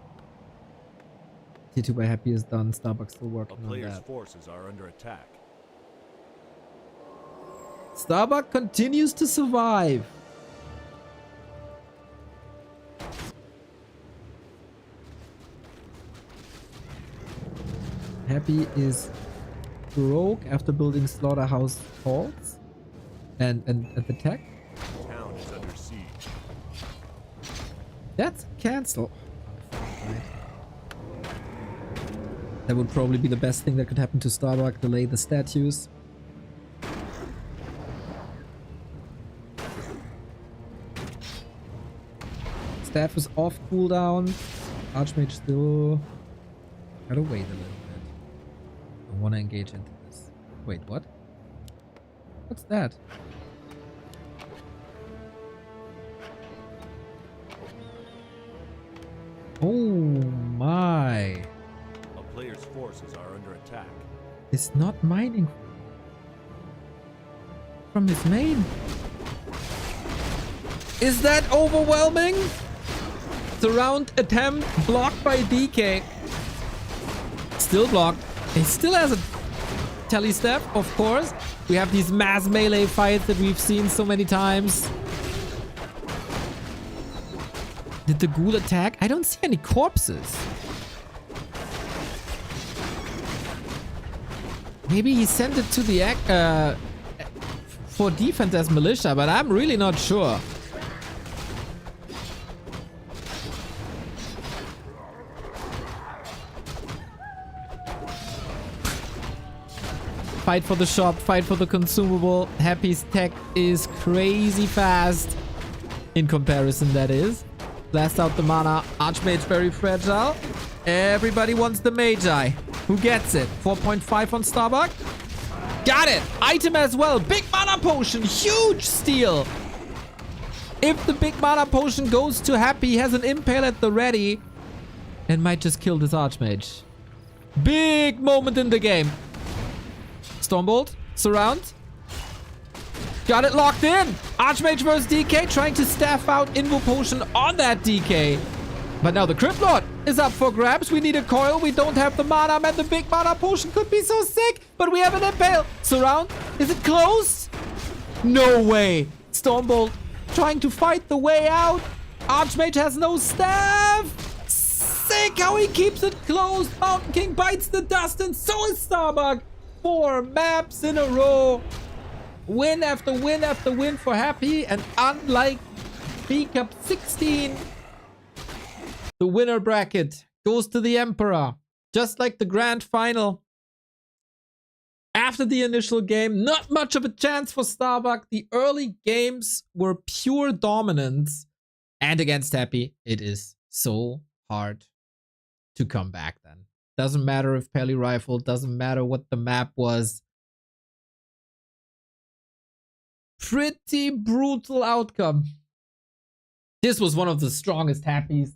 T2 by Happy is done. Starbuck's still working on player's that. forces are under attack. Starbuck continues to survive. Happy is broke after building slaughterhouse halls and the tech. Town is under siege. That's cancel. That would probably be the best thing that could happen to Starbuck. Delay the statues. Staff is off cooldown. Archmage still gotta wait a little bit. I wanna engage into this. Wait, what? What's that? Oh my. A player's forces are under attack. It's not mining from his main. Is that overwhelming? Surround attempt blocked by DK. Still blocked. He still has a telestep, of course. We have these mass melee fights that we've seen so many times. Did the ghoul attack? I don't see any corpses. Maybe he sent it to the for defense as militia, but I'm really not sure. Fight for the shop, fight for the consumable. Happy's tech is crazy fast. In comparison, that is. Blast out the mana. Archmage very fragile. Everybody wants the Magi. Who gets it? 4.5 on Starbuck. Got it. Item as well. Big mana potion. Huge steal. If the big mana potion goes to Happy, he has an impale at the ready. And might just kill this Archmage. Big moment in the game. Stormbolt. Surround. Got it locked in. Archmage versus DK trying to staff out Invo Potion on that DK. But now the Crypt Lord is up for grabs. We need a coil. We don't have the mana. Man, the big mana potion could be so sick. But we have an impale. Surround. Is it close? No way. Stormbolt trying to fight the way out. Archmage has no staff. Sick how he keeps it closed. Mountain King bites the dust and so is Starbuck. 4 maps in a row. Win after win after win for Happy. And unlike B Cup 16, the winner bracket goes to the Emperor. Just like the grand final. After the initial game, not much of a chance for Starbuck. The early games were pure dominance. And against Happy, it is so hard to come back then. Doesn't matter if Peli Rifle, doesn't matter what the map was. Pretty brutal outcome. This was one of the strongest Happies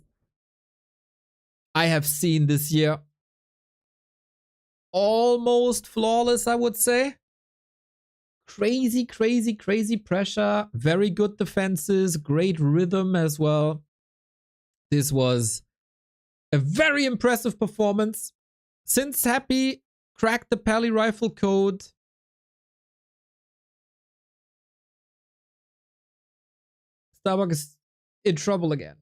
I have seen this year. Almost flawless, I would say. Crazy, crazy, crazy pressure. Very good defenses. Great rhythm as well. This was a very impressive performance. Since Happy cracked the Peli Rifle code, Starbuck is in trouble again.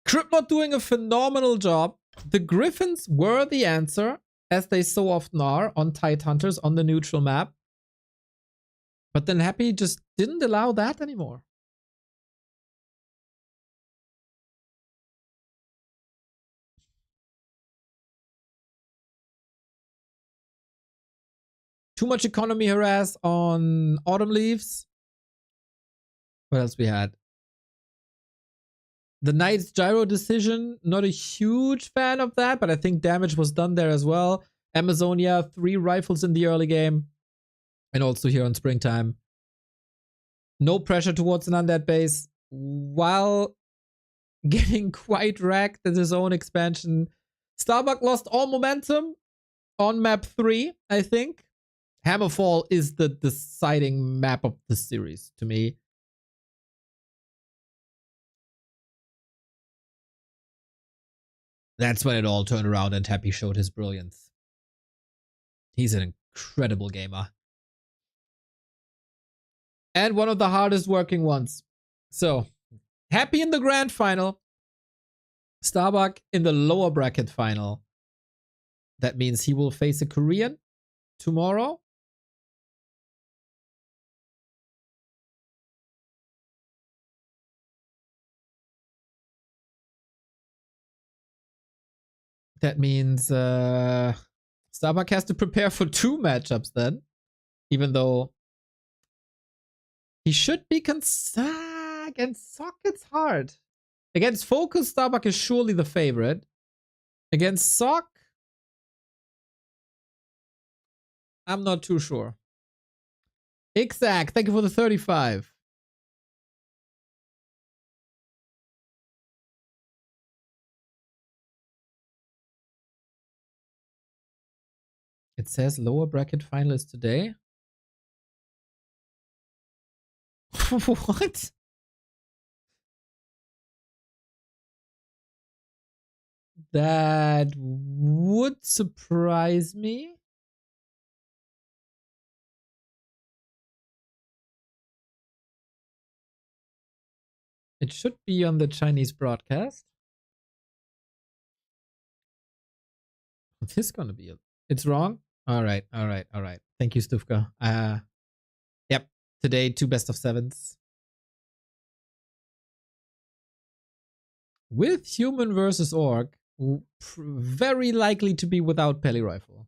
Cryptmod doing a phenomenal job. The Griffins were the answer, as they so often are on Tide Hunters on the neutral map. But then Happy just didn't allow that anymore. Too much economy harass on Autumn Leaves. What else we had? The Knight's Gyro decision. Not a huge fan of that, but I think damage was done there as well. Amazonia, 3 rifles in the early game. And also here on Springtime. No pressure towards an undead base. While getting quite wrecked at his own expansion. Starbuck lost all momentum on map 3, I think. Hammerfall is the deciding map of the series to me. That's when it all turned around and Happy showed his brilliance. He's an incredible gamer. And one of the hardest working ones. So, Happy in the grand final. Starbuck in the lower bracket final. That means he will face a Korean tomorrow. That means Starbuck has to prepare for 2 matchups then. Even though he should be against Sock, it's hard. Against FoCuS, Starbuck is surely the favorite. Against Sock, I'm not too sure. Exact, thank you for the 35. It says lower bracket finalist today. What? That would surprise me. It should be on the Chinese broadcast. This is gonna be it's wrong. All right. Thank you, Stufka. Yep. Today, 2 best of 7s. With human versus orc, very likely to be without Peli Rifle.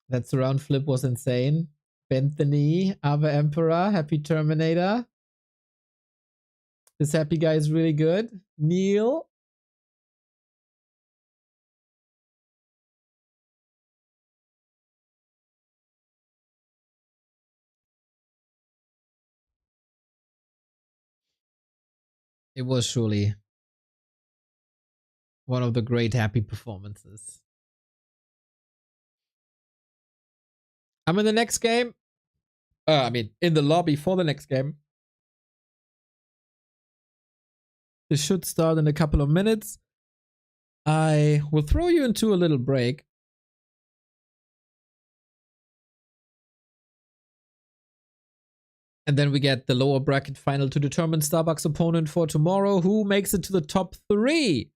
That surround flip was insane. Bent the knee. Ava Emperor. Happy Terminator. This happy guy is really good. Neil. It was surely one of the great happy performances. I'm in the next game. In the lobby for the next game. This should start in a couple of minutes. I will throw you into a little break. And then we get the lower bracket final to determine Starbuck's opponent for tomorrow, who makes it to the top 3.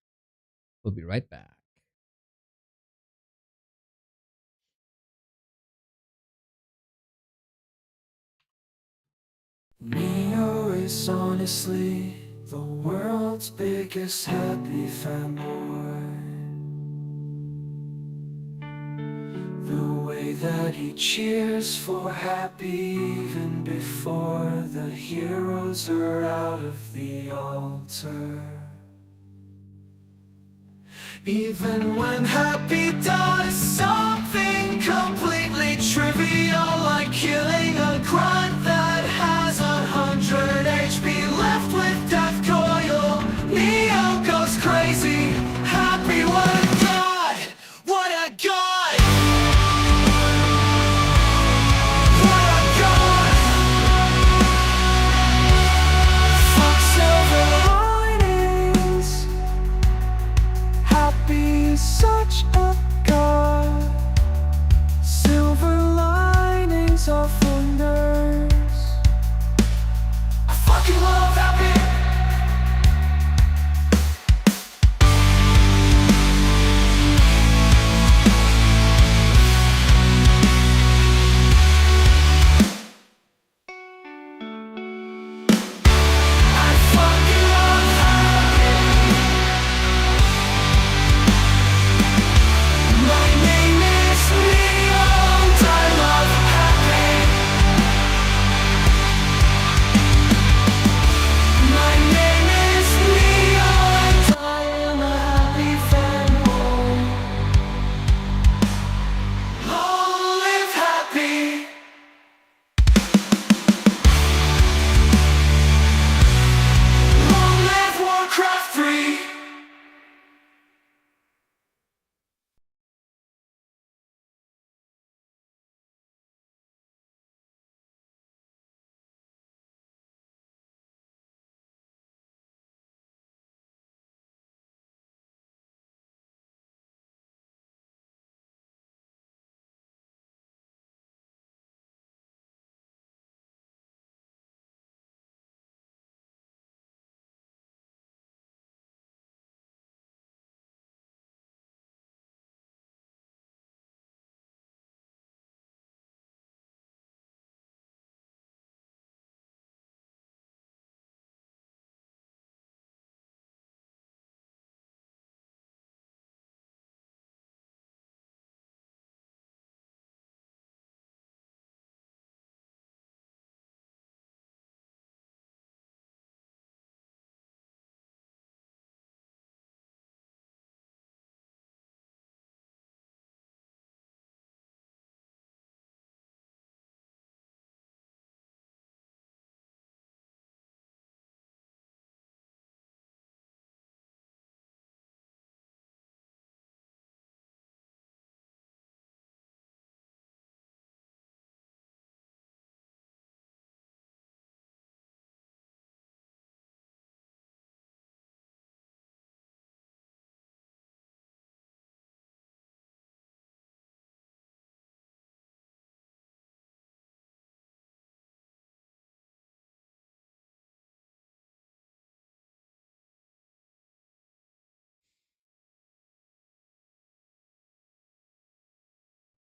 We'll be right back. Neo is honestly the world's biggest happy fanboy. The way that he cheers for happy even before the heroes are out of the altar. Even when happy does something completely trivial, like killing a grunt that has 100 HP left with death coil, Neo goes crazy. Happy, what a god! What a god! What a god! Fuck silver linings. Happy is such a god.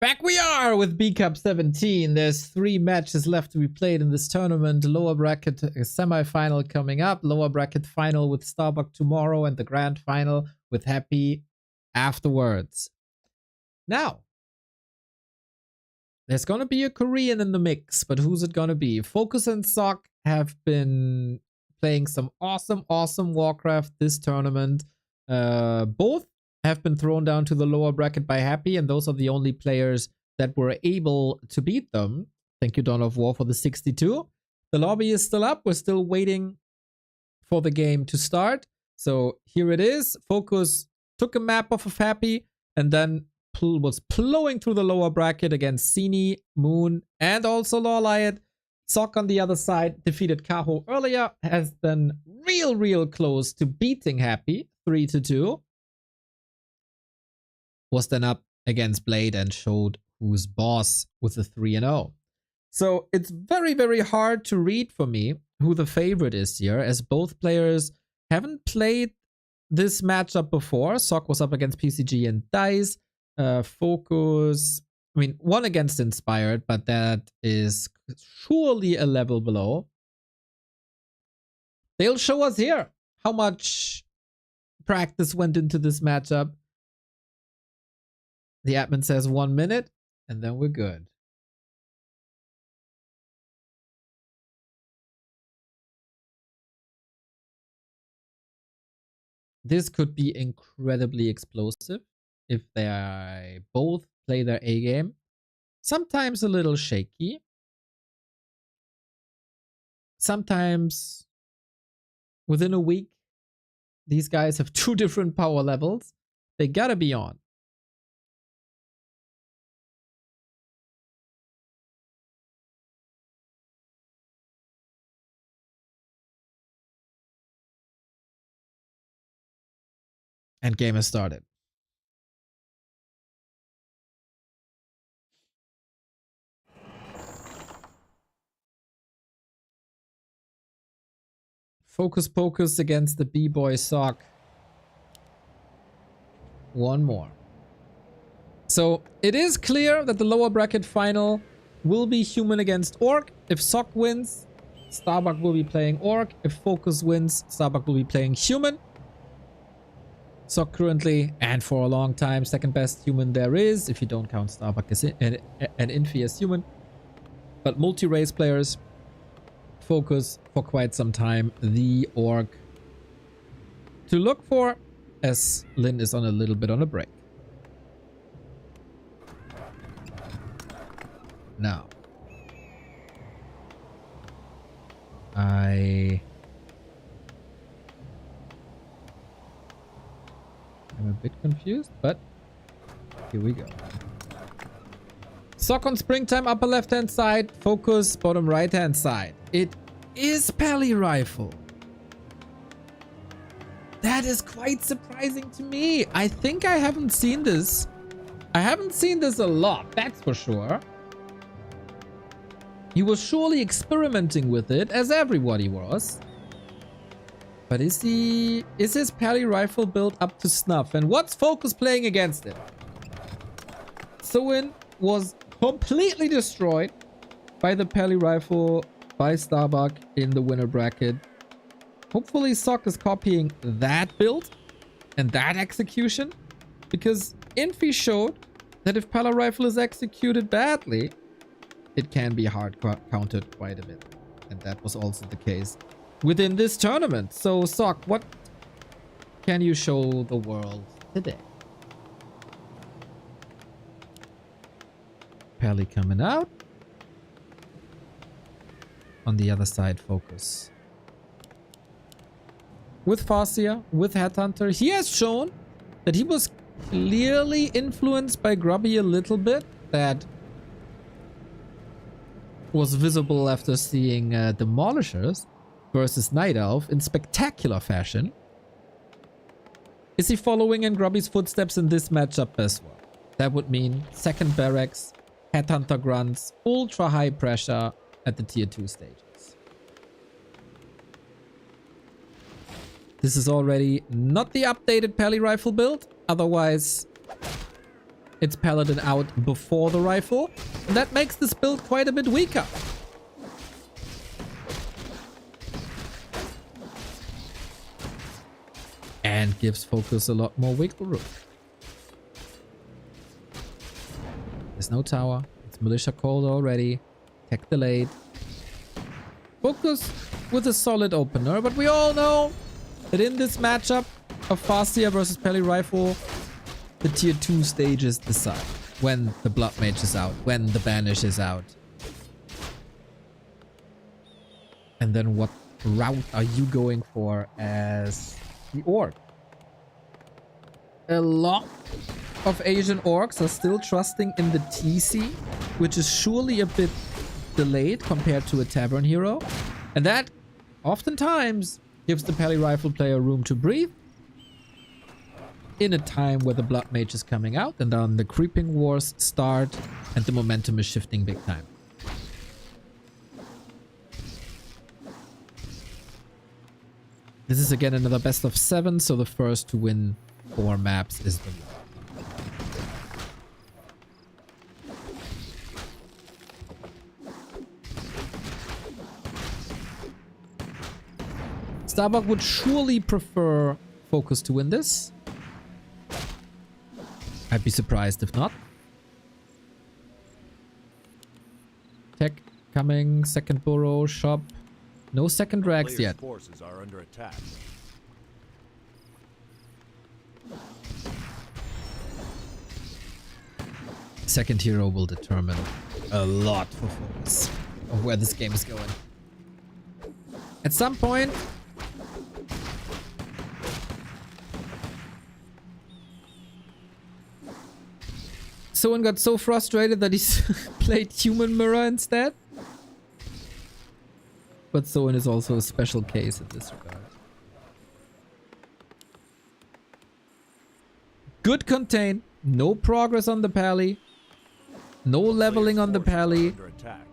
Back we are with B Cup 17. There's 3 matches left to be played in this tournament. Lower bracket semi-final coming up. Lower bracket final with Starbuck tomorrow. And the grand final with Happy afterwards. Now, there's going to be a Korean in the mix. But who's it going to be? FoCuS and Sock have been playing some awesome Warcraft this tournament. Both have been thrown down to the lower bracket by Happy, and those are the only players that were able to beat them. Thank you, Dawn of War, for the 62. The lobby is still up. We're still waiting for the game to start. So here it is. FoCuS took a map off of Happy and then was plowing through the lower bracket against Sini, Moon, and also Lawliot. Sock on the other side defeated Kaho earlier, has been real close to beating Happy 3-2. Was then up against Blade and showed who's boss with a 3-0. So it's very hard to read for me who the favorite is here, as both players haven't played this matchup before. Sock was up against PCG and DICE. FoCuS, I mean, one against Inspired, but that is surely a level below. They'll show us here how much practice went into this matchup. The admin says 1 minute, and then we're good. This could be incredibly explosive if they both play their A game. Sometimes a little shaky. Sometimes within a week, these guys have 2 different power levels. They gotta be on. And game has started. FoCuS against the B-Boy Sock. One more. So it is clear that the lower bracket final will be human against orc. If Sock wins, Starbuck will be playing orc. If FoCuS wins, Starbuck will be playing human. Sock currently, and for a long time, second best human there is, if you don't count Starbuck as an Infi as human. But multi-race players, FoCuS for quite some time, the orc to look for, as Lin is on a little bit on a break. Now, I'm a bit confused, but here we go. Sock on springtime, upper left-hand side. FoCuS, bottom right-hand side. It is Pally Rifle. That is quite surprising to me. I think I haven't seen this. I haven't seen this a lot, that's for sure. He was surely experimenting with it, as everybody was. But is his Pally Rifle build up to snuff? And what's FoCuS playing against it? Sowin was completely destroyed by the Pally Rifle by Starbuck in the winner bracket. Hopefully Sock is copying that build and that execution, because Infi showed that if Pally Rifle is executed badly, it can be hard countered quite a bit. And that was also the case within this tournament. So Sock, what can you show the world today? Pally coming out. On the other side, FoCuS. With Farseer, with Headhunter, he has shown that he was clearly influenced by Grubby a little bit. That was visible after seeing Demolishers versus Night Elf in spectacular fashion. Is he following in Grubby's footsteps in this matchup as well? That would mean second barracks, Headhunter grunts, ultra high pressure at the tier 2 stages. This is already not the updated Pally Rifle build. Otherwise, its paladin out before the rifle. And that makes this build quite a bit weaker. And gives FoCuS a lot more wiggle room. There's no tower. It's militia called already. Tech delayed. FoCuS with a solid opener, but we all know that in this matchup of Fastia versus Peli Rifle, the tier 2 stages decide when the Blood Mage is out, when the Banish is out. And then what route are you going for as the Orc? A lot of Asian Orcs are still trusting in the TC, which is surely a bit delayed compared to a Tavern Hero. And that oftentimes gives the Peli Rifle player room to breathe in a time where the Blood Mage is coming out and then the creeping wars start and the momentum is shifting big time. This is again another best of 7, so the first to win 4 maps is the winner. Starbuck would surely prefer FoCuS to win this. I'd be surprised if not. Tech coming, second burrow, shop. No second drags yet. Forces are under attack. Second hero will determine a lot for FoCuS of where this game is going. At some point, someone got so frustrated that he's played Human Mirror instead. But Soin is also a special case in this regard. Good contain. No progress on the Pally. No leveling on the Pally.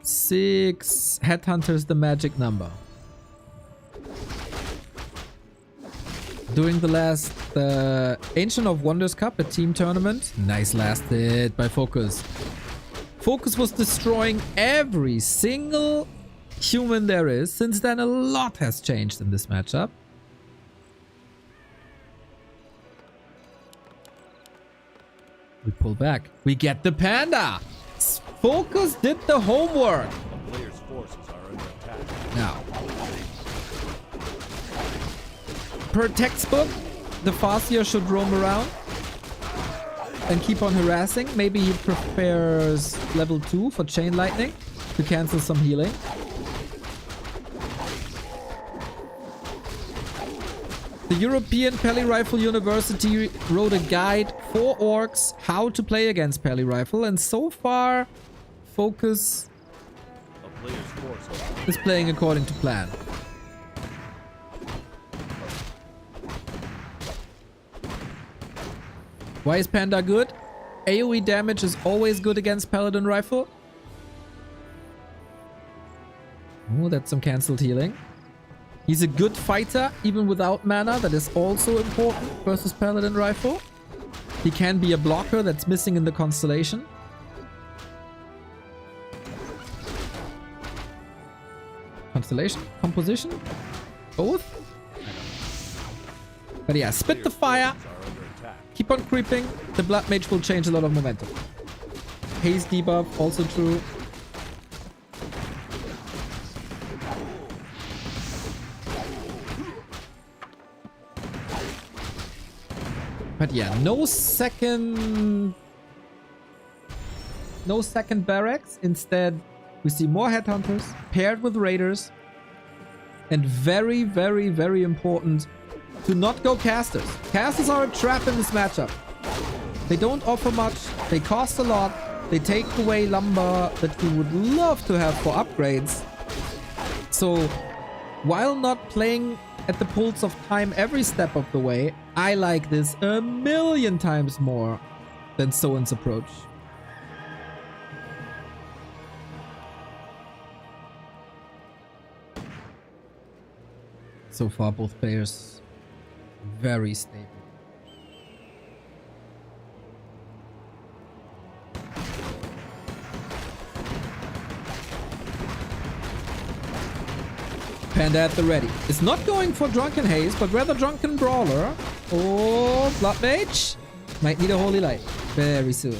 6 Headhunters, the magic number. During the last Ancient of Wonders Cup, a team tournament. Nice last hit by FoCuS. FoCuS was destroying every single human there is. Since then, a lot has changed in this matchup. We pull back. We get the panda. FoCuS did the homework. A player's forces are under attack. Now, per textbook, the Fastia should roam around and keep on harassing. Maybe he prepares level 2 for Chain Lightning to cancel some healing. The European Peli Rifle University wrote a guide for orcs how to play against Peli Rifle, and so far FoCuS A player's forces is playing according to plan. Why is Panda good? AoE damage is always good against Paladin Rifle. Oh, that's some cancelled healing. He's a good fighter, even without mana. That is also important versus Paladin Rifle. He can be a blocker that's missing in the Constellation. Constellation? Composition? Both? But yeah, spit the fire. Keep on creeping. The Blood Mage will change a lot of momentum. Haze debuff, also true. But yeah, no second barracks. Instead, we see more Headhunters paired with Raiders. And very, very, very important to not go Casters. Casters are a trap in this matchup. They don't offer much. They cost a lot. They take away lumber that we would love to have for upgrades. So, while not playing at the pulse of time every step of the way, I like this a million times more than Soin's approach. So far, both players very stable. Panda at the ready. It's not going for Drunken Haze, but rather Drunken Brawler. Oh, Blood Mage. Might need a Holy Light very soon.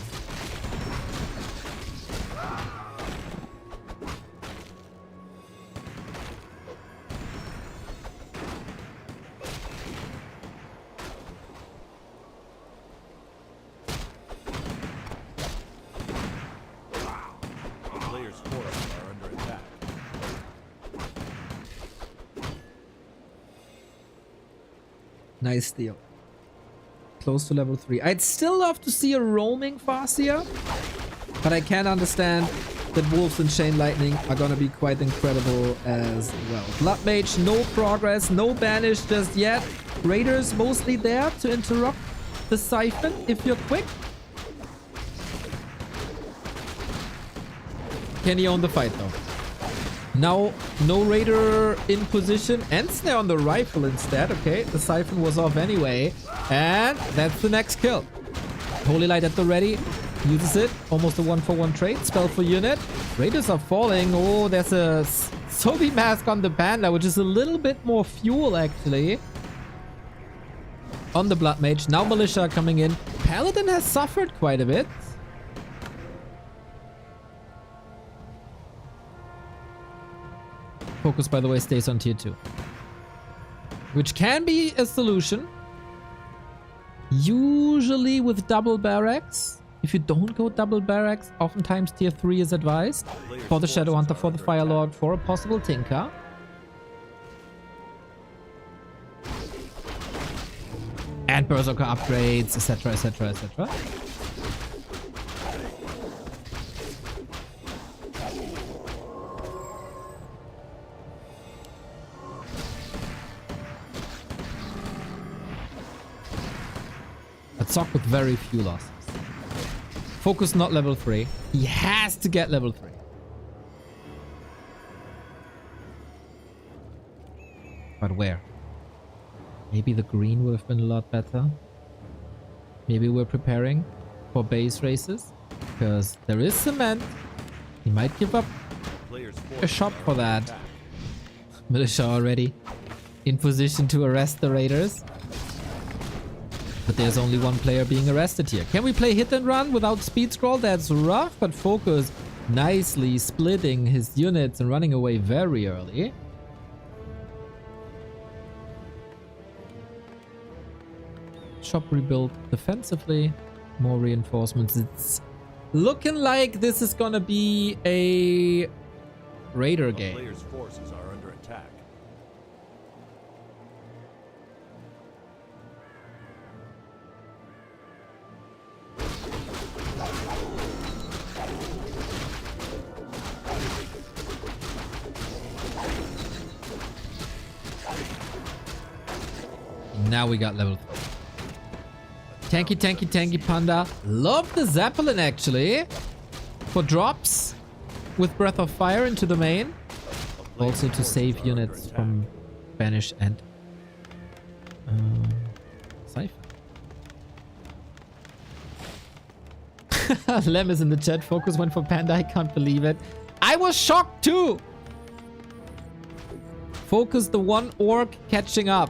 A player's forces are under attack. Nice steal. Close to level 3. I'd still love to see a roaming Farseer, but I can understand that Wolves and Chain Lightning are gonna be quite incredible as well. Blood Mage, no progress, no banish just yet. Raiders mostly there to interrupt the Siphon if you're quick. Can he own the fight though? Now, no Raider in position. And Snare on the rifle instead. Okay, the Siphon was off anyway. And that's the next kill. Holy Light at the ready. Uses it. Almost a 1-for-1 trade. Spell for unit. Raiders are falling. Oh, there's a Sobi Mask on the Panda, which is a little bit more fuel actually. On the Blood Mage. Now Militia coming in. Paladin has suffered quite a bit. FoCuS, by the way, stays on tier 2. Which can be a solution. Usually with double barracks. If you don't go double barracks, oftentimes tier 3 is advised. For the Shadow Hunter, for the Fire Lord, for a possible Tinker. And Berserker upgrades, etc, etc, etc. Sock with very few losses. FoCuS not level 3. He has to get level 3. But where? Maybe the green would have been a lot better. Maybe we're preparing for base races. Because there is cement. He might give up a shot for that. Militia already in position to arrest the Raiders. But there's only one player being arrested here. Can we play hit and run without speed scroll? That's rough, but FoCuS nicely splitting his units and running away very early. Shop rebuilt defensively. More reinforcements. It's looking like this is gonna be a Raider game. Player's forces are under attack. Now we got level 3. Tanky, tanky, tanky Panda. Love the Zeppelin actually. For drops. With Breath of Fire into the main. Also to save units from Banish and Siphon. Lem is in the chat. FoCuS went for Panda. I can't believe it. I was shocked too. FoCuS the one orc catching up.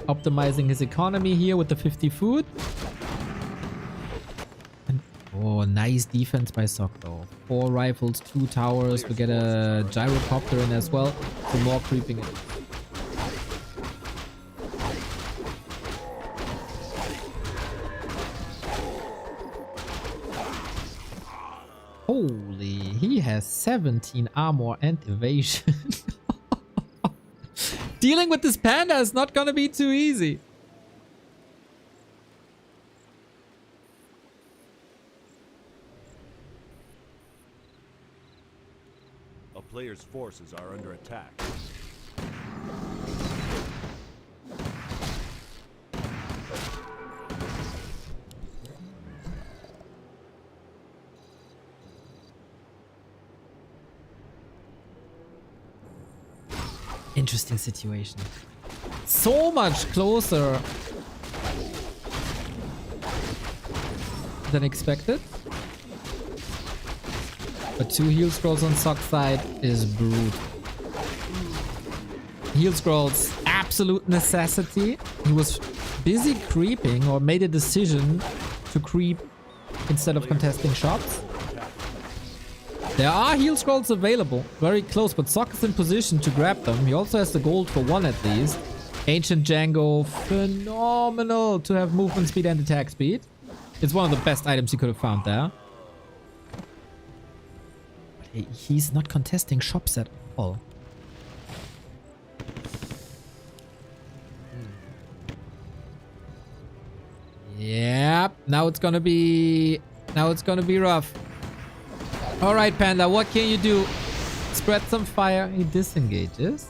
Optimizing his economy here with the 50 food. And, oh, nice defense by Sock though. 4 rifles, 2 towers. We get a gyrocopter in as well. So more creeping in. Holy, he has 17 armor and evasion. Dealing with this Panda is not gonna be too easy. A player's forces are under attack. Interesting situation. So much closer than expected. But 2 heal scrolls on Sock side is brutal. Heal scrolls, absolute necessity. He was busy creeping or made a decision to creep instead of contesting shots. There are heal scrolls available, very close, but Sock is in position to grab them. He also has the gold for 1 at least. Ancient Django, phenomenal to have movement speed and attack speed. It's one of the best items you could have found there. But he's not contesting shops at all. Yep, now it's gonna be rough. All right, Panda, what can you do? Spread some fire. He disengages.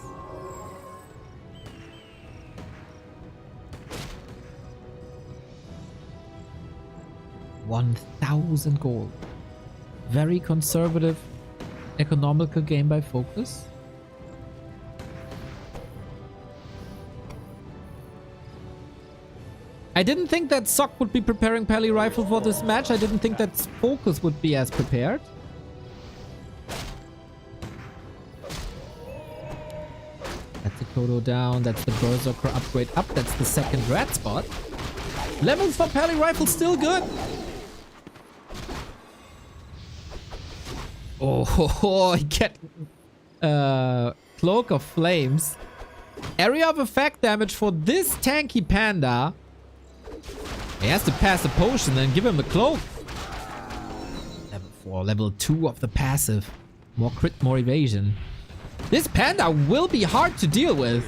$1,000 gold. Very conservative, economical game by FoCuS. I didn't think that Sock would be preparing Pally Rifle for this match. I didn't think that FoCuS would be as prepared. That's the Kodo down. That's the Berserker upgrade up. That's the second red spot. Levels for Pally Rifle still good. Oh, he get Cloak of Flames. Area of effect damage for this tanky Panda. He has to pass a potion and give him the cloak. Level 4, level 2 of the passive. More crit, more evasion. This Panda will be hard to deal with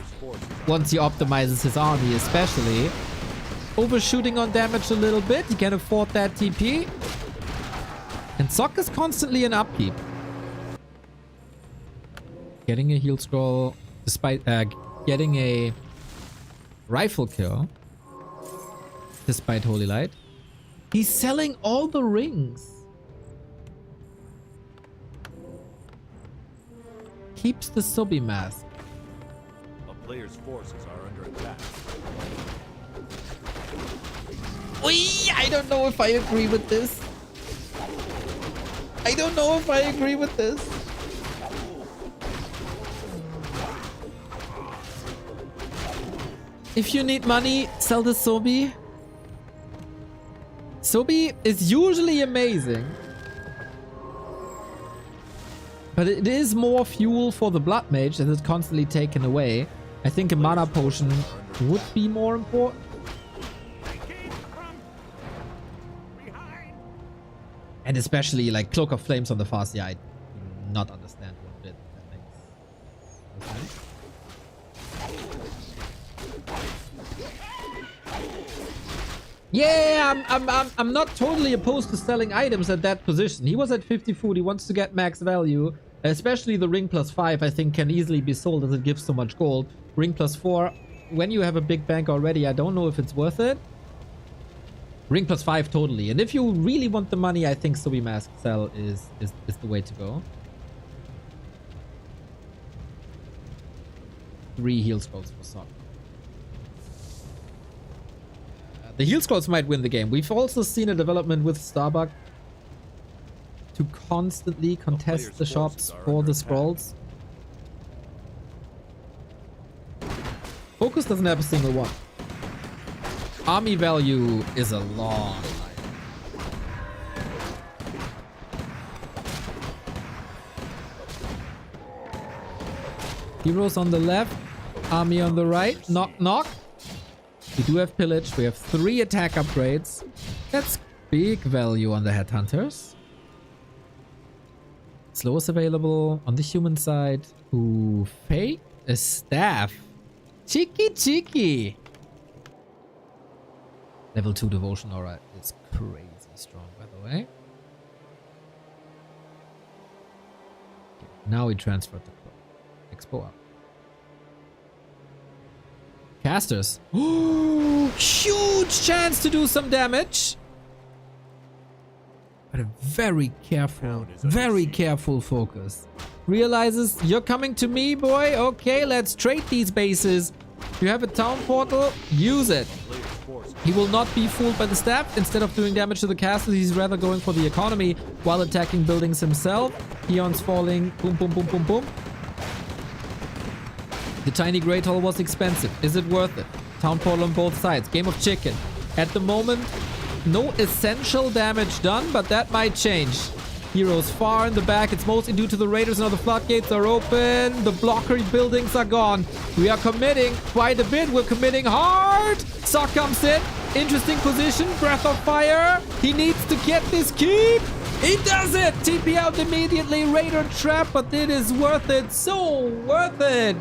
once he optimizes his army, especially. Overshooting on damage a little bit. He can afford that TP. And Sock is constantly in upkeep. Getting a heal scroll despite getting a rifle kill. Despite Holy Light. He's selling all the rings. Keeps the Sobi mask. A player's forces are under attack. I don't know if I agree with this. I don't know if I agree with this. If you need money, sell the Sobi. Sobi is usually amazing. But it is more fuel for the Blood Mage that is constantly taken away. I think a mana potion would be more important. And especially like Cloak of Flames on the far side. I do not understand one bit. That makes no sense. Yeah, I'm not totally opposed to selling items at that position. He was at 50 food. He wants to get max value. Especially the ring plus 5, I think, can easily be sold as it gives so much gold. Ring plus 4, when you have a big bank already, I don't know if it's worth it. Ring plus 5, totally. And if you really want the money, I think Sobi Mask sell is the way to go. 3 heal scrolls for Sock. The heal scrolls might win the game. We've also seen a development with Starbuck to constantly contest the shops for the scrolls. FoCuS doesn't have a single one. Army value is a long line. Heroes on the left, army on the right. Knock, knock. We do have pillage. We have 3 attack upgrades. That's big value on the headhunters. Slowest available on the human side. Ooh, fake a staff. Cheeky, cheeky. Level 2 devotion aura is crazy strong, by the way. Okay, now we transferred the expo up. Casters. Ooh, huge chance to do some damage. But a very careful FoCuS. Realizes you're coming to me, boy. Okay, let's trade these bases. You have a town portal, use it. Player's forces He will not be fooled by the stab. Instead of doing damage to the castle, he's rather going for the economy while attacking buildings himself. Peons falling. Boom, boom, boom, boom, boom. The tiny Great Hall was expensive. Is it worth it? Town portal on both sides. Game of chicken. At the moment, no essential damage done, but that might change. Heroes far in the back. It's mostly due to the raiders. Now the floodgates are open. The blocker buildings are gone. We are committing quite a bit. We're committing hard. Sock comes in. Interesting position. Breath of fire. He needs to get this keep. He does it. TP out immediately. Raider trap, but it is worth it. So worth it.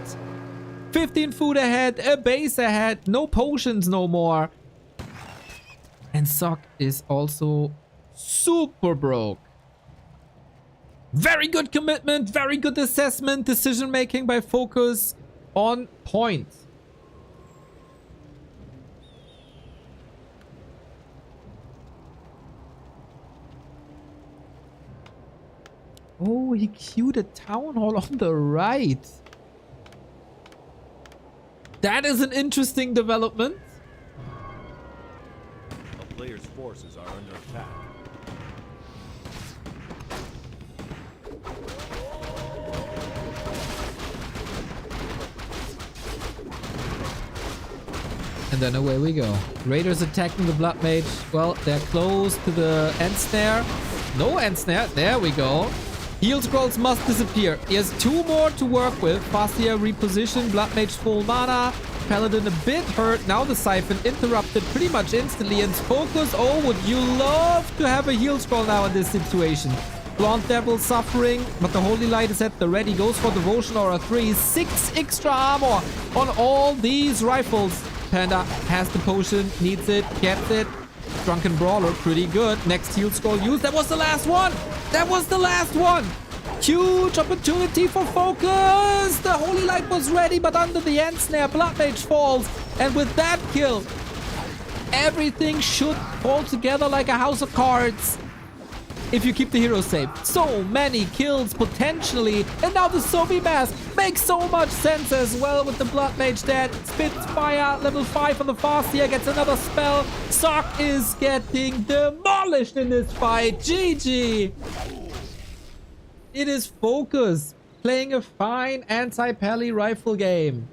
15 food ahead. A base ahead. No potions no more. And Sock is also super broke. Very good commitment, very good assessment, decision making by FoCuS on point. Oh, he queued a town hall on the right. That is an interesting development. A player's forces are under attack. And then away we go. Raiders attacking the Blood Mage. Well, they're close to the end snare. No end snare. There we go. Heal scrolls must disappear. He has 2 more to work with. Fastia repositioned. Blood Mage full mana. Paladin a bit hurt. Now the Siphon interrupted pretty much instantly. And FoCuS, oh, would you love to have a heal scroll now in this situation. Blonde Devil suffering, but the Holy Light is at the ready. Goes for Devotion Aura 3. 6 extra armor on all these rifles. Panda has the potion, needs it, gets it. Drunken Brawler, pretty good. Next heal scroll used. That was the last one! That was the last one! Huge opportunity for FoCuS! The Holy Light was ready, but under the end snare, Blood Mage falls. And with that kill, everything should fall together like a house of cards. If you keep the hero safe. So many kills potentially. And now the Sovi Mask makes so much sense as well with the Blood Mage dead. Spits fire. Level 5 on the Fastia. Gets another spell. Sock is getting demolished in this fight. GG. It is FoCuS playing a fine anti-pally rifle game.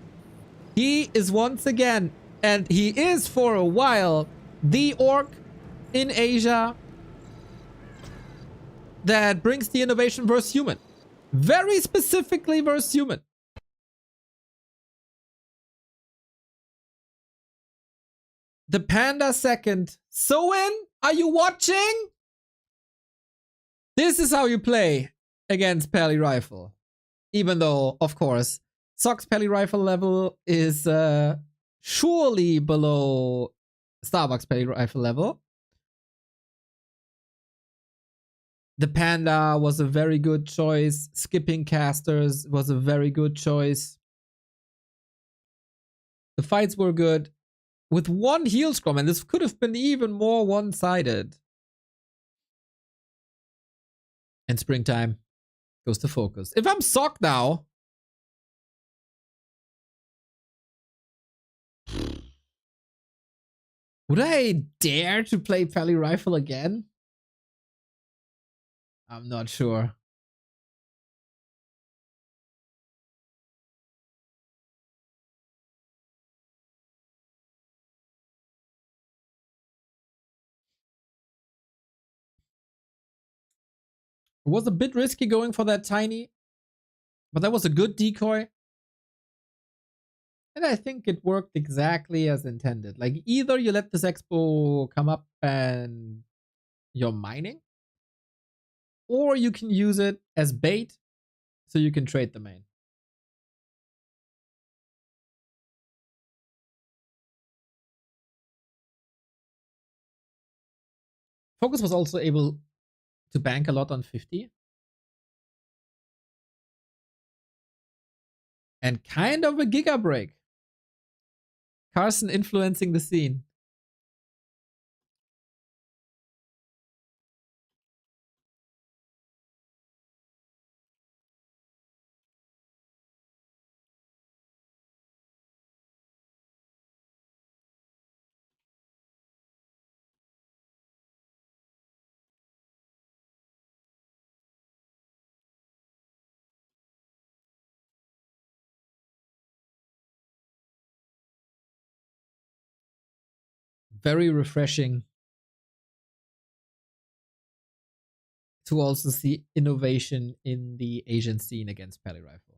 He is once again, and he is for a while, the orc in Asia that brings the innovation versus human. Very specifically versus human. The Panda second. Soin, are you watching? This is how you play against Pally Rifle. Even though, of course, Sock's Pally Rifle level is surely below Starbuck's Pally Rifle level. The Panda was a very good choice. Skipping casters was a very good choice. The fights were good. With 1 heal scrum, and this could have been even more one-sided. And springtime goes to FoCuS. If I'm Sock now, would I dare to play Pally Rifle again? I'm not sure. It was a bit risky going for that tiny, but that was a good decoy. And I think it worked exactly as intended. Like, either you let this expo come up and you're mining, or you can use it as bait so you can trade the main. FoCuS was also able to bank a lot on 50. And kind of a giga break. Carson influencing the scene. Very refreshing to also see innovation in the Asian scene against Pally Rifle.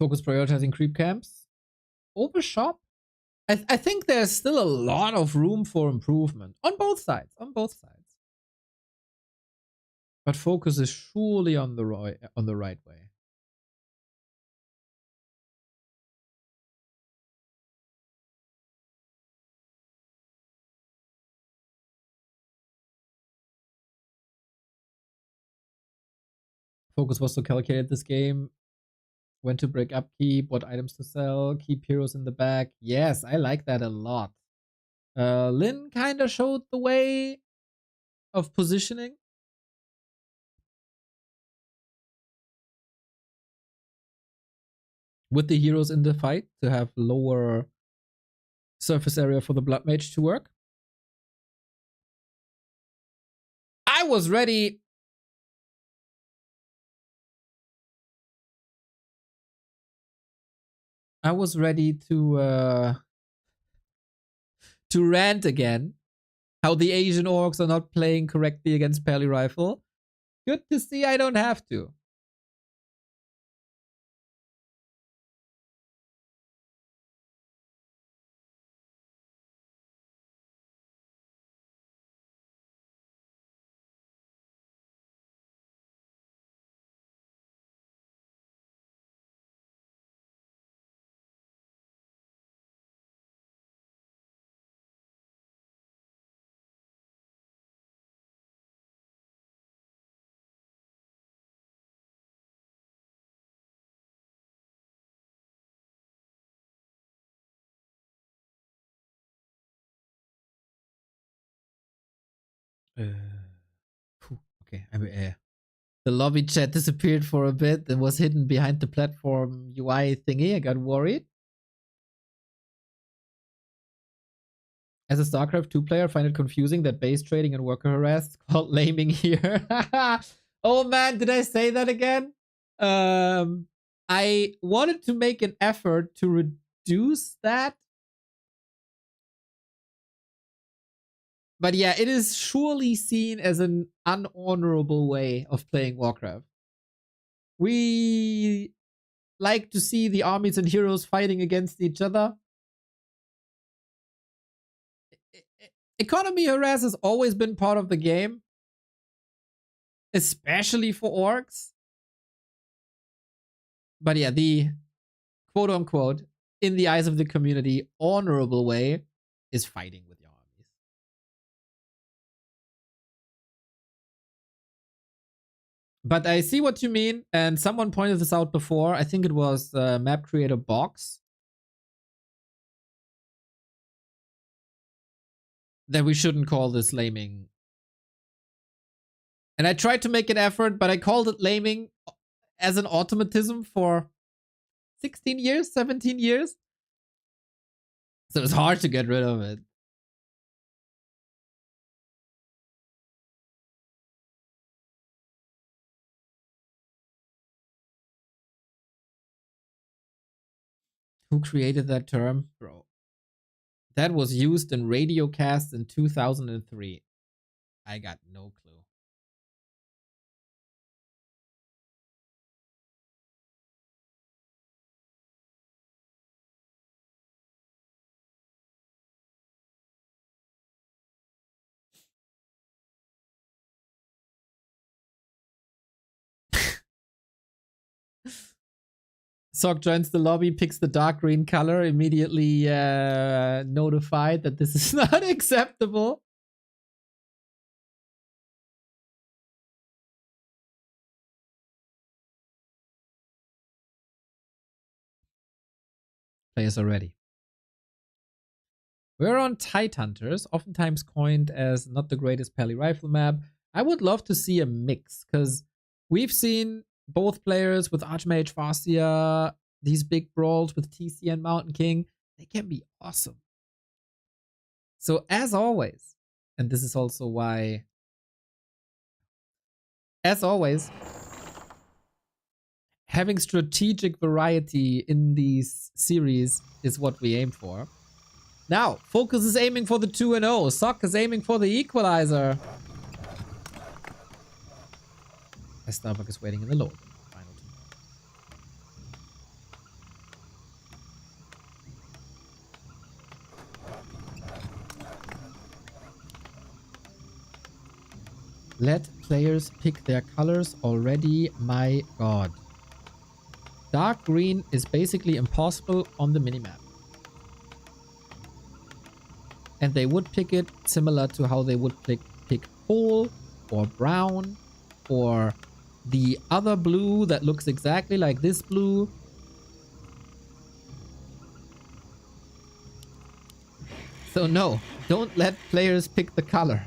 FoCuS prioritizing creep camps over shop. I think there's still a lot of room for improvement on both sides. On both sides. But FoCuS is surely on the right way. FoCuS was to calculate this game. When to break upkeep, what items to sell, keep heroes in the back. Yes, I like that a lot. Lin kind of showed the way of positioning. With the heroes in the fight to have lower surface area for the Blood Mage to work. I was ready. I was ready to rant again. How the Asian orcs are not playing correctly against Pally Rifle. Good to see I don't have to. Okay, the lobby chat disappeared for a bit and was hidden behind the platform UI thingy. I got worried. As a StarCraft 2 player, I find it confusing that base trading and worker harass is called laming here. Oh man, did I say that again? I wanted to make an effort to reduce that. But yeah, it is surely seen as an unhonorable way of playing Warcraft. We like to see the armies and heroes fighting against each other. Economy harass has always been part of the game, especially for orcs. But yeah, the quote unquote, in the eyes of the community, honorable way is fighting with your armies. But I see what you mean, and someone pointed this out before. I think it was Map Creator Box. That we shouldn't call this laming. And I tried to make an effort, but I called it laming as an automatism for 16 years, 17 years. So it's hard to get rid of it. Who created that term? Bro. That was used in radio casts in 2003. I got no clue. Sock joins the lobby, picks the dark green color, immediately notified that this is not acceptable. Players are ready. We're on Tight Hunters, oftentimes coined as not the greatest Pally Rifle map. I would love to see a mix, because we've seen both players with Archmage, Farsia, these big brawls with TC and Mountain King. They can be awesome. So as always, and this is also why, as always, having strategic variety in these series is what we aim for. Now, FoCuS is aiming for the 2-0. Sock is aiming for the equalizer. As Starbuck is waiting in the load. Final two. Let players pick their colors already. My god. Dark green is basically impossible on the minimap. And they would pick it similar to how they would pick pole or brown or the other blue that looks exactly like this blue. So no, don't let players pick the color.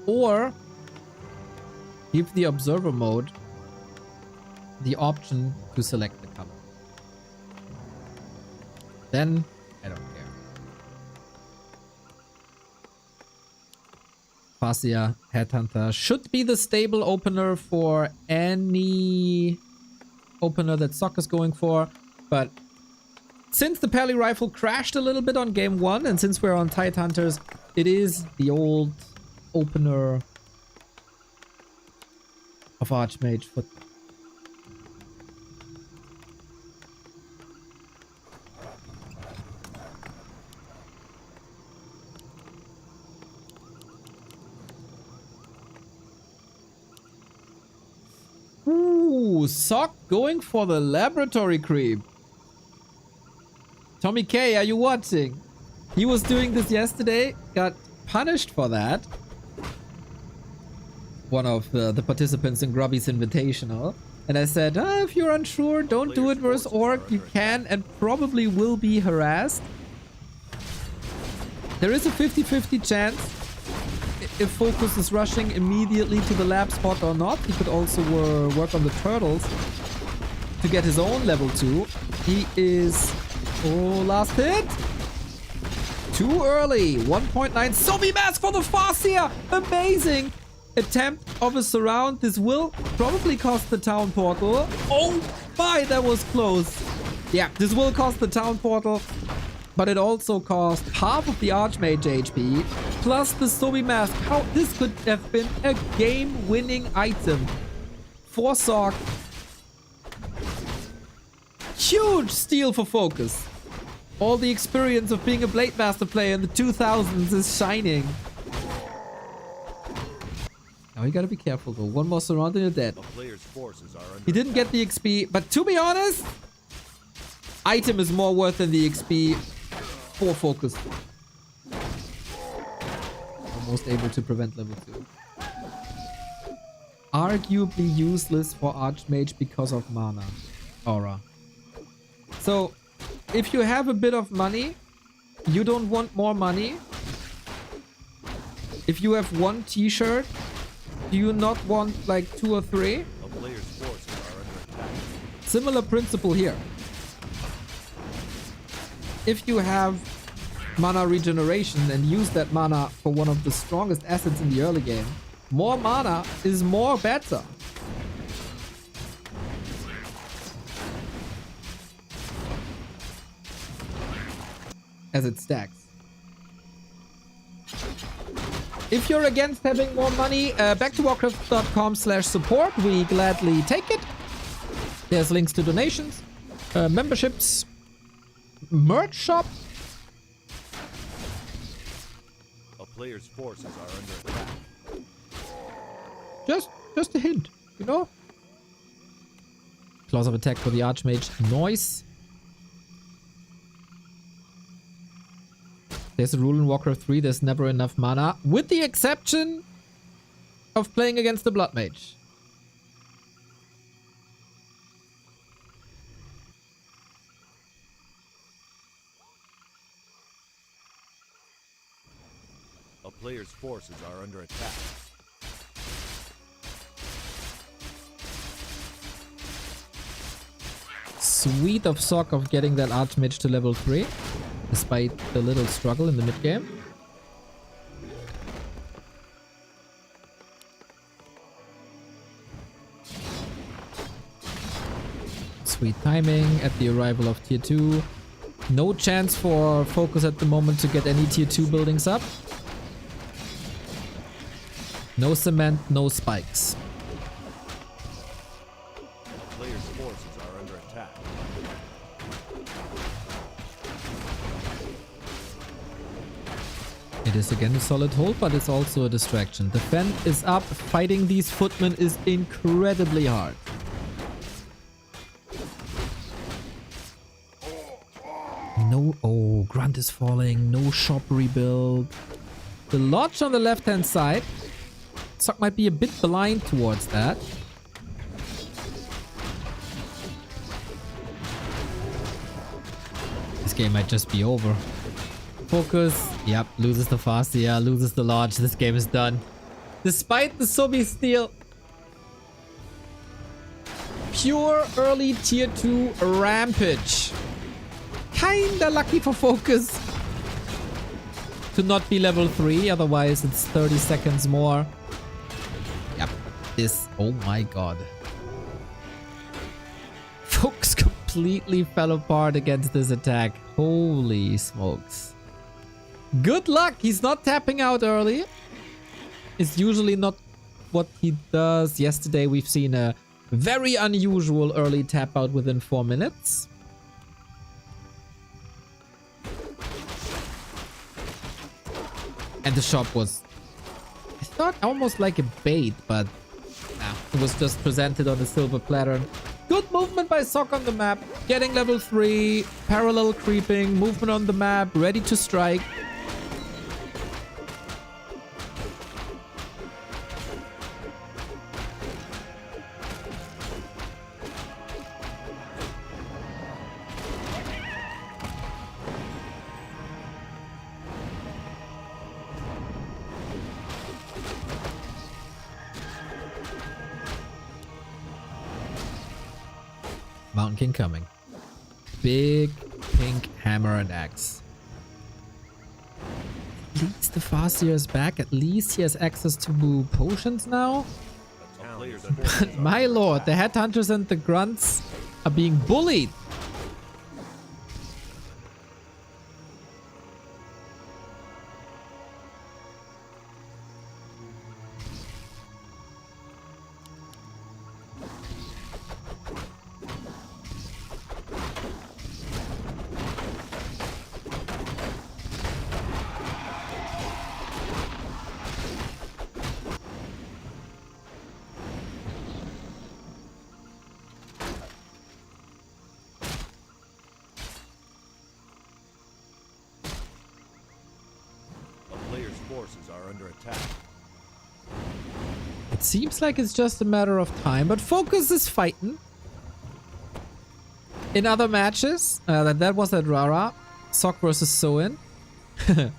Or give the observer mode the option to select the color. Then I don't care. Farsia Headhunter should be the stable opener for any opener that Sock is going for, but since the Pally Rifle crashed a little bit on game 1 and since we're on Tide Hunters, it is the old opener of Archmage foot. Ooh, Sock going for the laboratory creep. Tommy K, are you watching? He was doing this yesterday, got punished for that. One of the participants in Grubby's Invitational. And I said, if you're unsure, don't do it versus Orc. You can and probably will be harassed. There is a 50-50 chance if FoCuS is rushing immediately to the lab spot or not. He could also work on the turtles to get his own level 2. He is... Oh, last hit! Too early. 1.9. Sobi Mask for the Farsia! Amazing! Attempt of a surround. This will probably cost the town portal. Oh my, that was close. Yeah, this will cost the town portal, but it also cost half of the Archmage HP plus the Sobi Mask. How this could have been a game-winning item for Sock. Huge steal for FoCuS. All the experience of being a Blade Master player in the 2000s is shining. Now you gotta be careful though. One more surround and you're dead. He didn't get the XP, but to be honest, item is more worth than the XP for FoCuS. Almost able to prevent level 2. Arguably useless for Archmage because of mana. Aura. So, if you have a bit of money, you don't want more money. If you have one t-shirt, do you not want like 2 or 3? Similar principle here. If you have mana regeneration and use that mana for one of the strongest assets in the early game, more mana is more better. As it stacks. If you're against having more money, back to warcraft.com/support. We gladly take it. There's links to donations, memberships, merch shop. A player's forces are under attack. Just a hint, you know? Clause of attack for the Archmage. Noise. There's a rule in Warcraft 3, there's never enough mana, with the exception of playing against the Blood Mage. player's forces are under attack. Sweet of Sock of getting that Archmage to level 3, despite the little struggle in the mid game. Sweet timing at the arrival of tier 2. No chance for FoCuS at the moment to get any tier 2 buildings up. No cement, no spikes. Player's forces are under attack. It is again a solid hold, but it's also a distraction. Defend is up. Fighting these footmen is incredibly hard. No, oh, Grunt is falling. No shop rebuild. The Lodge on the left-hand side. Sock might be a bit blind towards that. This game might just be over. FoCuS, yep, loses the Fastia, loses the Lodge. This game is done. Despite the Sobi steal. Pure early tier 2 rampage. Kinda lucky for FoCuS to not be level 3, otherwise it's 30 seconds more. Yep, this, oh my god. FoCuS completely fell apart against this attack. Holy smokes. Good luck, he's not tapping out early. It's usually not what he does. Yesterday we've seen a very unusual early tap out within 4 minutes. And the shop was, I thought, almost like a bait, but nah, it was just presented on a silver platter. Good movement by Sock on the map. Getting level 3, parallel creeping, movement on the map, ready to strike. Mountain King coming. Big pink hammer and axe. At least the Fastia is back. At least he has access to potions now. But my lord, the headhunters and the grunts are being bullied. Forces are under attack. It seems like it's just a matter of time, but FoCuS is fighting. In other matches, that was at Rara, Sock versus Soin. The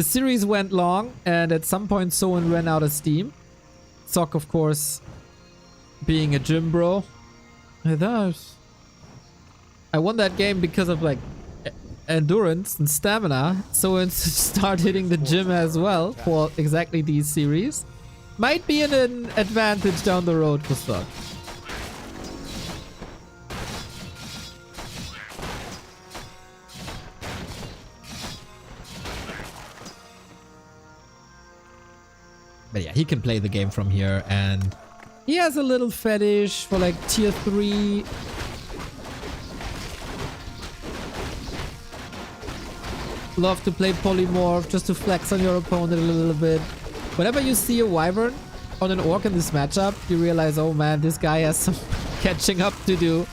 series went long, and at some point Soin ran out of steam. Sock, of course, being a gym bro. I won that game because of like endurance and stamina, so it's start hitting the gym as well for exactly these series. Might be an advantage down the road for Sock. But yeah, he can play the game from here, and he has a little fetish for like tier 3 love to play polymorph just to flex on your opponent a little bit. Whenever you see a wyvern on an orc in this matchup, you realize, oh man, this guy has some catching up to do.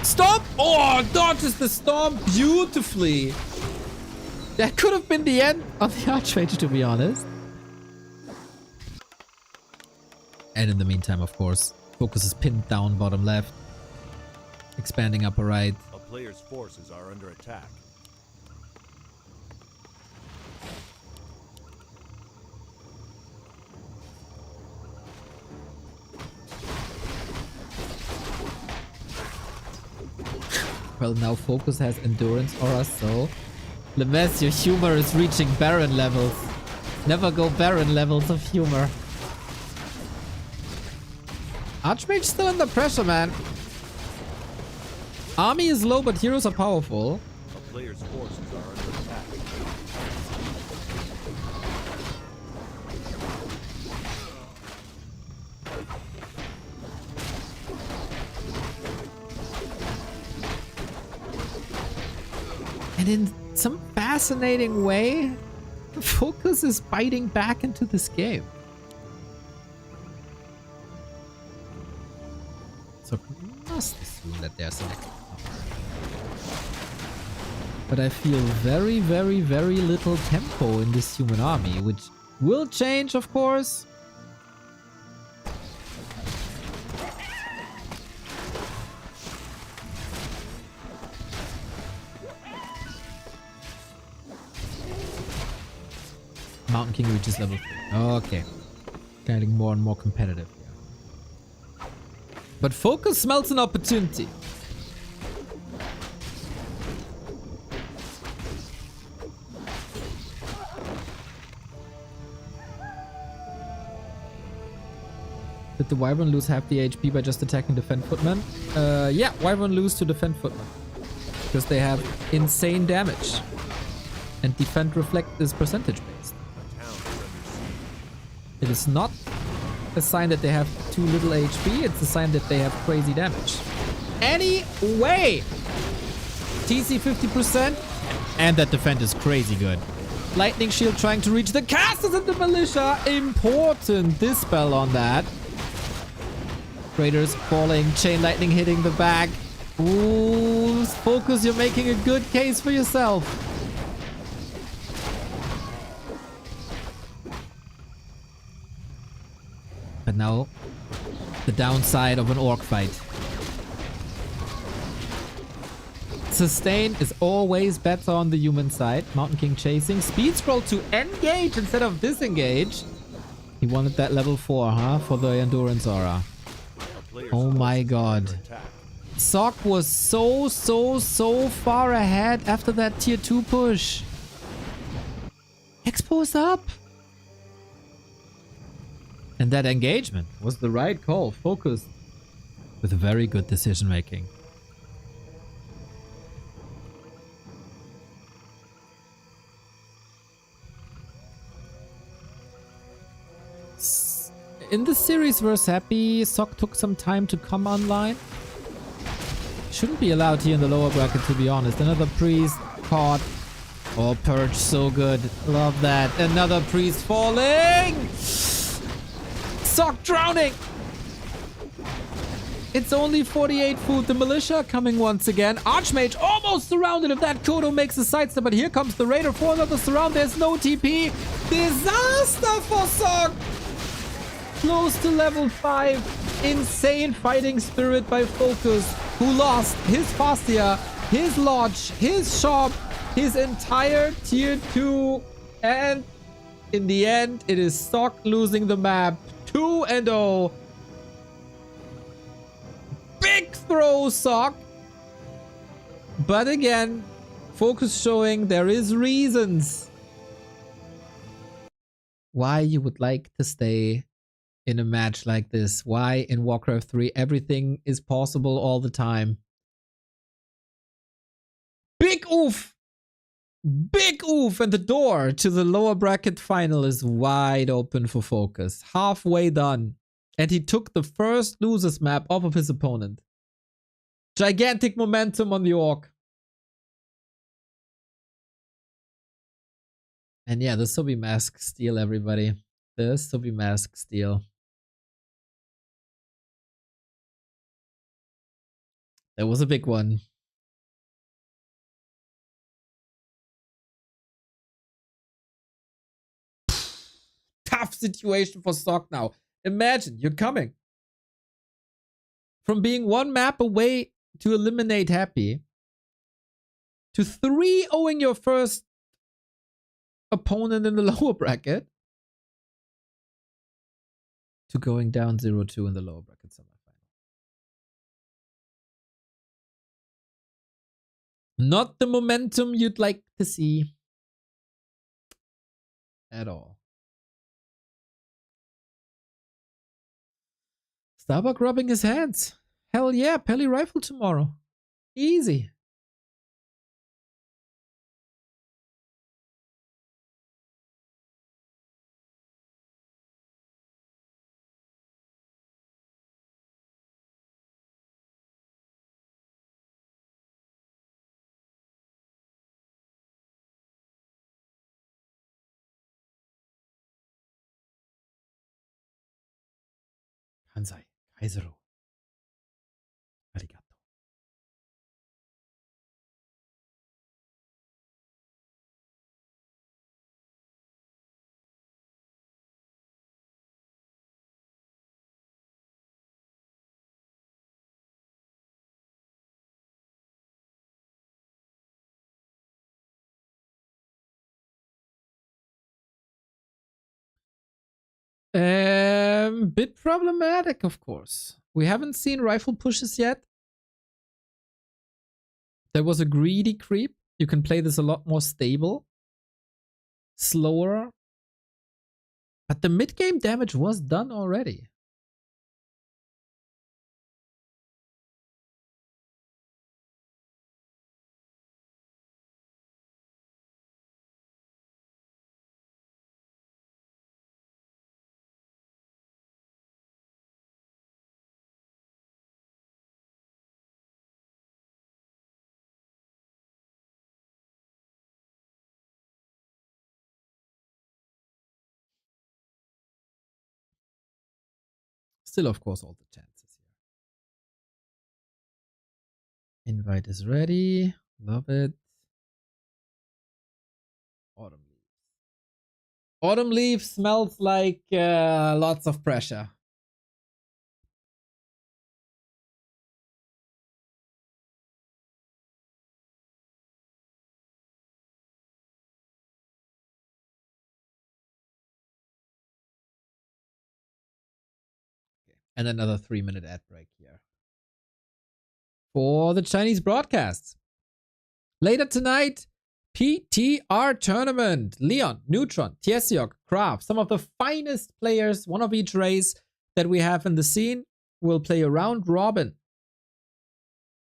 Stomp! Oh, dodges the stomp beautifully. That could have been the end of the Archmage, to be honest. And in the meantime, of course, FoCuS is pinned down bottom left. Expanding upper right. A player's forces are under attack. Well, now FoCuS has endurance aura, so... Lemes, your humor is reaching Baron levels. Never go Baron levels of humor. Archmage still under pressure, man. Army is low, but heroes are powerful. A player's forces are under attack. And in some fascinating way, FoCuS is biting back into this game. So I must assume that there's an extra. But I feel very, very, very little tempo in this human army, which will change, of course. Mountain King reaches level 3. Okay. Getting more and more competitive here. But FoCuS smells an opportunity. Did the Wyvern lose half the HP by just attacking Defend Footman? Yeah, Wyvern lose to Defend Footman. Because they have insane damage. And Defend Reflect is percentage based. It is not a sign that they have too little HP, it's a sign that they have crazy damage. Anyway! TC 50%, and that defend is crazy good. Lightning Shield trying to reach the casters and the militia. Important dispel on that. Raiders falling, Chain Lightning hitting the back. Ooh, FoCuS, you're making a good case for yourself. But now, the downside of an orc fight. Sustain is always better on the human side. Mountain King chasing. Speed scroll to engage instead of disengage. He wanted that level 4, huh? For the endurance aura. Oh my god. Sock was so far ahead after that tier 2 push. Expo's up. And that engagement was the right call. FoCuS with very good decision making. In the series versus Happy, Sock took some time to come online. Shouldn't be allowed here in the lower bracket, to be honest. Another priest caught. Oh, Purge, so good. Love that. Another priest falling. Sock drowning. It's only 48 food. The militia coming once again. Archmage almost surrounded if that Kodo makes a sidestep. But here comes the Raider for another surround. There's no TP. Disaster for Sock. Close to level 5. Insane fighting spirit by FoCuS, who lost his Fastia, his Lodge, his shop, his entire tier 2. And in the end, it is Sock losing the map. 2-0. Big throw, Sock. But again, FoCuS showing there is reasons why you would like to stay in a match like this. Why in Warcraft 3 everything is possible all the time. Big oof! Big oof! And the door to the lower bracket final is wide open for FoCuS. Halfway done. And he took the first losers map off of his opponent. Gigantic momentum on the Orc. And yeah, the Subi Mask steal, everybody. The Subi Mask steal. That was a big one. Tough situation for Sock now. Imagine, you're coming from being 1 map away to eliminate Happy to 3-0ing your first opponent in the lower bracket to going down 0-2 in the lower bracket semifinal. Not the momentum you'd like to see. At all. Starbuck rubbing his hands. Hell yeah, Pelly rifle tomorrow. Easy. Kansai, Kaiseru. Arigato. Bit problematic, of course. We haven't seen rifle pushes yet. There was a greedy creep. You can play this a lot more stable. Slower. But the mid-game damage was done already. Still, of course, all the chances here. Invite is ready. Love it. Autumn leaves. Autumn leaves smells like lots of pressure. Okay. And another 3-minute ad break here. For the Chinese broadcasts. Later tonight, PTR tournament. Leon, Neutron, Tiesiok, Kraft, some of the finest players, one of each race that we have in the scene, will play a round robin.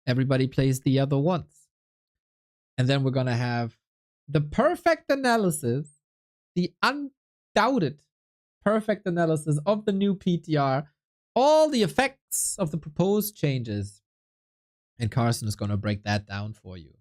Everybody plays the other ones. And then we're going to have the perfect analysis, the undoubted perfect analysis of the new PTR, all the effects of the proposed changes. And Carson is going to break that down for you.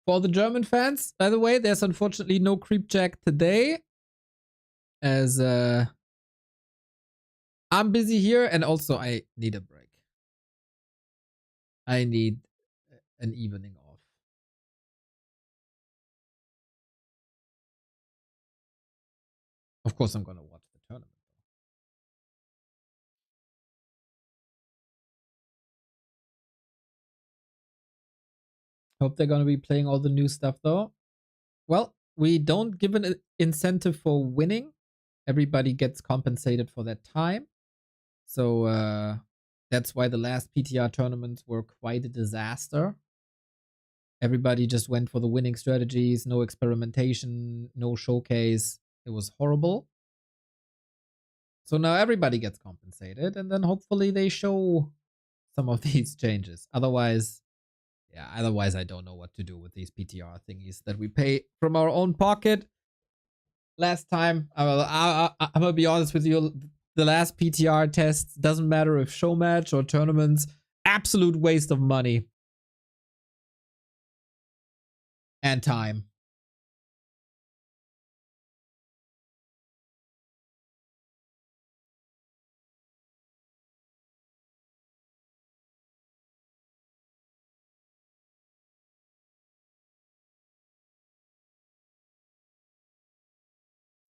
For the German fans, by the way, there's unfortunately no creep check today. As I'm busy here and also I need a break. I need an evening off. Of course, I'm going to watch the tournament. Hope they're going to be playing all the new stuff though. Well, we don't give an incentive for winning. Everybody gets compensated for their time. So that's why the last PTR tournaments were quite a disaster. Everybody just went for the winning strategies, no experimentation, no showcase. It was horrible. So now everybody gets compensated, and then hopefully they show some of these changes. Otherwise, yeah, I don't know what to do with these PTR thingies that we pay from our own pocket. Last time, I'm going to be honest with you, the last PTR test, doesn't matter if show match or tournaments, absolute waste of money. And time.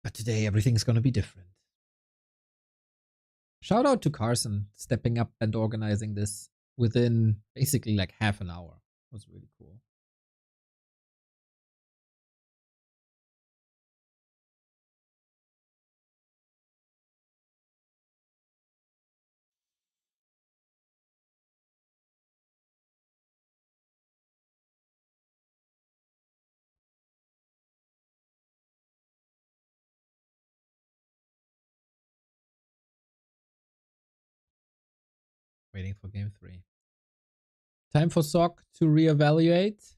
But today everything's gonna be different. Shout out to Carson stepping up and organizing this within basically like half an hour. It was really cool. Waiting for game 3. Time for SOC to reevaluate.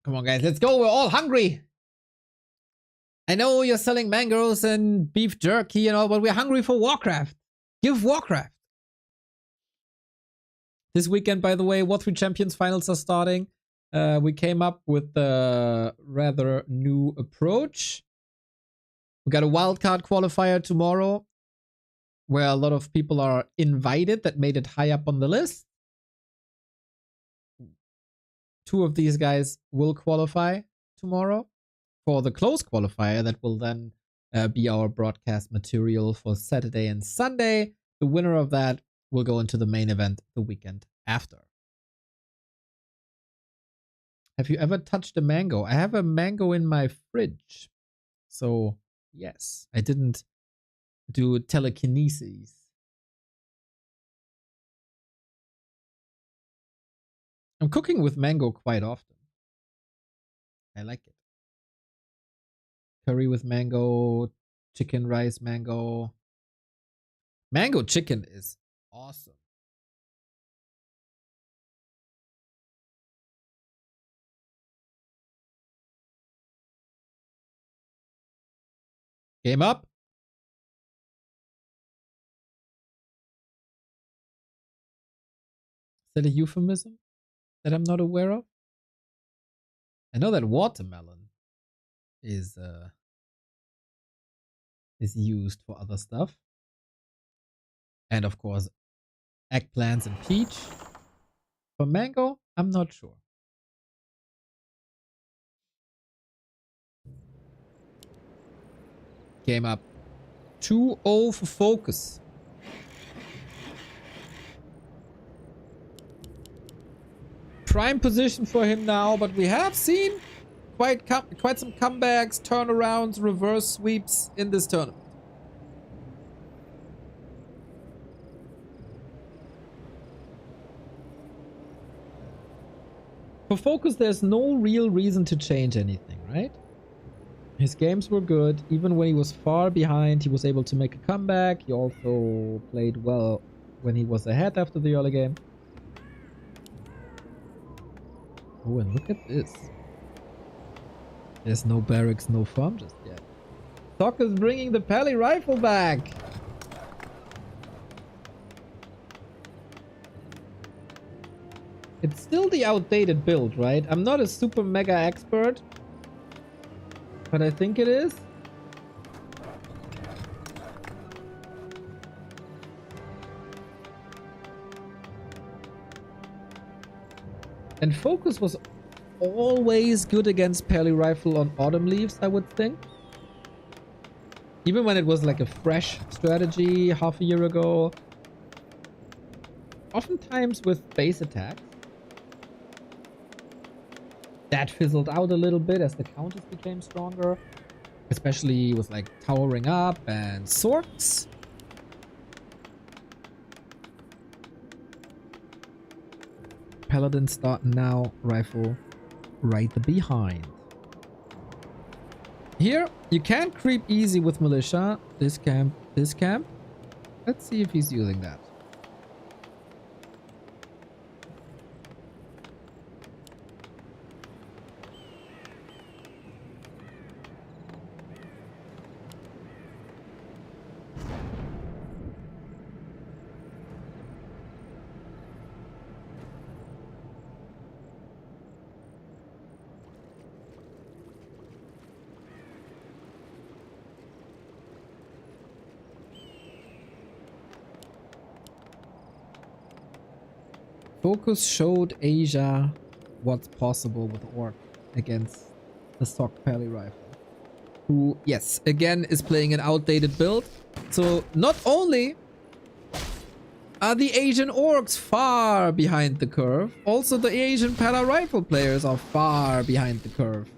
Come on, guys, let's go. We're all hungry. I know you're selling mangoes and beef jerky and all, but we're hungry for Warcraft. Give Warcraft. This weekend, by the way, Warcraft III Champions finals are starting. We came up with a rather new approach. We got a wildcard qualifier tomorrow where a lot of people are invited that made it high up on the list. 2 of these guys will qualify tomorrow for the close qualifier that will then be our broadcast material for Saturday and Sunday. The winner of that will go into the main event the weekend after. Have you ever touched a mango? I have a mango in my fridge. So, yes, I didn't do telekinesis. I'm cooking with mango quite often. I like it. Curry with mango, chicken rice mango. Mango chicken is awesome. Game up. Is that a euphemism that I'm not aware of? I know that watermelon is used for other stuff. And of course, eggplants and peach. For mango, I'm not sure. Game up. 2-0 for FoCuS. Prime position for him now, but we have seen quite some comebacks, turnarounds, reverse sweeps in this tournament. For FoCuS, there's no real reason to change anything, right? His games were good. Even when he was far behind, he was able to make a comeback. He also played well when he was ahead after the early game. Oh, and look at this. There's no barracks, no farm just yet. Sock is bringing the Pally rifle back. It's still the outdated build, right? I'm not a super mega expert, but I think it is. And FoCuS was always good against Pally Rifle on Autumn Leaves, I would think. Even when it was like a fresh strategy half a year ago. Oftentimes with base attacks. That fizzled out a little bit as the counters became stronger. Especially with like towering up and swords. Paladin starting now, rifle right behind. Here, you can't creep easy with militia. This camp. Let's see if he's using that. FoCuS showed Asia what's possible with Orc against the stock Pally rifle. Who, yes, again is playing an outdated build. So not only are the Asian Orcs far behind the curve, also the Asian Pally rifle players are far behind the curve.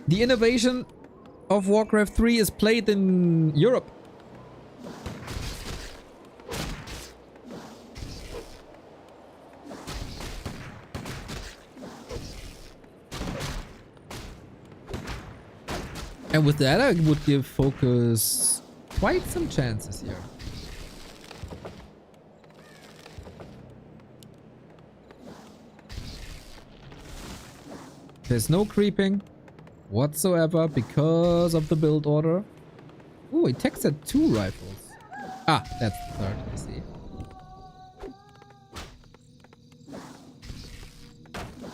The innovation of Warcraft 3 is played in Europe. And with that, I would give FoCuS quite some chances here. There's no creeping whatsoever because of the build order. Ooh, he texted 2 rifles. Ah, that's the third, I see.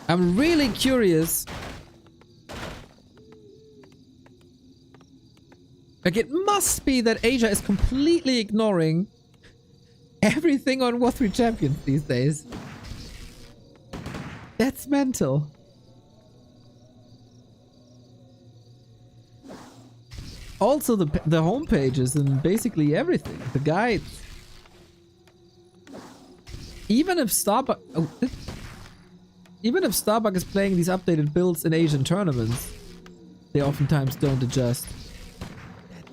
I'm really curious. Like, it must be that Asia is completely ignoring everything on Warcraft 3 Champions these days. That's mental. Also, the homepages and basically everything. The guides. Even if Starbuck... Oh, even if Starbuck is playing these updated builds in Asian tournaments, they oftentimes don't adjust.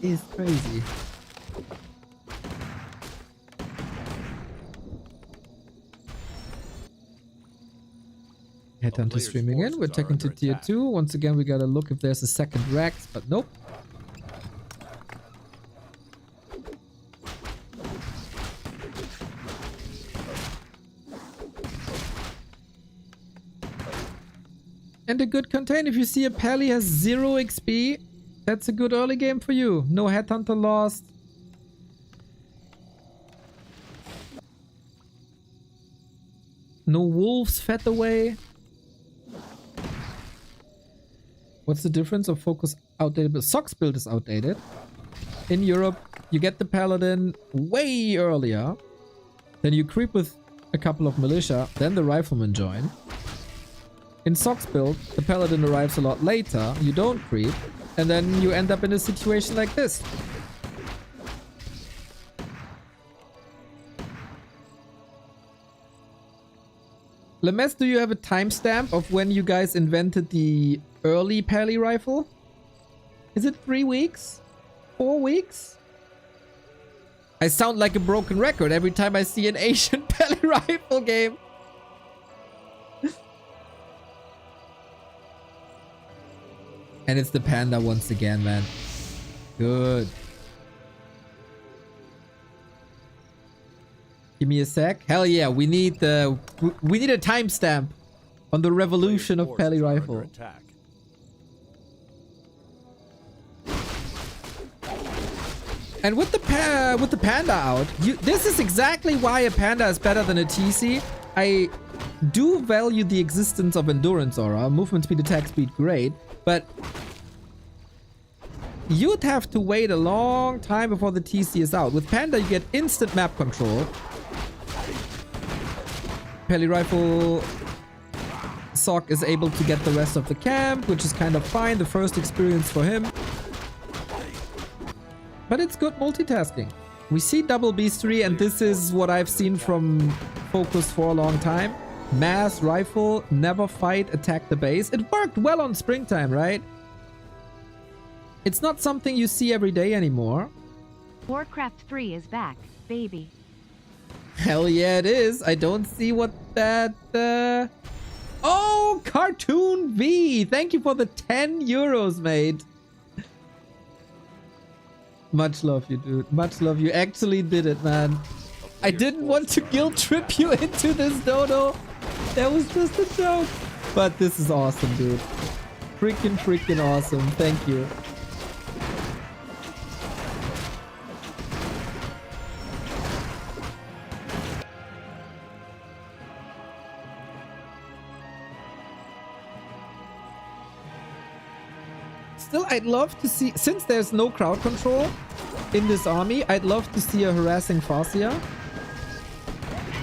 Is crazy. Headhunter streaming in. We're taking to tier 2. Once again, we gotta look if there's a second Rex, but nope. And a good contain. If you see a Pally has 0 XP, that's a good early game for you. No Headhunter lost. No wolves fed away. What's the difference of FoCuS outdated build? Sox build is outdated. In Europe, you get the Paladin way earlier. Then you creep with a couple of militia. Then the riflemen join. In Sox build, the Paladin arrives a lot later. You don't creep. And then you end up in a situation like this. Lemes, do you have a timestamp of when you guys invented the early Pally rifle? Is it 3 weeks? 4 weeks? I sound like a broken record every time I see an Asian Pally rifle game. And it's the panda once again, man. Good. Give me a sec. Hell yeah, we need a timestamp on the revolution of Pally rifle. And with the panda out, this is exactly why a panda is better than a TC. I do value the existence of endurance aura, movement speed, attack speed, great, but you'd have to wait a long time before the TC is out. With panda, you get instant map control. Pally rifle Sock is able to get the rest of the camp, which is kind of fine. The first experience for him. But it's good multitasking. We see double beastry, and this is what I've seen from FoCuS for a long time. Mass rifle, never fight, attack the base. It worked well on springtime, right? It's not something you see every day anymore. Warcraft 3 is back, baby. Hell yeah, it is. I don't see what that... Oh, Cartoon V! Thank you for the 10 euros, mate. Much love you, dude. Much love. You actually did it, man. I didn't want to guilt trip you into this dodo. That was just a joke. But this is awesome, dude. Freaking awesome. Thank you. Still, I'd love to see, since there's no crowd control in this army, I'd love to see a harassing Fascia.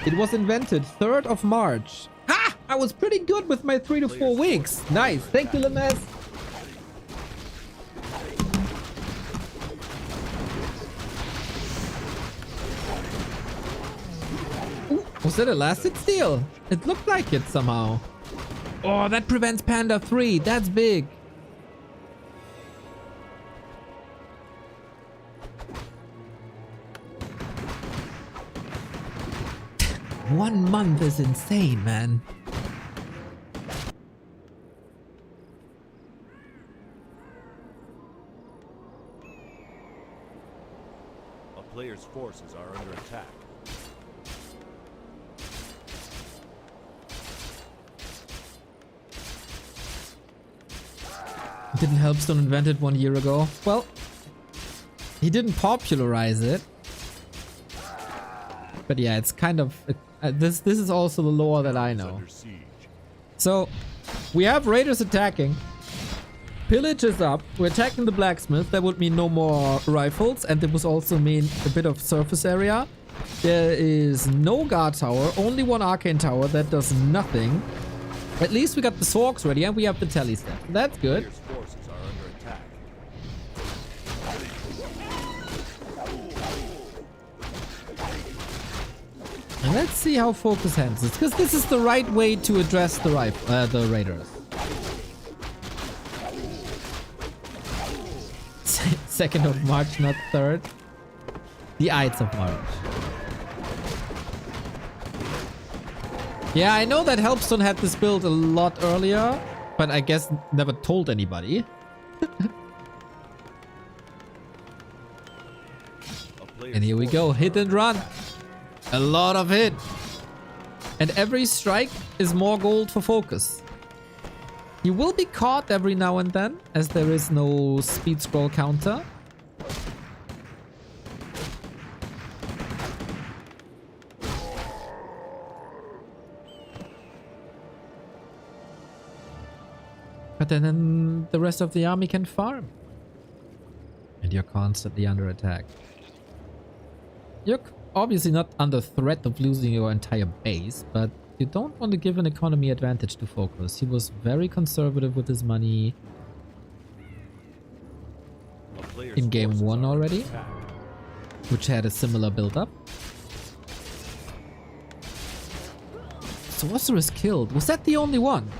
It was invented 3rd of March. Ha! I was pretty good with my 3 to 4 weeks. Nice. Thank you, Lemes. Ooh, was that a lasted steal? It looked like it somehow. Oh, that prevents Panda 3. That's big. One month is insane, man. A player's forces are under attack. Didn't Helpstone invent it 1 year ago? Well, he didn't popularize it. But yeah, it's kind of... this is also the lore that I know. So, we have raiders attacking. Pillage is up. We're attacking the blacksmith. That would mean no more rifles. And it would also mean a bit of surface area. There is no guard tower. Only one arcane tower that does nothing. At least we got the Sorks ready and we have the tele step. That's good. Forces are under attack. And let's see how FoCuS handles it, because this is the right way to address the the raiders. 2nd of March, not 3rd. The Ides of March. Yeah, I know that Helpstone had this build a lot earlier, but I guess never told anybody. And here we go, hit and run. A lot of hit. And every strike is more gold for FoCuS. He will be caught every now and then, as there is no speed scroll counter. But then the rest of the army can farm. And you're constantly under attack. You're obviously not under threat of losing your entire base, but you don't want to give an economy advantage to FoCuS. He was very conservative with his money in game 1 already, which had a similar build-up. Sorceress killed. Was that the only one?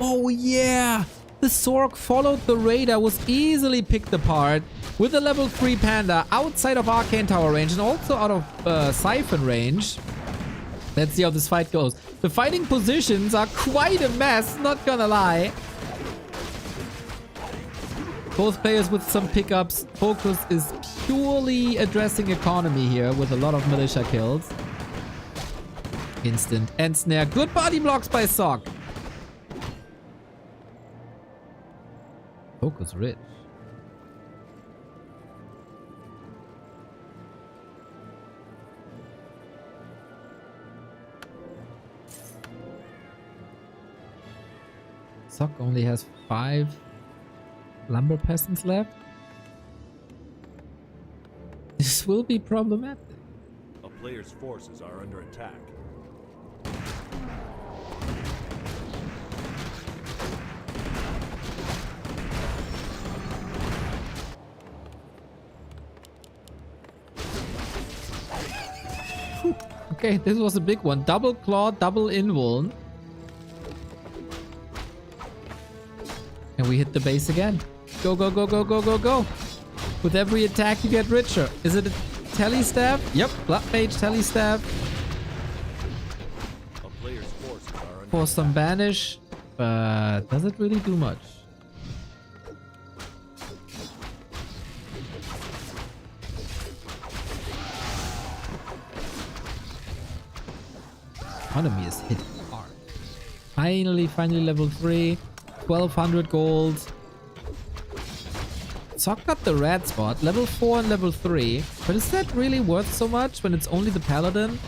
Oh yeah! The Sork followed the raider, was easily picked apart with a level 3 panda outside of Arcane Tower range and also out of Siphon range. Let's see how this fight goes. The fighting positions are quite a mess, not gonna lie. Both players with some pickups. FoCuS is purely addressing economy here with a lot of militia kills. Instant end snare. Good body blocks by Sock. FoCuS rich. Sock only has 5 lumber peasants left. This will be problematic. A player's forces are under attack. Okay, this was a big one. Double claw, double invuln. And we hit the base again. Go, go, go, go, go, go, go. With every attack, you get richer. Is it a tele staff? Yep, Blood Mage tele staff. A player's forces are under For some banish, but does it really do much? economy is hit hard. Finally level 3. 1200 gold. Sock got the red spot. Level 4 and level 3. But is that really worth so much when it's only the paladin?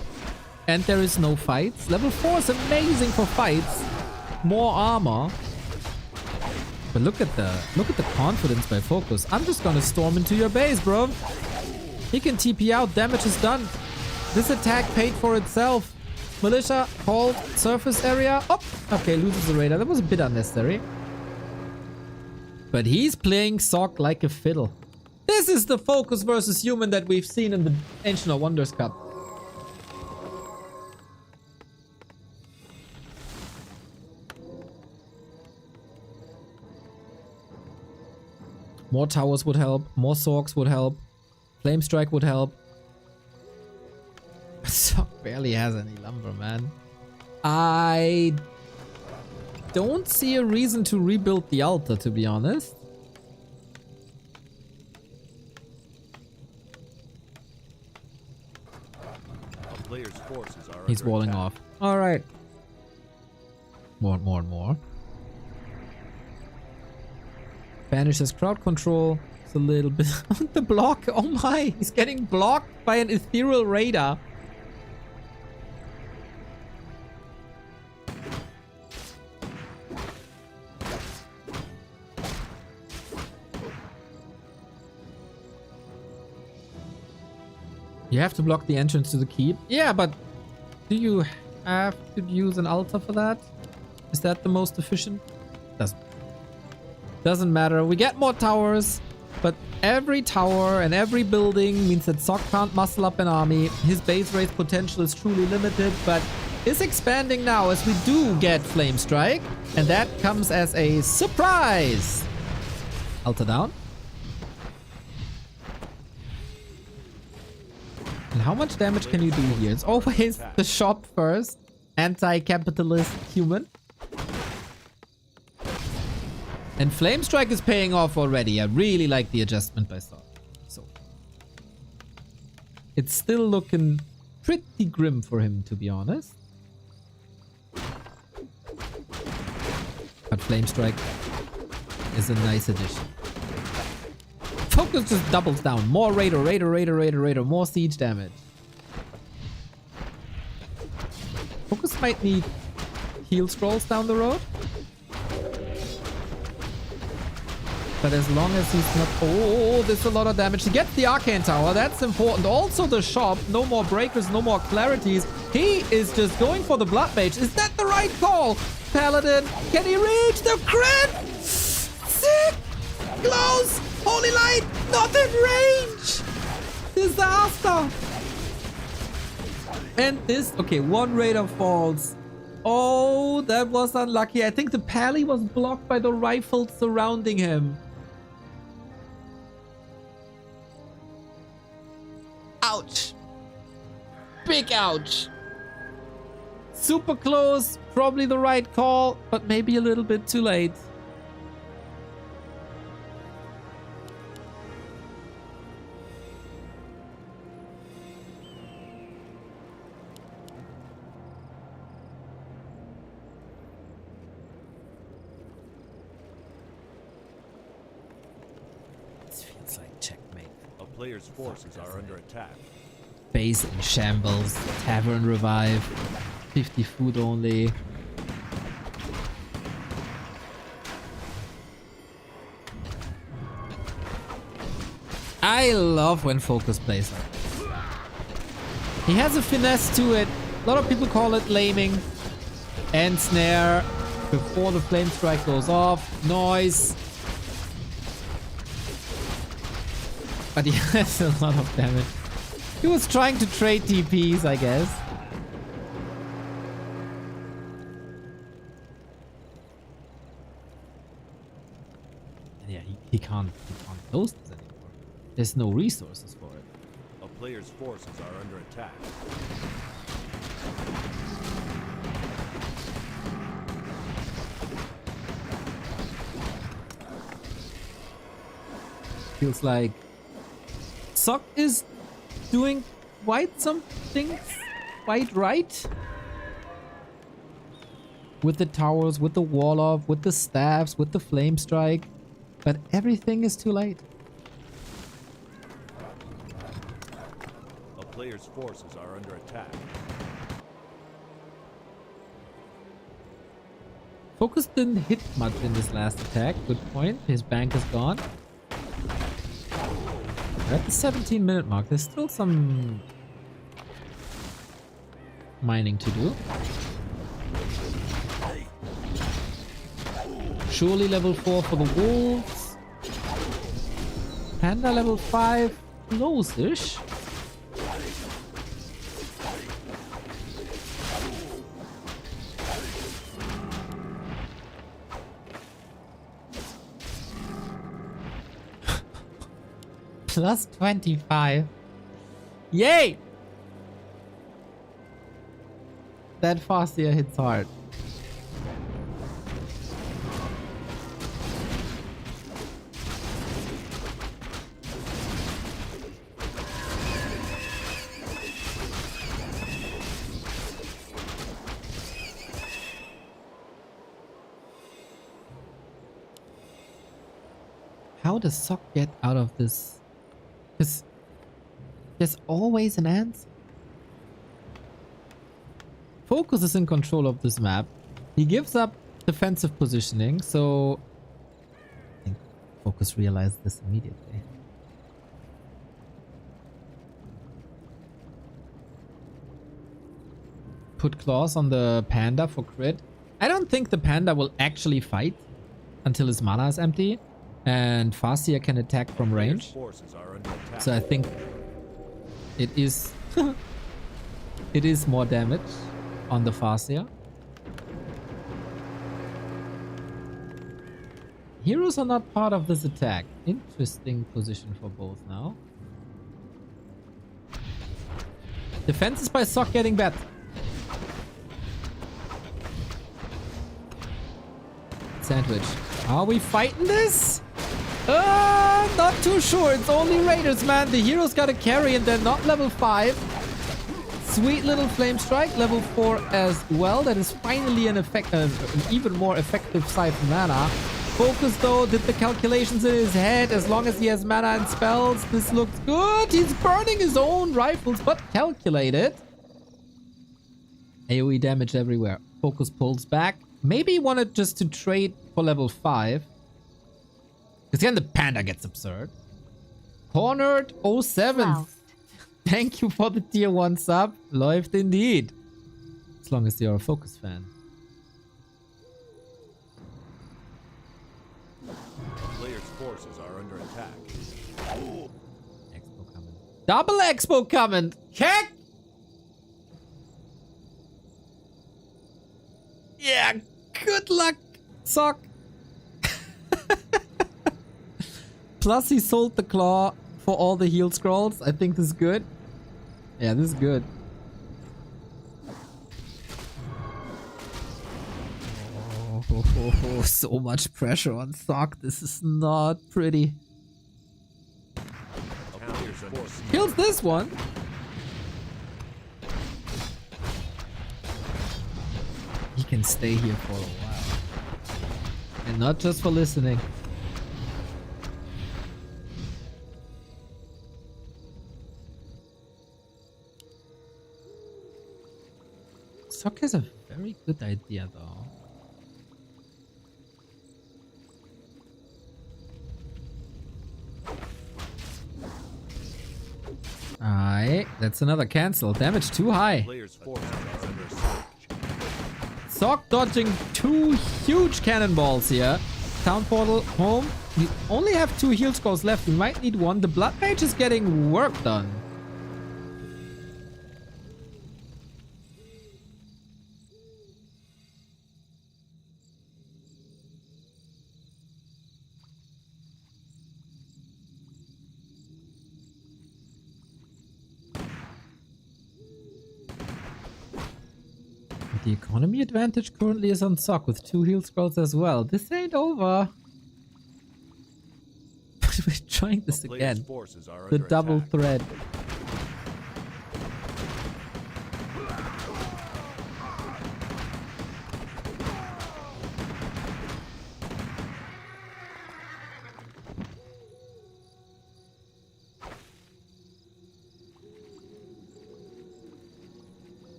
And there is no fights? Level 4 is amazing for fights. More armor. But look at the confidence by FoCuS. I'm just gonna storm into your base, bro. He can TP out. Damage is done. This attack paid for itself. Militia, hold, surface area. Oh, okay, loses the radar. That was a bit unnecessary. But he's playing Sock like a fiddle. This is the FoCuS versus human that we've seen in the Ancient of Wonders Cup. More towers would help. More Sorks would help. Flame Strike would help. Sock barely has any lumber, man. I don't see a reason to rebuild the altar, to be honest. A player's forces are He's under walling attack. off. Alright. More and more and more. Banishes crowd control. It's a little bit on the block. Oh my, he's getting blocked by an ethereal radar. You have to block the entrance to the keep. Yeah, but do you have to use an altar for that? Is that the most efficient? Doesn't matter. We get more towers, but every tower and every building means that Sock can't muscle up an army. His base race potential is truly limited, but is expanding now as we do get Flame Strike, and that comes as a surprise. Altar down. And how much damage can you do here? It's always the shop first. Anti-capitalist human. And Flame Strike is paying off already. I really like the adjustment by Sock. So it's still looking pretty grim for him, to be honest. But Flame Strike is a nice addition. FoCuS just doubles down. More Raider, more siege damage. FoCuS might need heal scrolls down the road. But as long as he's not... Oh, there's a lot of damage. He gets the Arcane Tower. That's important. Also the shop. No more breakers, no more clarities. He is just going for the Blood Mage. Is that the right call? Paladin, can he reach the crit? Sick! Close! Holy Light! Not in range! Disaster! And this... Okay, one Raider falls. Oh, that was unlucky. I think the Pally was blocked by the rifles surrounding him. Ouch. Big ouch. Super close. Probably the right call, but maybe a little bit too late. This feels like checkmate. A player's forces are under attack. Base in shambles. Tavern revive. 50 food only. I love when FoCuS plays like this. He has a finesse to it. A lot of people call it laming. End snare before the flame strike goes off. Noise. But he has a lot of damage. He was trying to trade TPs, I guess. And yeah, he can't host this anymore. There's no resources for it. A player's forces are under attack. Feels like Sock is doing quite some things quite right. with the towers, with the wall off, with the staffs, with the flame strike. But everything is too late. A player's forces are under attack. FoCuS didn't hit much in this last attack. Good point. His bank is gone. We're at the 17-minute mark. There's still some mining to do. Surely level 4 for the wolves. Panda level 5. Close-ish. Plus 25. Yay! That Farseer hits hard. How does Sock get out of this? Because there's always an answer. FoCuS is in control of this map. He gives up defensive positioning, so I think FoCuS realized this immediately. Put claws on the Panda for crit. I don't think the Panda will actually fight until his mana is empty. And Farseer can attack from range. So I think it is it is more damage on the Farseer. Heroes are not part of this attack. Interesting position for both now. Defense is by Sock getting better. Sandwich. Are we fighting this? Not too sure. It's only Raiders, man. The heroes got to carry and they're not level 5. Sweet little flame strike, level 4 as well. That is finally an even more effective Siphon mana. FoCuS though did the calculations in his head. As long as he has mana and spells, this looks good. He's burning his own rifles, but calculated. AoE damage everywhere. FoCuS pulls back. Maybe he wanted just to trade for level 5. Because then the Panda gets absurd. Cornered 07. Wow. Thank you for the tier 1 sub. Läuft indeed. As long as you're a FoCuS fan. Players' forces are under attack. Expo coming. Double Expo coming. Heck! Yeah, good luck, Sock. Plus he sold the claw for all the heal scrolls. I think this is good. Yeah, this is good. Oh, so much pressure on Sock. This is not pretty. Kills this one. He can stay here for a while. And not just for listening. Sock has a very good idea though. Alright, that's another cancel. Damage too high. Players' forces are under siege. Sock dodging 2 huge cannonballs here. Town portal home. We only have 2 heal scrolls left. We might need 1. The Blood Mage is getting work done. The economy advantage currently is on Sock with 2 heal scrolls as well. This ain't over. We're trying this again. The double thread.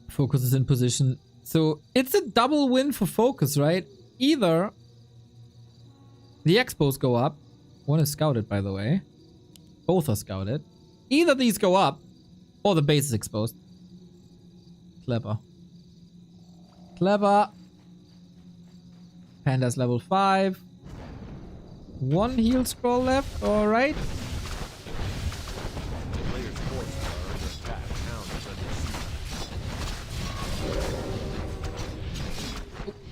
FoCuS is in position. So it's a double win for FoCuS, right? Either the expos go up. One is scouted, by the way. Both are scouted. Either these go up or the base is exposed. Clever. Clever. Panda's level 5. One heal scroll left, alright. The player's forces are under attack. Town is under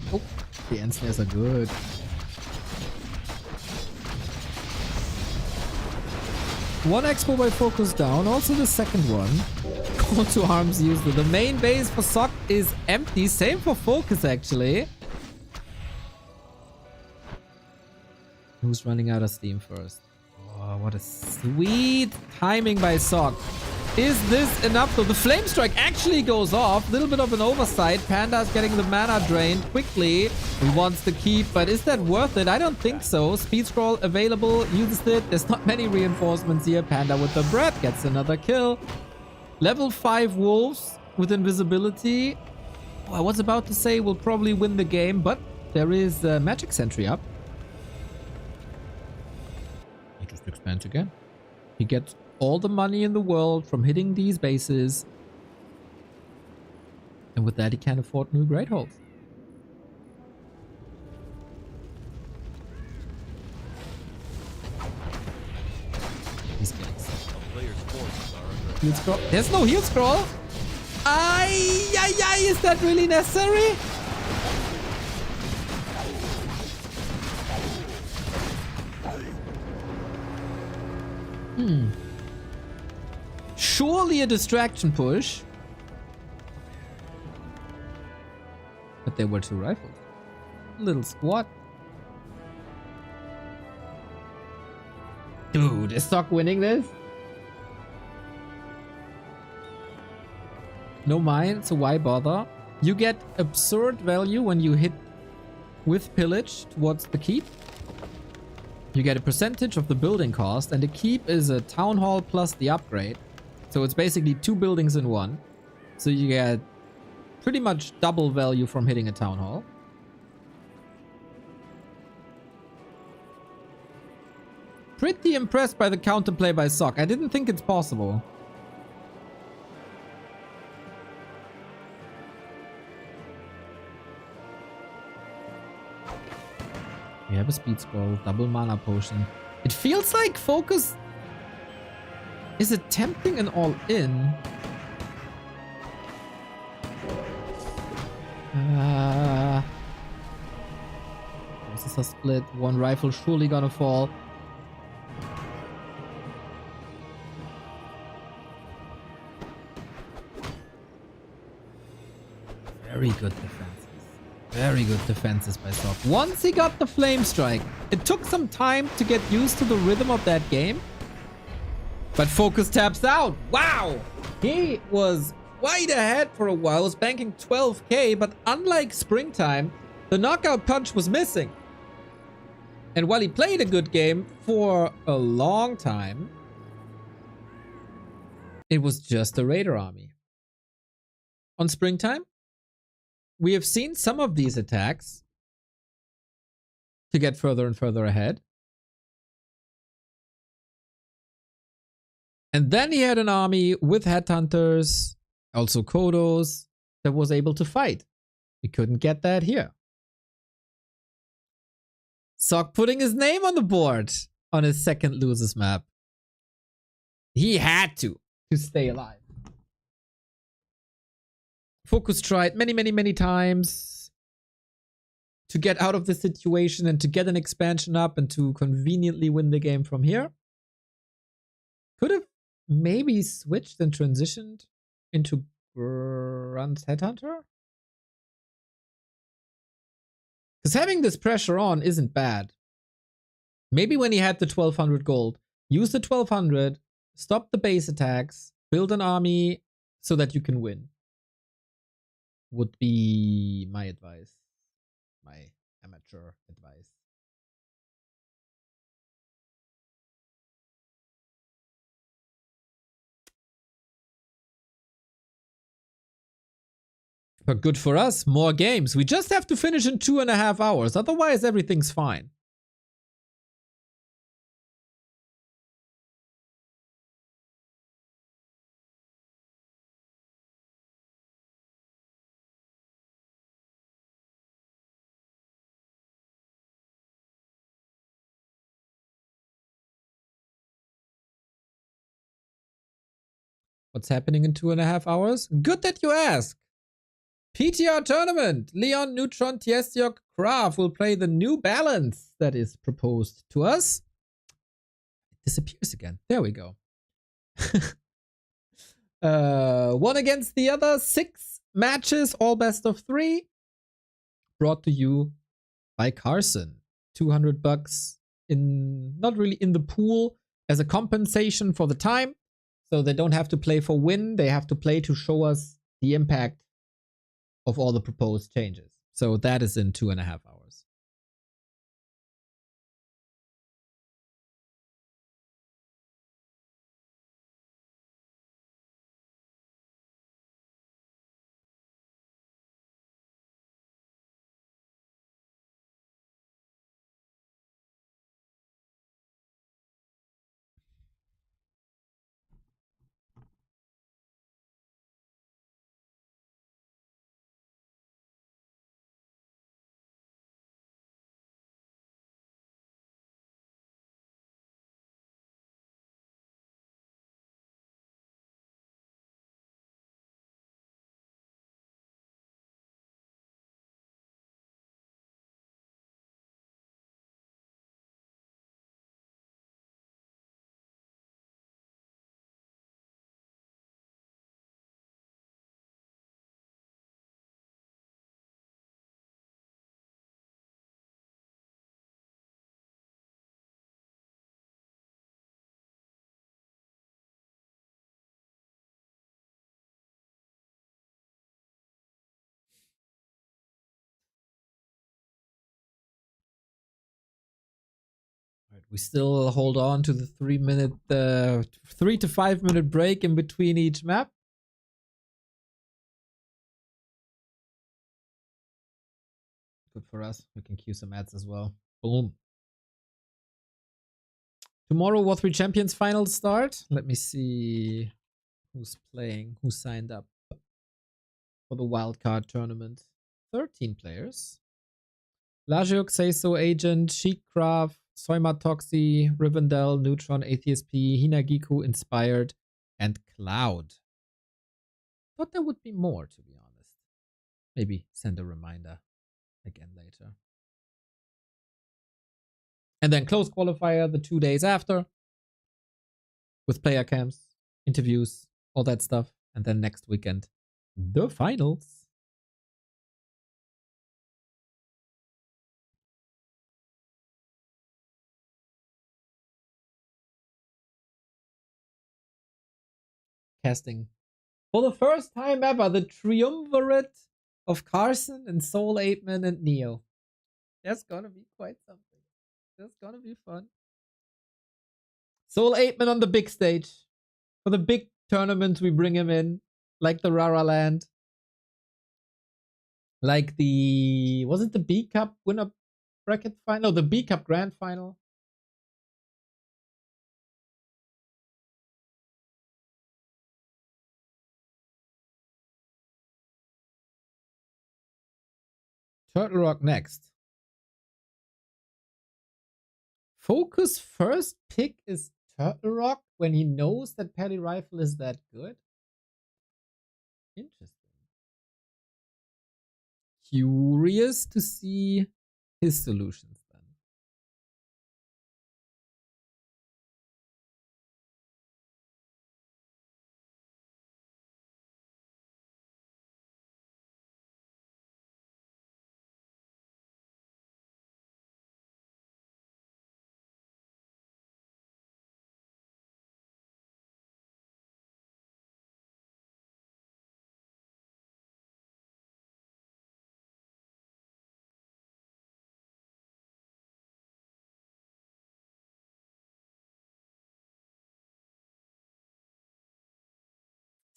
siege. Oh, the end snares are good. One expo by FoCuS down, also the second one. Call to arms used. The main base for SOC is empty. Same for FoCuS actually. Who's running out of steam first? Oh, what a sweet timing by SOC. Is this enough though? The flame strike actually goes off. Little bit of an oversight. Panda's getting the mana drained quickly. He wants to keep, but is that worth it? I don't think so. Speed scroll available. Uses it. There's not many reinforcements here. Panda with the breath gets another kill. Level 5 wolves with invisibility. Oh, I was about to say we'll probably win the game, but there is a magic sentry up. He just expands again. He gets all the money in the world from hitting these bases. And with that, he can afford new great holes. He's getting sick. The player's forces are under Heal scroll. There's no heal scroll. Ay, is that really necessary? Surely a distraction push. But there were 2 rifles. Little squad. Dude, is SOC winning this? No mine, so why bother? You get absurd value when you hit with pillage towards the keep. You get a percentage of the building cost, and the keep is a town hall plus the upgrade. So it's basically 2 buildings in one. So you get pretty much double value from hitting a town hall. Pretty impressed by the counterplay by SOC. I didn't think it's possible. We have a speed scroll, double mana potion. It feels like FoCuS is attempting an all-in. This is a split. One rifle surely gonna fall. Very good defenses. Very good defenses by SOC. Once he got the flame strike, it took some time to get used to the rhythm of that game. But FoCuS taps out. Wow! He was quite ahead for a while. Was banking 12k, but unlike Springtime, the knockout punch was missing. And while he played a good game for a long time, it was just a Raider army. On Springtime, we have seen some of these attacks to get further and further ahead. And then he had an army with headhunters, also Kodos, that was able to fight. We couldn't get that here. SOC putting his name on the board on his second losers map. He had to stay alive. FoCuS tried many times to get out of the situation and to get an expansion up and to conveniently win the game from here. Could have maybe switched and transitioned into Grunt's Headhunter? Because having this pressure on isn't bad. Maybe when he had the 1200 gold, use the 1200, stop the base attacks, build an army so that you can win. Would be my advice. My amateur advice. But good for us, more games. We just have to finish in 2.5 hours. Otherwise, everything's fine. What's happening in 2.5 hours? Good that you ask. PTR tournament. Leon, Neutron, Tiestiok, Graf will play the new balance that is proposed to us. It disappears again. There we go. One against the other. 6 matches, all best of 3. Brought to you by Carson. $200 in, not really in the pool, as a compensation for the time. So they don't have to play for win. They have to play to show us the impact of all the proposed changes. So that is in 2.5 hours. Right, we still hold on to the 3 to 5 minute break in between each map. Good for us. We can cue some ads as well. Boom. Tomorrow, War3 Champions finals start. Let me see who's playing, who signed up for the wildcard tournament. 13 players. Lajuk, Seiso, Agent, Sheikcraft, Soima Toxi, Rivendell, Neutron, Atheist P, Hinagiku, Inspired, and Cloud. Thought there would be more, to be honest. Maybe send a reminder again later. And then close qualifier the 2 days after with player camps, interviews, all that stuff. And then next weekend, the finals. Casting for the first time ever the triumvirate of Carson and Soul 8man and Neo. That's gonna be quite something. That's gonna be fun. Soul 8man on the big stage. For the big tournaments, we bring him in. Like the Rara Land. Like the... Was it the B Cup winner bracket final? The B Cup grand final. Turtle Rock next. FoCuS first pick is Turtle Rock when he knows that Paddy Rifle is that good? Interesting. Curious to see his solutions then.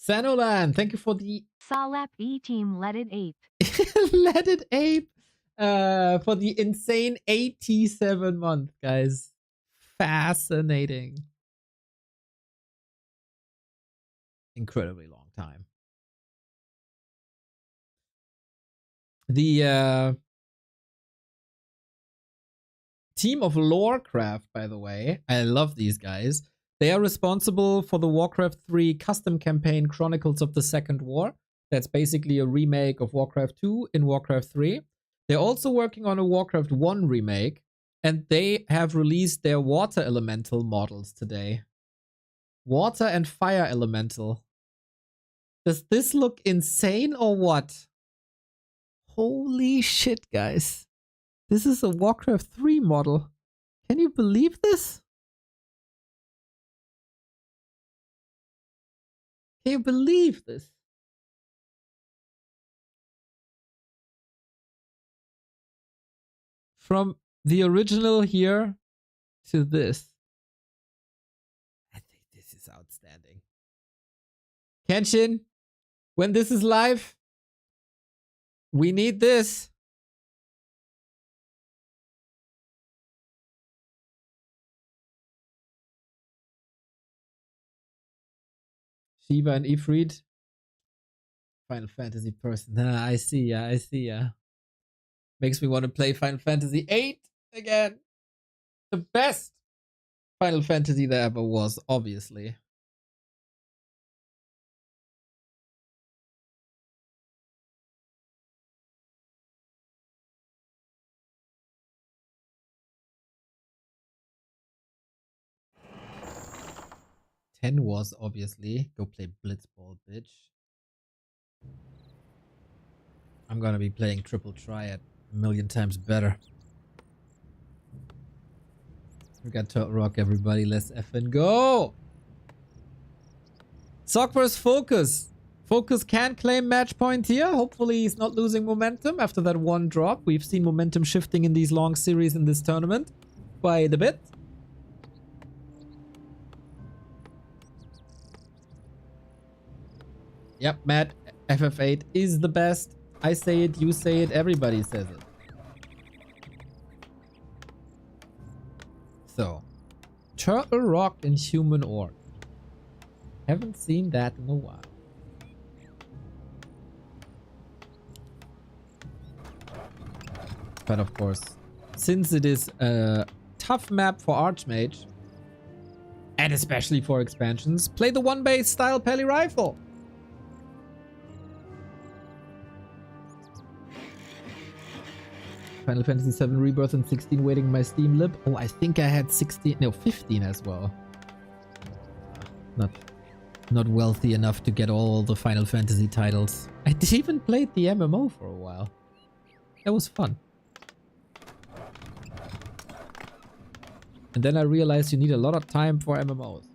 Sanolan, thank you for the Salap E-Team let it ape. let it ape for the insane 87 month, guys. Fascinating. Incredibly long time. The team of Warcraft, by the way, I love these guys. They are responsible for the Warcraft 3 custom campaign Chronicles of the Second War. That's basically a remake of Warcraft 2 in Warcraft 3. They're also working on a Warcraft 1 remake, and they have released their water elemental models today. Water and fire elemental. Does this look insane or what? Holy shit, guys. This is a Warcraft 3 model. Can you believe this? Can you believe this? From the original here to this. I think this is outstanding. Kenshin, when this is live, we need this. Shiva and Ifrit. Final Fantasy person. Ah, I see ya, I see ya. Makes me want to play Final Fantasy VIII again. The best Final Fantasy there ever was, obviously. Ten was obviously. Go play Blitzball, bitch. I'm gonna be playing Triple Triad a million times better. We got Turtle Rock, everybody. Let's effing go! Sock vs FoCuS. FoCuS can claim match point here. Hopefully he's not losing momentum after that one drop. We've seen momentum shifting in these long series in this tournament quite a bit. Yep, Matt, FF8 is the best. I say it, you say it, everybody says it. So, Turtle Rock and Human Orc. Haven't seen that in a while. But of course, since it is a tough map for Archmage, and especially for expansions, play the one-base style Peli Rifle. Final Fantasy VII Rebirth and 16 waiting my Steam lib. Oh, I think I had 16, no, 15 as well. Not wealthy enough to get all the Final Fantasy titles. I even played the MMO for a while. That was fun. And then I realized you need a lot of time for MMOs.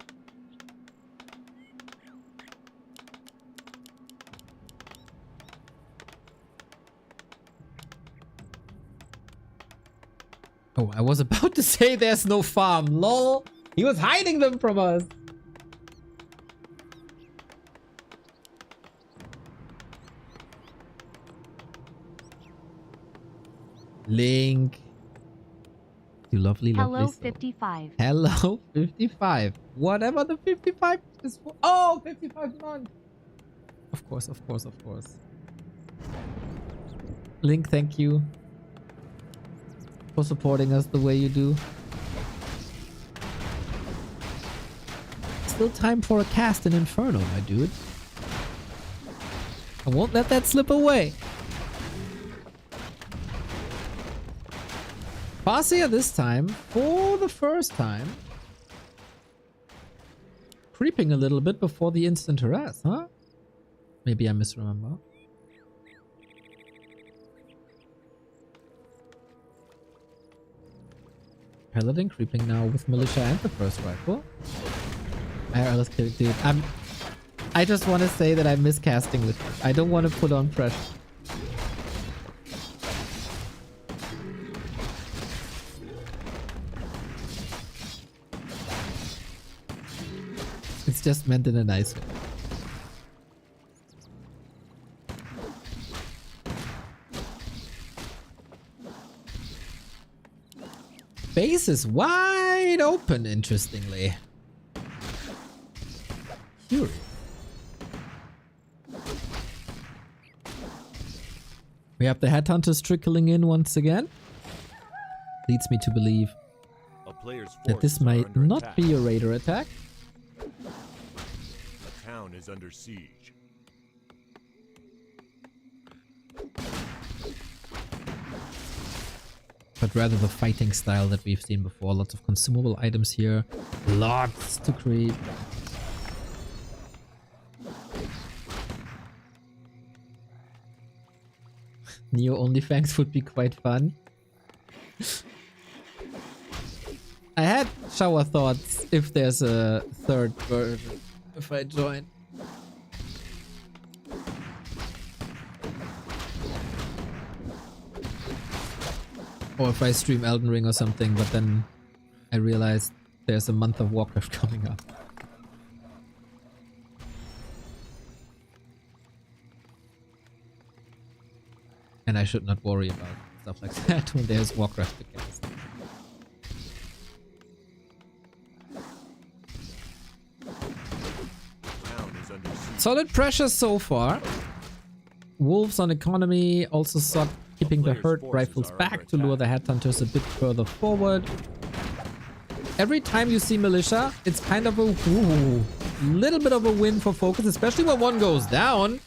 Oh, I was about to say there's no farm. Lol. He was hiding them from us. Link. You lovely, lovely. Hello, soul. 55. Hello, 55. Whatever the 55 is for. Oh, 55 months. Of course, of course, of course. Link, thank you for supporting us the way you do. Still time for a cast in Inferno, my dude. I won't let that slip away. Farseer this time, for the first time, creeping a little bit before the instant harass, huh? Maybe I misremember. Paladin creeping now with Militia and the first rifle. Dude, I just want to say that I'm miscasting with this. I don't want to put on pressure. It's just meant in a nice way. base is wide open, interestingly. Curious. We have the headhunters trickling in once again. Leads me to believe A player's that this forces are might under not attack. be a raider attack. The town is under siege. But rather the fighting style that we've seen before. Lots of consumable items here. Lots to creep. Neo OnlyFans would be quite fun. I had shower thoughts if there's a third version. If I join. Or if I stream Elden Ring or something, but then I realized there's a month of Warcraft coming up. And I should not worry about stuff like that when there's Warcraft to cast. Town is under siege. Solid pressure so far. Wolves on economy also sought keeping the herd rifles back to lure the headhunters a bit further forward. Every time you see militia, it's kind of a little bit of a win for FoCuS, especially when one goes down.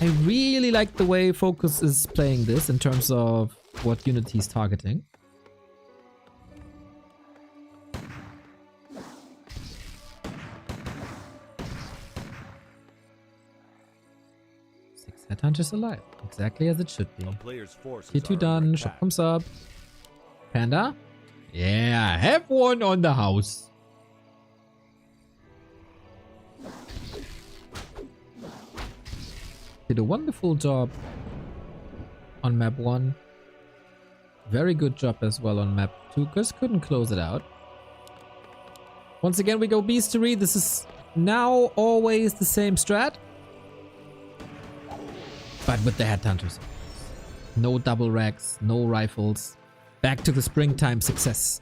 I really like the way FoCuS is playing this in terms of what unit he's targeting. Headhunters alive. Exactly as it should be. A player's forces Tier 2 are done. under Shop attack. comes up. Panda? Yeah, have one on the house. Did a wonderful job on map 1. Very good job as well on map 2. Just couldn't close it out. Once again, we go beastery. This is now always the same strat. But with the headhunters. No double racks, no rifles. Back to the springtime success.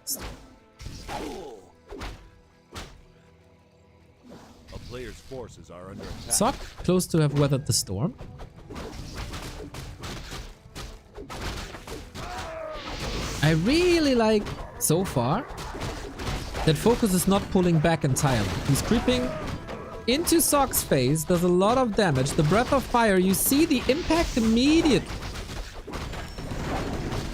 A player's forces are under attack. Sock, close to have weathered the storm. I really like, so far, that FoCuS is not pulling back entirely. He's creeping into Sock's face, does a lot of damage. The Breath of Fire, you see the impact immediately.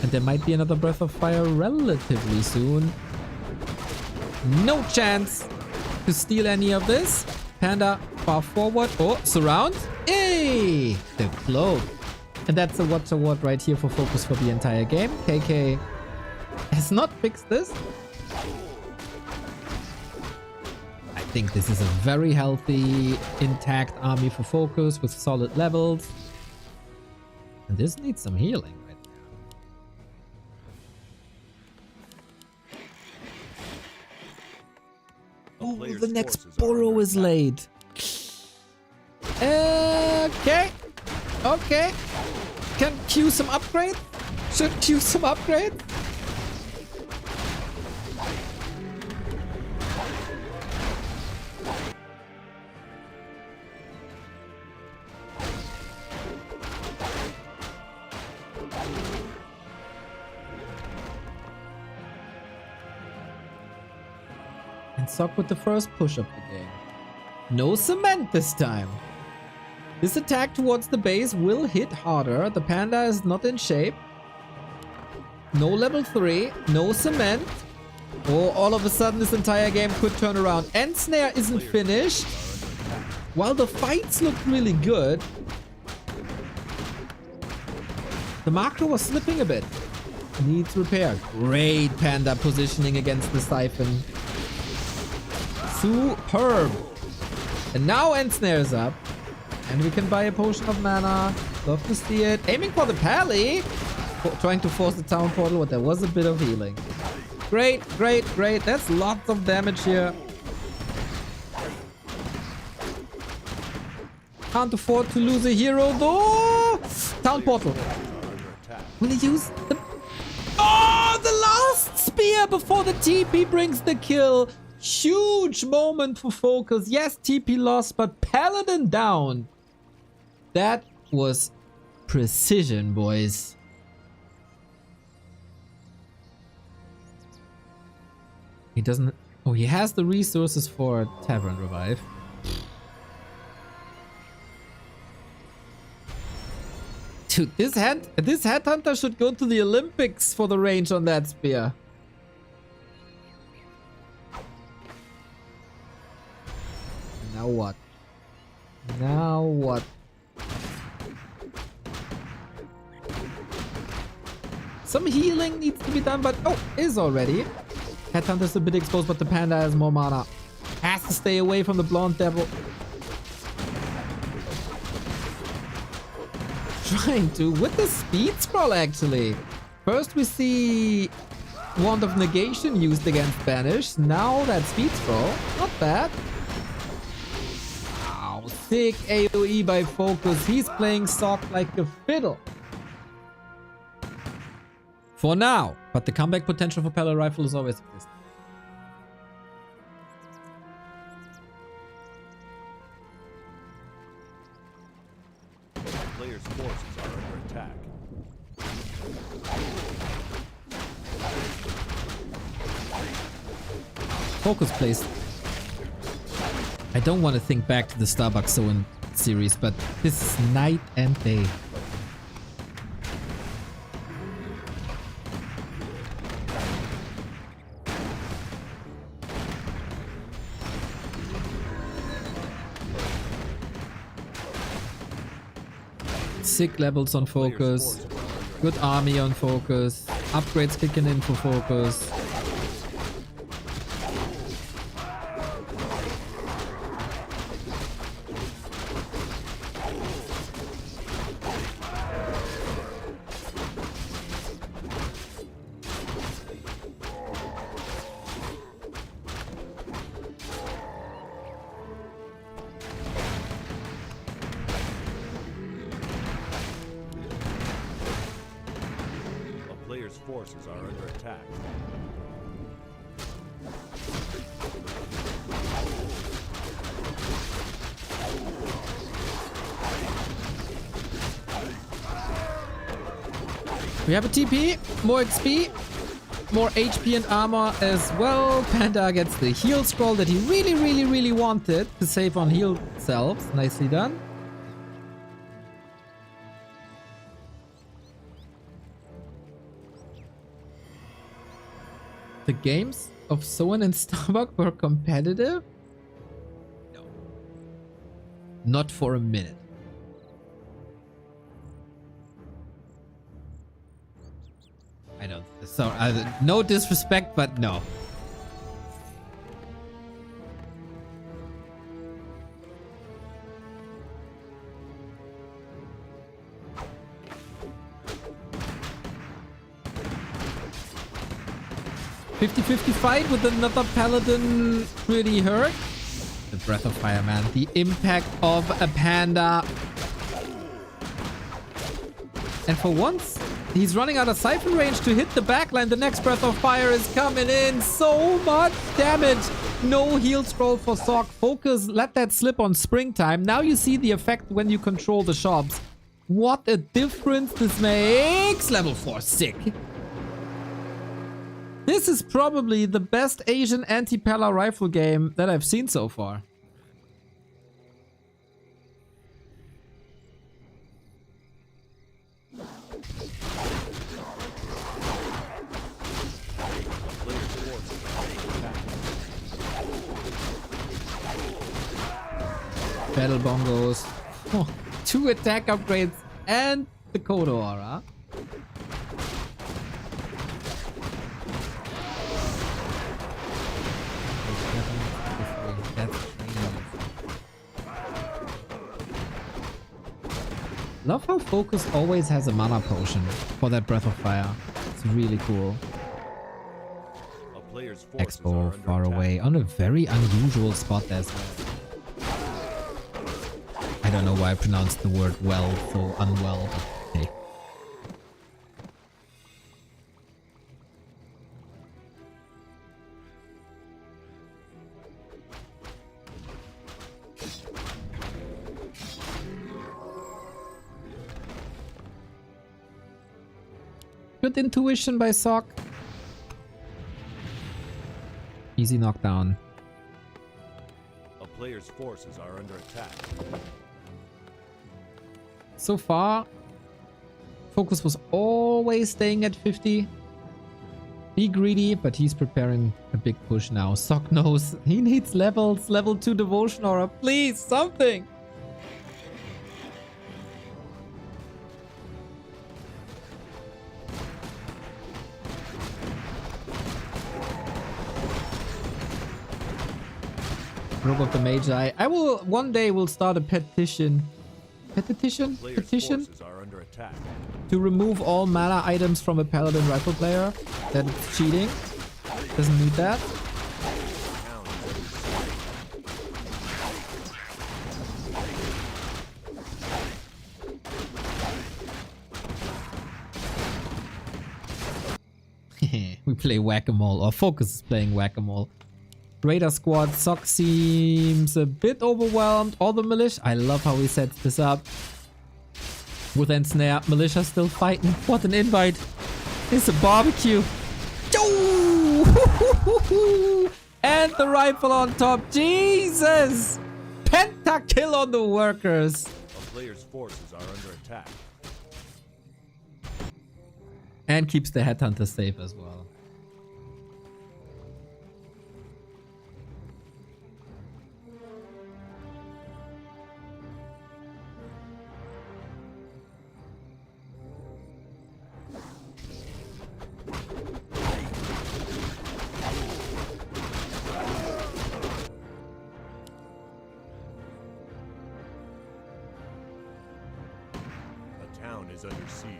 And there might be another Breath of Fire relatively soon. No chance to steal any of this. Panda far forward. Oh, surround. Hey! The cloak. And that's a watch award right here for FoCuS for the entire game. KK has not fixed this. I think this is a very healthy, intact army for FoCuS with solid levels. And this needs some healing right now. A Oh, player's the next forces are burrow under is attack. laid. Okay. Okay. Can queue some upgrade? Should queue some upgrade? And Sock with the first push of the game. No cement this time. This attack towards the base will hit harder. The Panda is not in shape. No level 3. No cement. Oh, all of a sudden this entire game could turn around. End Snare isn't finished. While the fights look really good, the macro was slipping a bit. Needs repair. Great Panda positioning against the Siphon. Superb. And now End Snare is up. And we can buy a potion of mana. Love to see it. Aiming for the pally. Trying to force the town portal, but there was a bit of healing. Great, great, great. That's lots of damage here. Can't afford to lose a hero though. Town portal. Will he use the... Oh, the last spear before the TP brings the kill. Huge moment for FoCuS. Yes, TP lost, but Paladin down. That was precision, boys. He doesn't... Oh, he has the resources for a Tavern Revive. Dude, this headhunter should go to the Olympics for the range on that spear. Now what? Now what? Some healing needs to be done, but oh, is already. Headhunter's a bit exposed, but the panda has more mana. Has to stay away from the blonde devil. Trying to with the speed scroll actually. First we see Wand of Negation used against Banish. Now that speed scroll, not bad. Wow, sick AoE by FoCuS. He's playing Sock like a fiddle. For now, but the comeback potential for Pella Rifle is always existing. Players' forces are under attack. FoCuS plays. I don't want to think back to the Starbuck Zone series, but this is night and day. Sick levels on FoCuS. Good army on FoCuS. Upgrades kicking in for FoCuS. Players' forces are under attack. We have a TP, more XP, more HP and armor as well. Panda gets the heal scroll that he really wanted to save on heal selves. Nicely done. The games of Soen and Starbuck were competitive? No. Not for a minute. I don't... So, no disrespect, but no. .50-50 fight with another Paladin pretty hurt. The Breath of Fire, man. The impact of a panda. And for once, he's running out of siphon range to hit the backline. The next Breath of Fire is coming in. So much damage. No heal scroll for Sock. FoCuS let that slip on Springtime. Now you see the effect when you control the shops. What a difference this makes. Level 4, sick. This is probably the best Asian anti-Pella rifle game that I've seen so far. Battle bongos. Oh, 2 attack upgrades and the Kodo aura. Love how FoCuS always has a mana potion for that Breath of Fire. It's really cool. A player's forces are Expo under far attack. away on a very unusual spot as well. I don't know why I pronounced the word well so unwell, but hey. Good intuition by Sock. Easy knockdown. A player's forces are under attack. So far, FoCuS was always staying at 50. Be greedy, but he's preparing a big push now. Sock knows he needs levels. Level 2 devotion aura. Please, something. Robe of the Magi. I will one day will start a petition. Petition? Player's Petition? forces are under attack. To remove all mana items from a paladin rifle player. That it's cheating. Doesn't need that. Town is under siege. We play whack-a-mole, or FoCuS is playing whack-a-mole. Raider squad, Sock seems a bit overwhelmed. All the militia. I love how he sets this up. With Ensnare, militia still fighting. What an invite. It's a barbecue. Yo! And the rifle on top. Jesus! Pentakill on the workers. A player's forces are under attack. And keeps the headhunter safe as well. A town is under siege.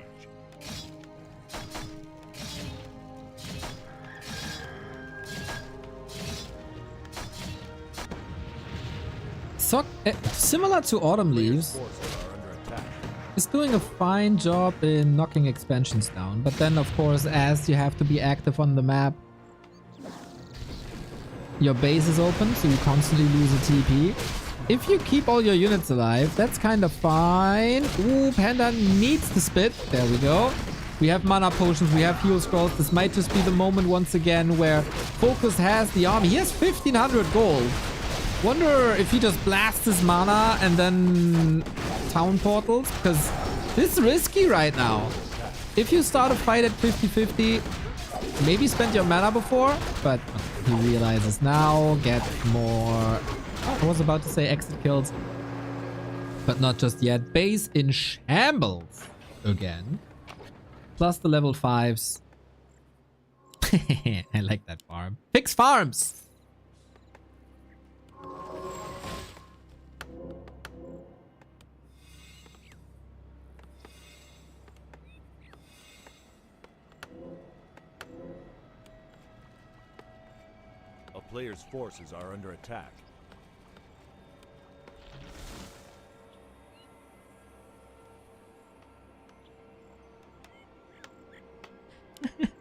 Sock, similar to Autumn Leaves, Forces are under attack. is doing a fine job in knocking expansions down. But then, of course, as you have to be active on the map, your base is open, so you constantly lose a TP. If you keep all your units alive, that's kind of fine. Ooh, Panda needs to spit. There we go. We have mana potions, we have heal scrolls. This might just be the moment once again where FoCuS has the army. He has 1500 gold. Wonder if he just blasts his mana and then town portals, because this is risky right now. If you start a fight at 50-50, maybe spend your mana before, but he realizes now, get more... I was about to say exit kills, but not just yet. Base in shambles again. Plus the level 5s. I like that farm. Fix farms! A player's forces are under attack.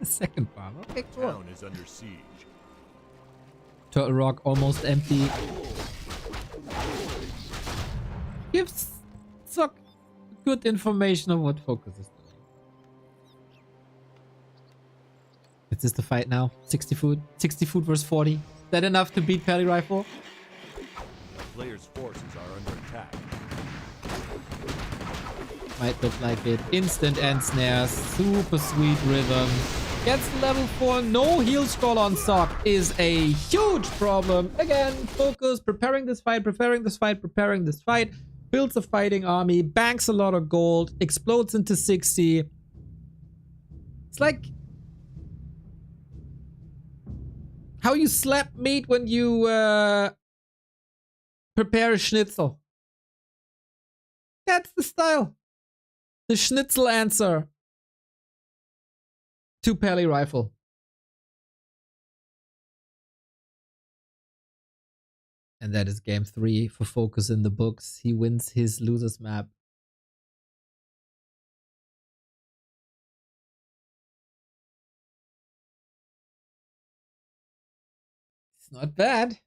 Second farm. Okay, cool. Town is under siege. Turtle Rock almost empty. Gives Sock good information of what FoCuS is doing. Is this the fight now? 60 food? 60 food versus 40? Is that enough to beat Pally Rifle? A player's forces are under attack. Might look like it. Instant end snares. Super sweet rhythm. Gets level 4. No heal scroll on Sock is a huge problem. Again, FoCuS. Preparing this fight. Preparing this fight. Preparing this fight. Builds a fighting army. Banks a lot of gold. Explodes into 60. It's like how you slap meat when you prepare a schnitzel. That's the style. The schnitzel answer to Pally Rifle. And that is game 3 for FoCuS in the books. He wins his losers map. It's not bad.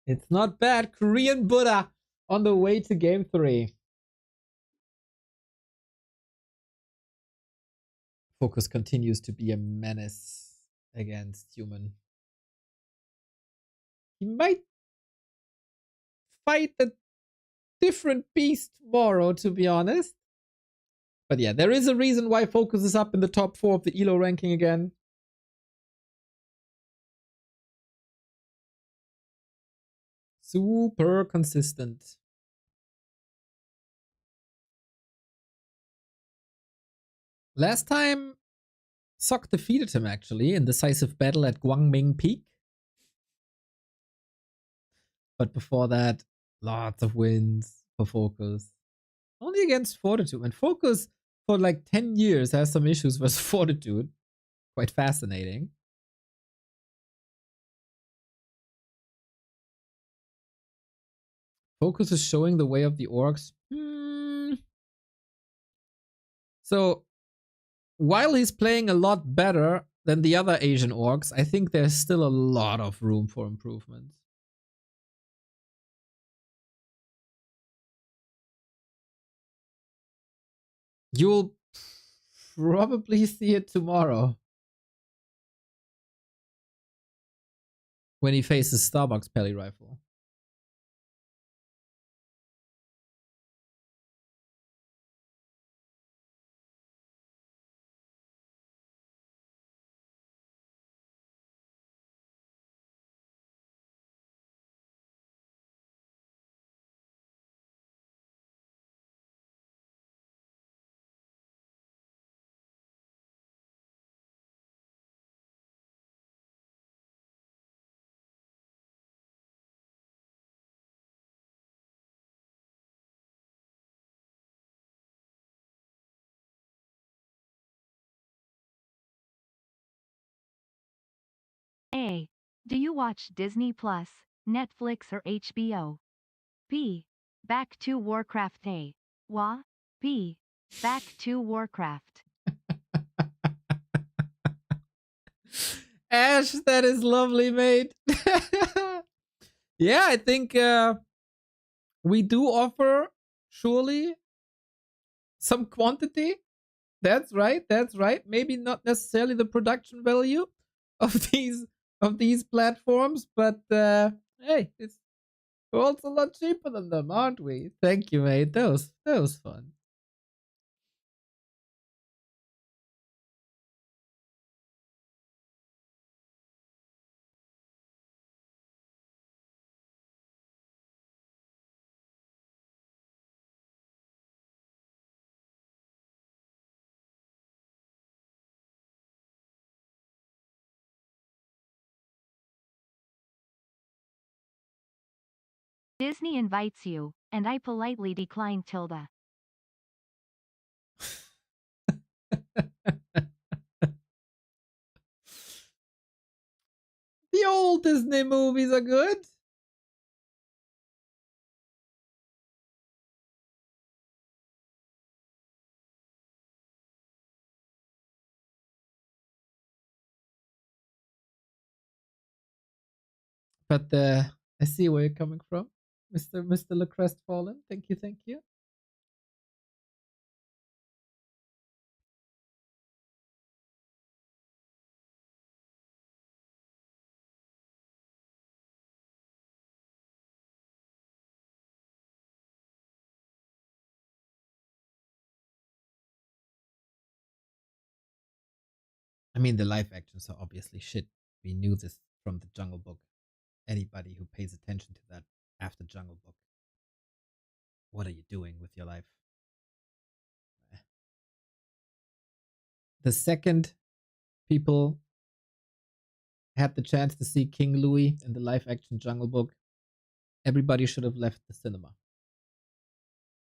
It's not bad. Korean Buddha on the way to game 3. FoCuS continues to be a menace against human. He might fight a different beast tomorrow, to be honest. But yeah, there is a reason why FoCuS is up in the top 4 of the ELO ranking again. Super consistent. Last time, Sok defeated him actually in decisive battle at Guangming Peak. But before that, lots of wins for FoCuS. Only against Fortitude. And FoCuS for like 10 years has some issues with Fortitude. Quite fascinating. FoCuS is showing the way of the orcs. So, while he's playing a lot better than the other Asian orcs, I think there's still a lot of room for improvement. You'll probably see it tomorrow. When he faces Starbuck's Pelly Rifle. A. Do you watch Disney Plus, Netflix or HBO? B. Back to Warcraft A. Wa. B. Back to Warcraft. Ash, that is lovely, mate. Yeah, I think we do offer surely some quantity. That's right. That's right. Maybe not necessarily the production value of these platforms, but hey, we're also a lot cheaper than them, aren't we? Thank you, mate. That was fun. Disney invites you, and I politely decline Tilda. The old Disney movies are good. But I see where you're coming from, Mr. LeCrest Fallen. Thank you, thank you. I mean, the live actions are obviously shit. We knew this from the Jungle Book. Anybody who pays attention to that after Jungle Book, what are you doing with your life? The second people had the chance to see King Louis in the live action Jungle Book, everybody should have left the cinema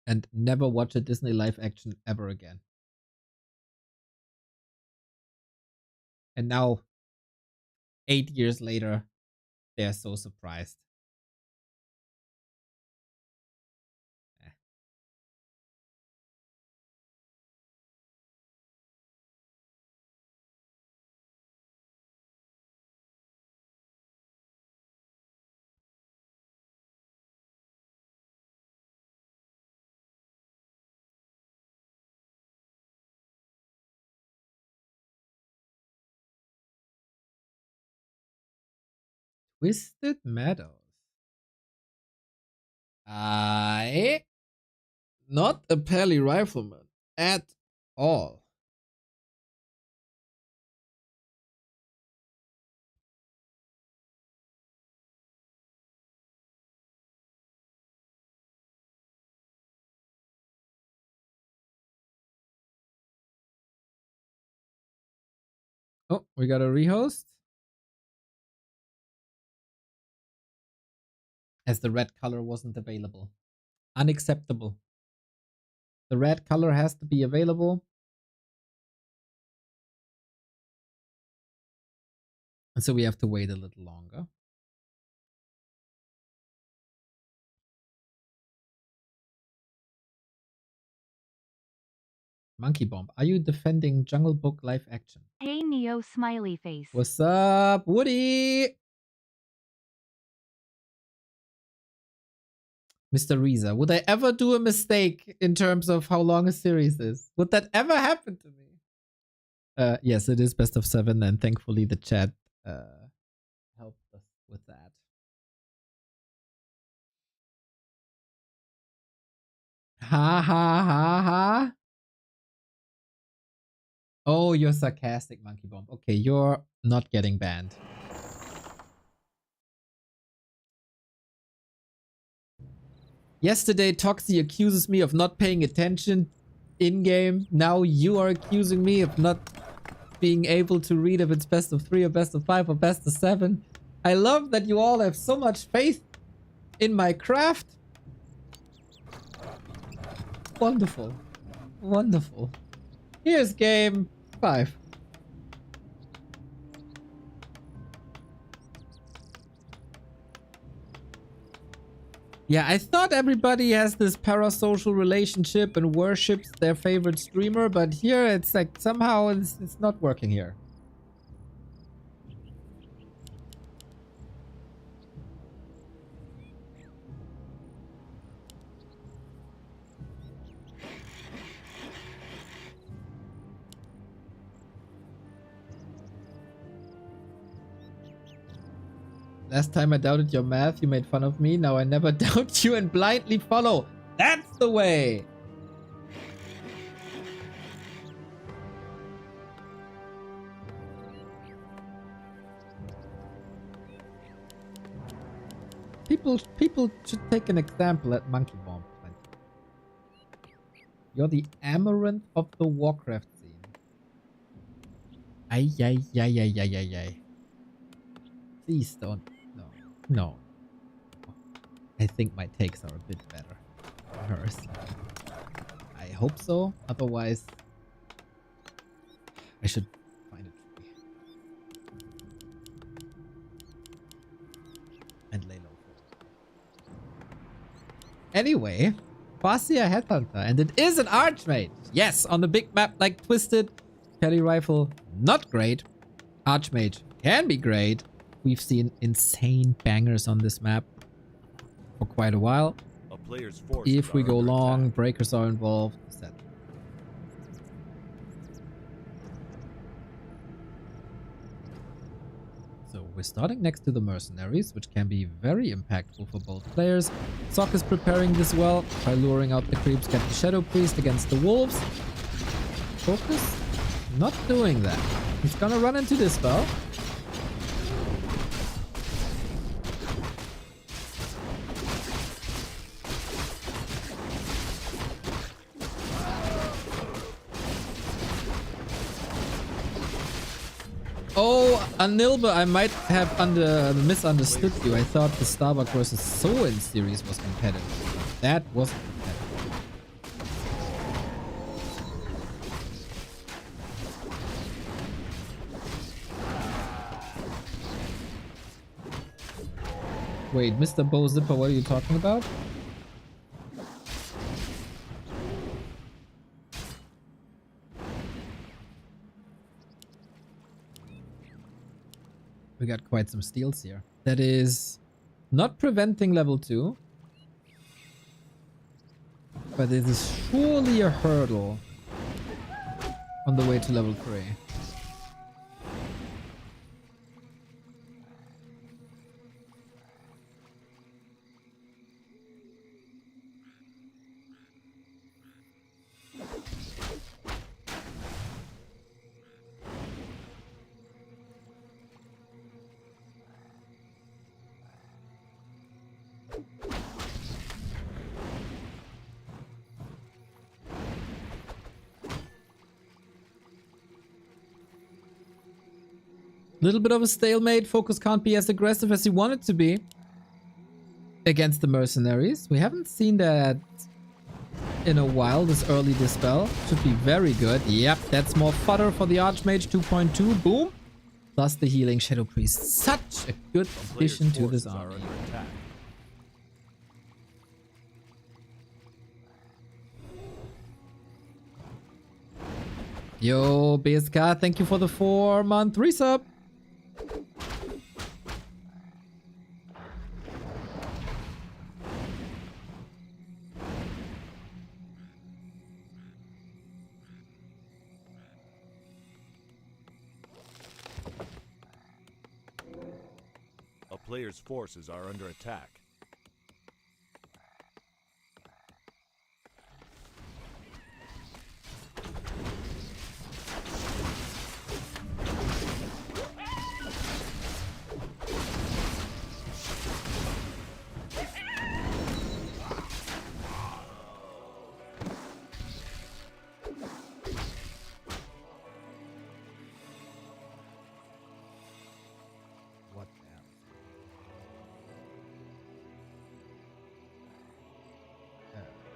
and never watch a Disney live action ever again. And now, 8 years later, they're so surprised. Twisted Meadows. Not a pally rifleman at all. Oh, we got a rehost. As the red color wasn't available. Unacceptable. The red color has to be available. And so we have to wait a little longer. Monkey Bomb, are you defending Jungle Book live action? Hey Neo smiley face. What's up, Woody? Mr. Reza, would I ever do a mistake in terms of how long a series is? Would that ever happen to me? Yes, it is best of 7, and thankfully the chat helped us with that. Ha ha ha ha. Oh, you're sarcastic, Monkey Bomb. Okay, you're not getting banned. Yesterday, Toxie accuses me of not paying attention in-game. Now you are accusing me of not being able to read if it's best of 3 or best of 5 or best of 7. I love that you all have so much faith in my craft. Wonderful. Wonderful. Here's game 5. Yeah, I thought everybody has this parasocial relationship and worships their favorite streamer, but here it's like somehow it's not working here. Last time I doubted your math, you made fun of me. Now I never doubt you and blindly follow. That's the way. People should take an example at Monkey Bomb. You're the amaranth of the Warcraft scene. Ay, ay, ay, ay, ay, ay, ay. Please don't. No. I think my takes are a bit better than hers. I hope so. Otherwise, I should find a tree. And lay low for it. Anyway, Farsia Headhunter. And it is an Archmage. Yes, on the big map like Twisted. Pally Rifle, not great. Archmage can be great. We've seen insane bangers on this map for quite a while. A player's force If we go long, attack. breakers are involved. Etc. So we're starting next to the mercenaries, which can be very impactful for both players. Sock is preparing this well by luring out the creeps, get the Shadow Priest against the wolves. FoCuS not doing that. He's gonna run into this spell. Oh, Anilba, I might have misunderstood you. I thought the Starbuck versus Soin series was competitive. That wasn't competitive. Wait, Mr. Bo Zipper, what are you talking about? We got quite some steals here. That is not preventing level 2. But it is surely a hurdle on the way to level 3. Little bit of a stalemate. FoCuS can't be as aggressive as he wanted to be against the mercenaries. We haven't seen that in a while. This early dispel should be very good. Yep, that's more fodder for the Archmage 2.2. Boom. Plus the healing Shadow Priest. Such a good addition to this army. Yo, BSK, thank you for the 4-month resub. A player's forces are under attack.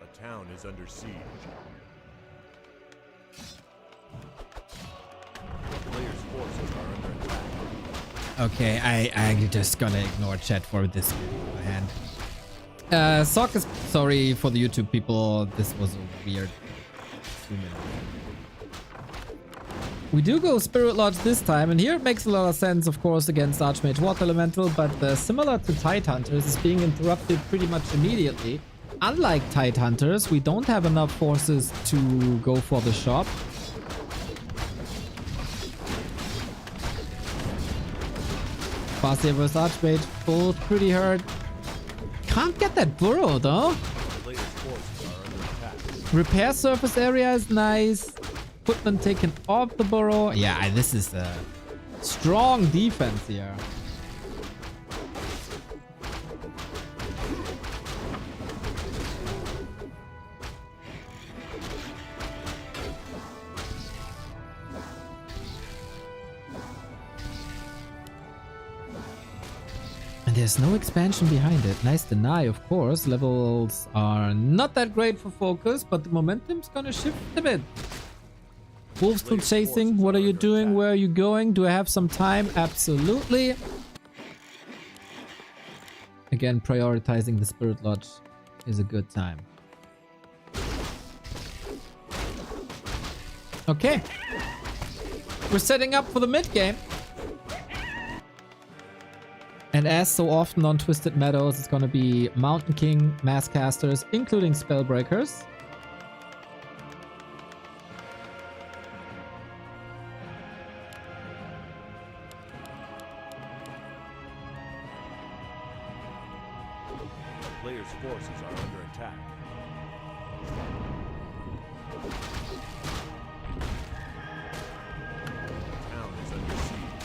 A town is under siege. A player's forces are under attack. Okay, I just gonna ignore chat for this hand. FoCuS, sorry for the YouTube people. This was a weird 2 minutes. We do go Spirit Lodge this time, and here it makes a lot of sense, of course, against Archmage Water Elemental, but similar to Tide Hunters, is being interrupted pretty much immediately. Unlike Tide Hunters, we don't have enough forces to go for the shop. Farseer vs Archmage, both pretty hurt. Can't get that burrow though. Player's forces are under attack. Repair surface area is nice. Footman taken off the burrow. Yeah, this is a strong defense here. And there's no expansion behind it. Nice deny, of course. Levels are not that great for FoCuS, but the momentum's gonna shift a bit. Wolves still chasing. What are you doing? Where are you going? Do I have some time? Absolutely. Again, prioritizing the Spirit Lodge is a good time. Okay. We're setting up for the mid game. And as so often on Twisted Meadows, it's gonna be Mountain King, Mass Casters, including Spellbreakers. Player's forces are under attack. Town is under siege.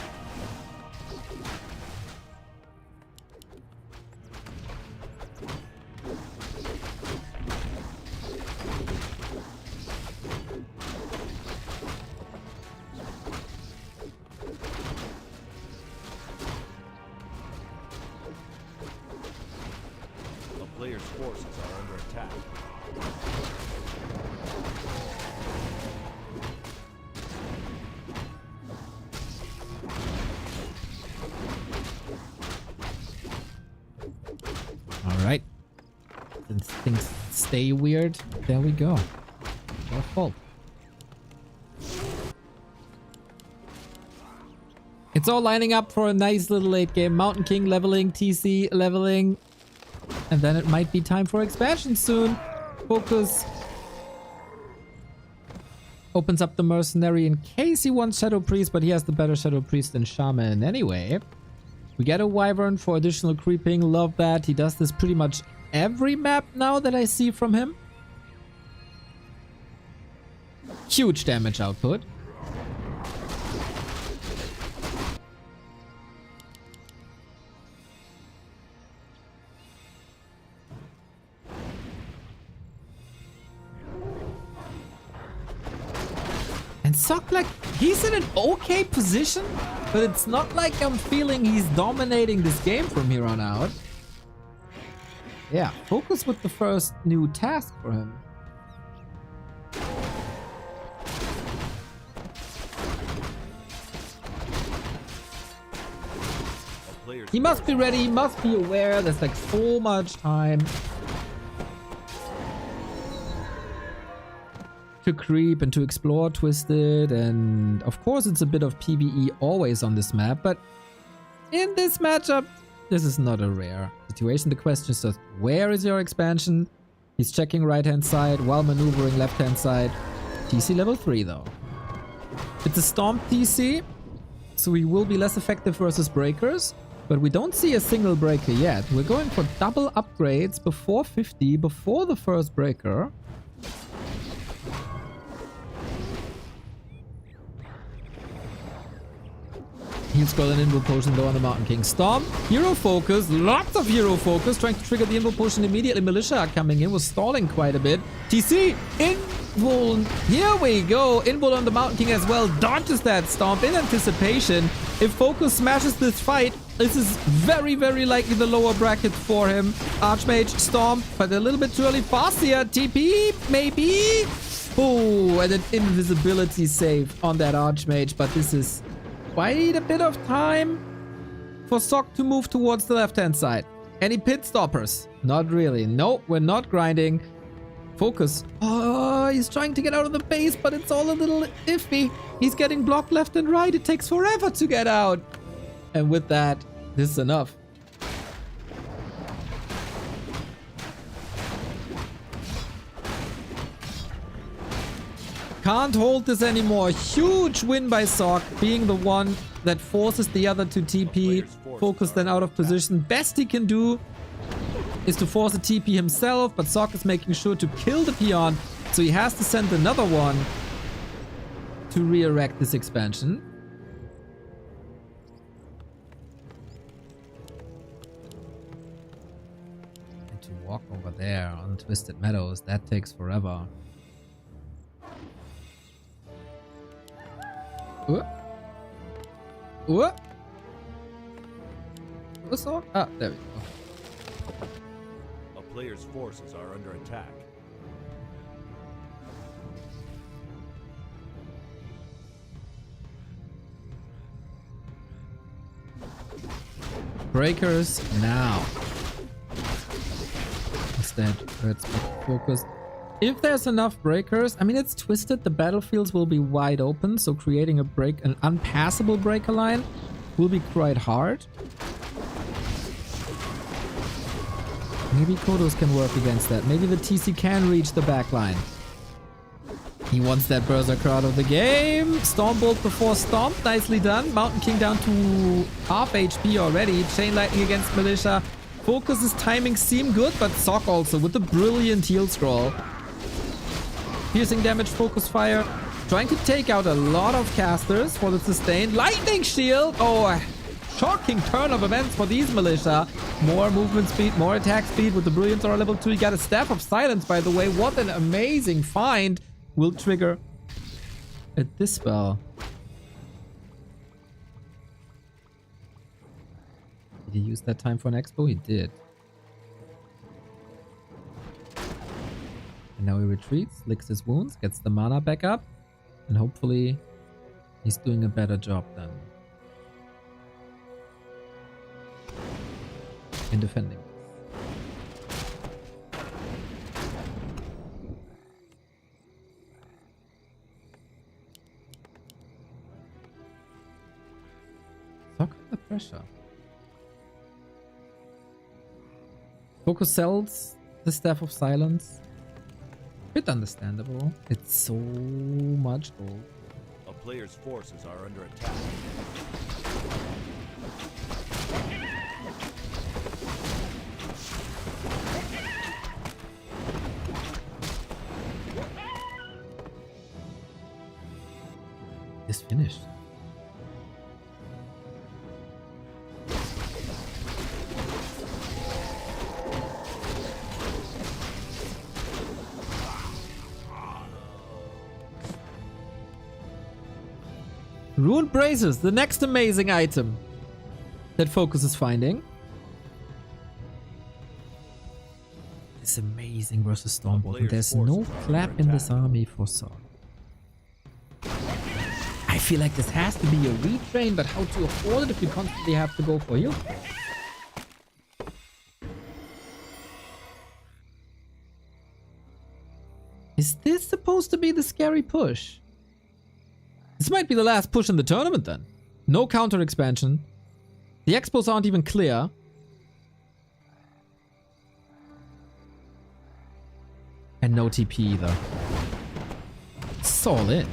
A player's forces are under attack. All right. Since things stay weird, there we go. Your fault. It's all lining up for a nice little late game. Mountain King leveling, TC leveling. And then it might be time for expansion soon. FoCuS opens up the mercenary in case he wants Shadow Priest, but he has the better Shadow Priest than Shaman anyway. We get a Wyvern for additional creeping. Love that. He does this pretty much every map now that I see from him. Huge damage output. And Sock, like, he's in an okay position, but it's not like I'm feeling he's dominating this game from here on out. Yeah, FoCuS with the first new task for him. He must be ready, he must be aware. There's like so much time to creep and to explore Twisted, and of course it's a bit of PvE always on this map, but in this matchup this is not a rare situation. The question is just, where is your expansion? He's checking right hand side while maneuvering left hand side. TC level 3 though. It's a Stomp TC, so he will be less effective versus breakers, but we don't see a single breaker yet. We're going for double upgrades before 50, before the first breaker. He's got an Invo Potion though on the Mountain King. Stomp, Hero Focus, lots of Hero Focus, trying to trigger the Invo Potion immediately. Militia coming in, was stalling quite a bit. TC, Invul, here we go. Invul on the Mountain King as well, dodges that Stomp in anticipation. If FoCuS smashes this fight, this is very, very likely the lower bracket for him. Archmage, Stomp, but a little bit too early. Fascia, TP, maybe? Oh, and an invisibility save on that Archmage, but this is quite a bit of time for Sock to move towards the left-hand side. Any pit stoppers? Not really. Nope, we're not grinding. FoCuS. Oh, he's trying to get out of the base, but it's all a little iffy. He's getting blocked left and right. It takes forever to get out. And with that, this is enough. Can't hold this anymore. Huge win by Sock, being the one that forces the other to TP. FoCuS then out of position. Best he can do is to force a TP himself, but Sock is making sure to kill the peon, so he has to send another one to re-erect this expansion. And to walk over there on Twisted Meadows, that takes forever. What? What's on? Ah, there we go. A player's forces are under attack. Breakers now. Instead, let's focus. If there's enough breakers, I mean, it's Twisted, the battlefields will be wide open, so creating an unpassable breaker line will be quite hard. Maybe Kodos can work against that. Maybe the TC can reach the back line. He wants that Berserker out of the game. Stormbolt before Stomp, nicely done. Mountain King down to half HP already. Chain Lightning against Militia. FoCuS's timing seem good, but Sock also with the brilliant heal scroll. Piercing damage, focus fire. Trying to take out a lot of casters for the sustain. Lightning shield. Oh, shocking turn of events for these Militia. More movement speed, more attack speed with the Brilliant Aura level 2. You got a Staff of Silence, by the way. What an amazing find. Will trigger a Dispel. Did he use that time for an expo? He did. And now he retreats, licks his wounds, gets the mana back up, and hopefully he's doing a better job then in defending. Sock under pressure. FoCuS sells the Staff of Silence. Bit understandable. It's so much gold. A player's forces are under attack. It's finished. Ruined Braces, the next amazing item that FoCuS is finding. It's amazing versus Stormbolt. And there's no clap in this army for Sok. I feel like this has to be a retrain, but how to afford it if you constantly have to go for heal? Is this supposed to be the scary push? This might be the last push in the tournament then. No counter expansion. The expos aren't even clear. And no TP either. It's all in.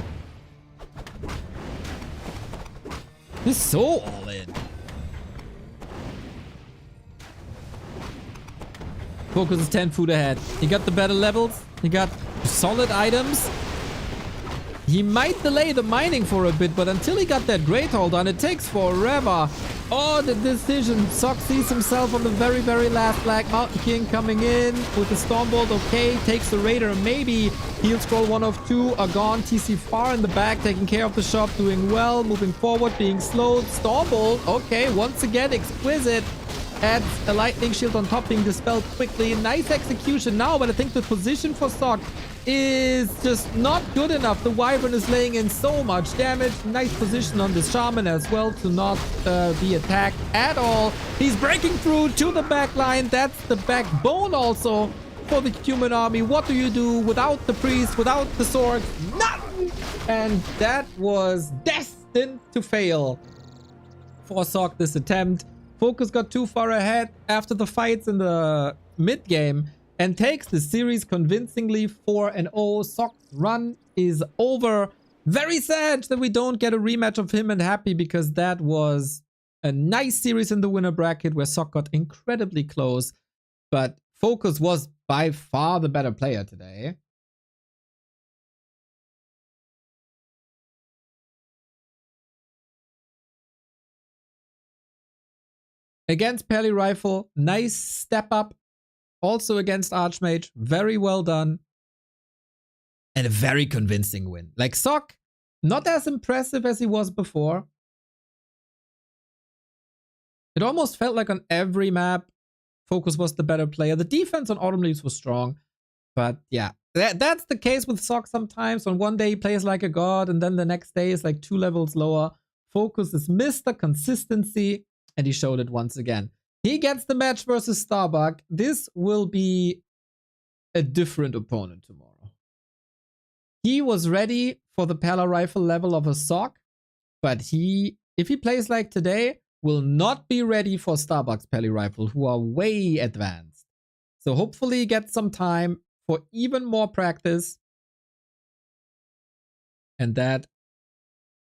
This is so all in. FoCuS is 10 foot ahead. He got the better levels. He got solid items. He might delay the mining for a bit, but until he got that Great Hall done, it takes forever. Oh, the decision. Sok sees himself on the very, very last Black Mountain King coming in with the Stormbolt. Okay, takes the Raider. Maybe he'll scroll 1 of 2 are gone. TC far in the back, taking care of the shop, doing well, moving forward, being slowed. Stormbolt, okay, once again, exquisite. Adds a lightning shield on top, being dispelled quickly. Nice execution now, but I think the position for Sok is just not good enough. The Wyvern is laying in so much damage. Nice position on the Shaman as well to not be attacked at all. He's breaking through to the back line. That's the backbone also for the human army. What do you do without the priest, without the sword? Nothing! And that was destined to fail for Sok this attempt. FoCuS got too far ahead after the fights in the mid game and takes the series convincingly 4-0. Sok's run is over. Very sad that we don't get a rematch of him and Happy, because that was a nice series in the winner bracket where Sok got incredibly close. But FoCuS was by far the better player today. Against Pally Rifle, nice step up. Also against Archmage, very well done. And a very convincing win. Like Sok, not as impressive as he was before. It almost felt like on every map, FoCuS was the better player. The defense on Autumn Leaves was strong. But yeah, that's the case with Sok sometimes. On one day he plays like a god, and then the next day is like 2 levels lower. FoCuS is Mr. Consistency. And he showed it once again. He gets the match versus Starbuck. This will be a different opponent tomorrow. He was ready for the Pala Rifle level of a Sok, but if he plays like today, will not be ready for Starbuck's Pally Rifle, who are way advanced. So hopefully he gets some time for even more practice. And that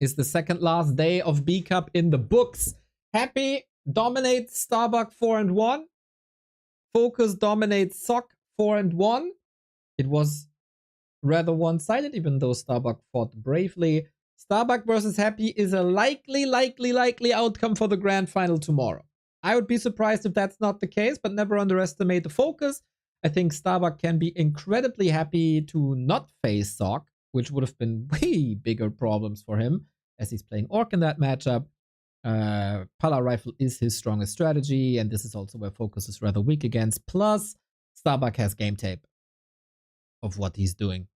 is the second last day of B Cup in the books. Happy dominates Starbuck 4-1. FoCuS dominates Sok 4-1. It was rather one-sided, even though Starbuck fought bravely. Starbuck versus Happy is a likely outcome for the grand final tomorrow. I would be surprised if that's not the case, but never underestimate the FoCuS. I think Starbuck can be incredibly happy to not face Sok, which would have been way bigger problems for him, as he's playing Orc in that matchup. Pala Rifle is his strongest strategy, and this is also where FoCuS is rather weak against. Plus, Starbuck has game tape of what he's doing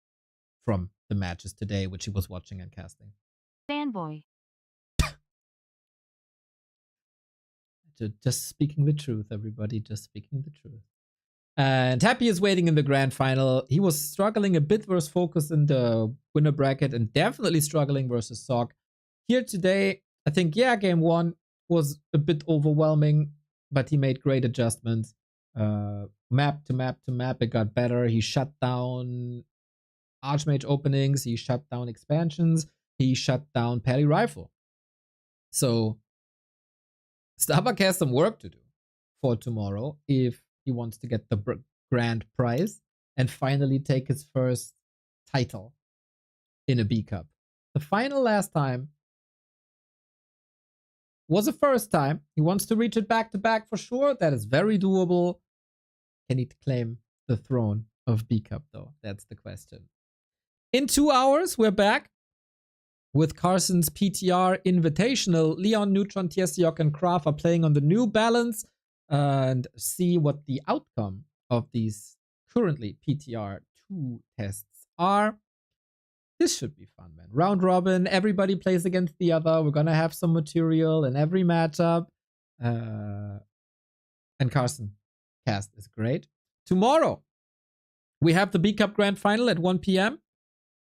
from the matches today, which he was watching and casting. Fanboy. Just speaking the truth, everybody. Just speaking the truth. And Happy is waiting in the grand final. He was struggling a bit versus FoCuS in the winner bracket, and definitely struggling versus Sok. Here today, I think, yeah, game 1 was a bit overwhelming, but he made great adjustments. Map to map to map, it got better. He shut down Archmage openings. He shut down expansions. He shut down Pally Rifle. So Starbuck has some work to do for tomorrow if he wants to get the grand prize and finally take his first title in a B Cup. The final last time was a first time. He wants to reach it back to back for sure. That is very doable. Can he claim the throne of B Cup though? That's the question. In 2 hours, we're back with Carson's PTR Invitational. Leon, Neutron, Tiesiok, and Kraft are playing on the new balance and see what the outcome of these currently PTR 2 tests are. This should be fun, man. Round robin, everybody plays against the other. We're gonna have some material in every matchup. And Carson cast is great. Tomorrow, we have the B Cup Grand Final at 1 p.m.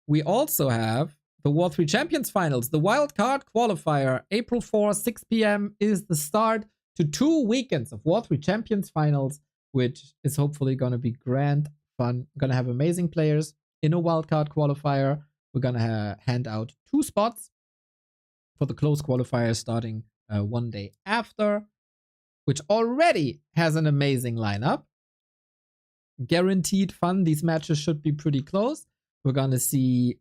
We also have the War 3 Champions Finals, the Wild Card Qualifier. April 4, 6 p.m. is the start to 2 weekends of War 3 Champions Finals, which is hopefully going to be grand fun. We're going to have amazing players in a Wild Card Qualifier. We're going to hand out 2 spots for the close qualifier starting one day after, which already has an amazing lineup. Guaranteed fun. These matches should be pretty close. We're going to see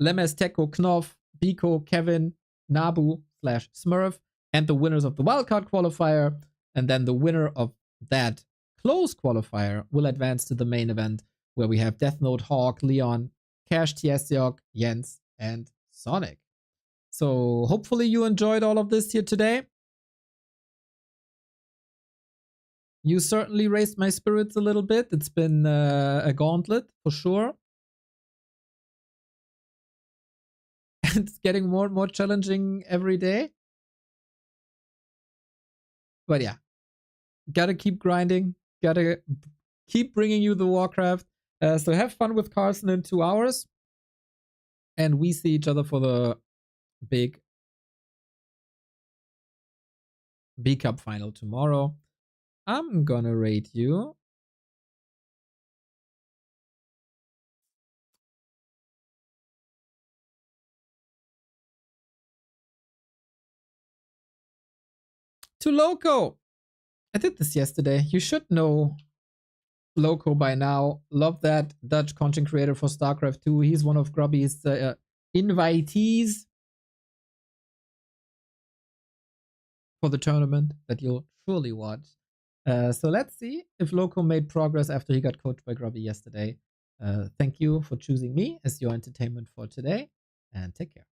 Lemes, Teko, Knopf, Biko, Kevin, Nabu / Smurf, and the winners of the wildcard qualifier. And then the winner of that close qualifier will advance to the main event, where we have Death Note, Hawk, Leon, Cash, Tiesiok, Jens, and Sonic. So hopefully you enjoyed all of this here today. You certainly raised my spirits a little bit. It's been a gauntlet for sure. And it's getting more and more challenging every day. But yeah, gotta keep grinding. Gotta keep bringing you the Warcraft. So have fun with Carson in 2 hours. And we see each other for the big B Cup final tomorrow. I'm gonna rate you. To Loco. I did this yesterday. You should know Loco by now. Love that Dutch content creator for StarCraft 2. He's one of Grubby's invitees for the tournament that you'll surely watch. So let's see if Loco made progress after he got coached by Grubby yesterday. Thank you for choosing me as your entertainment for today, and take care.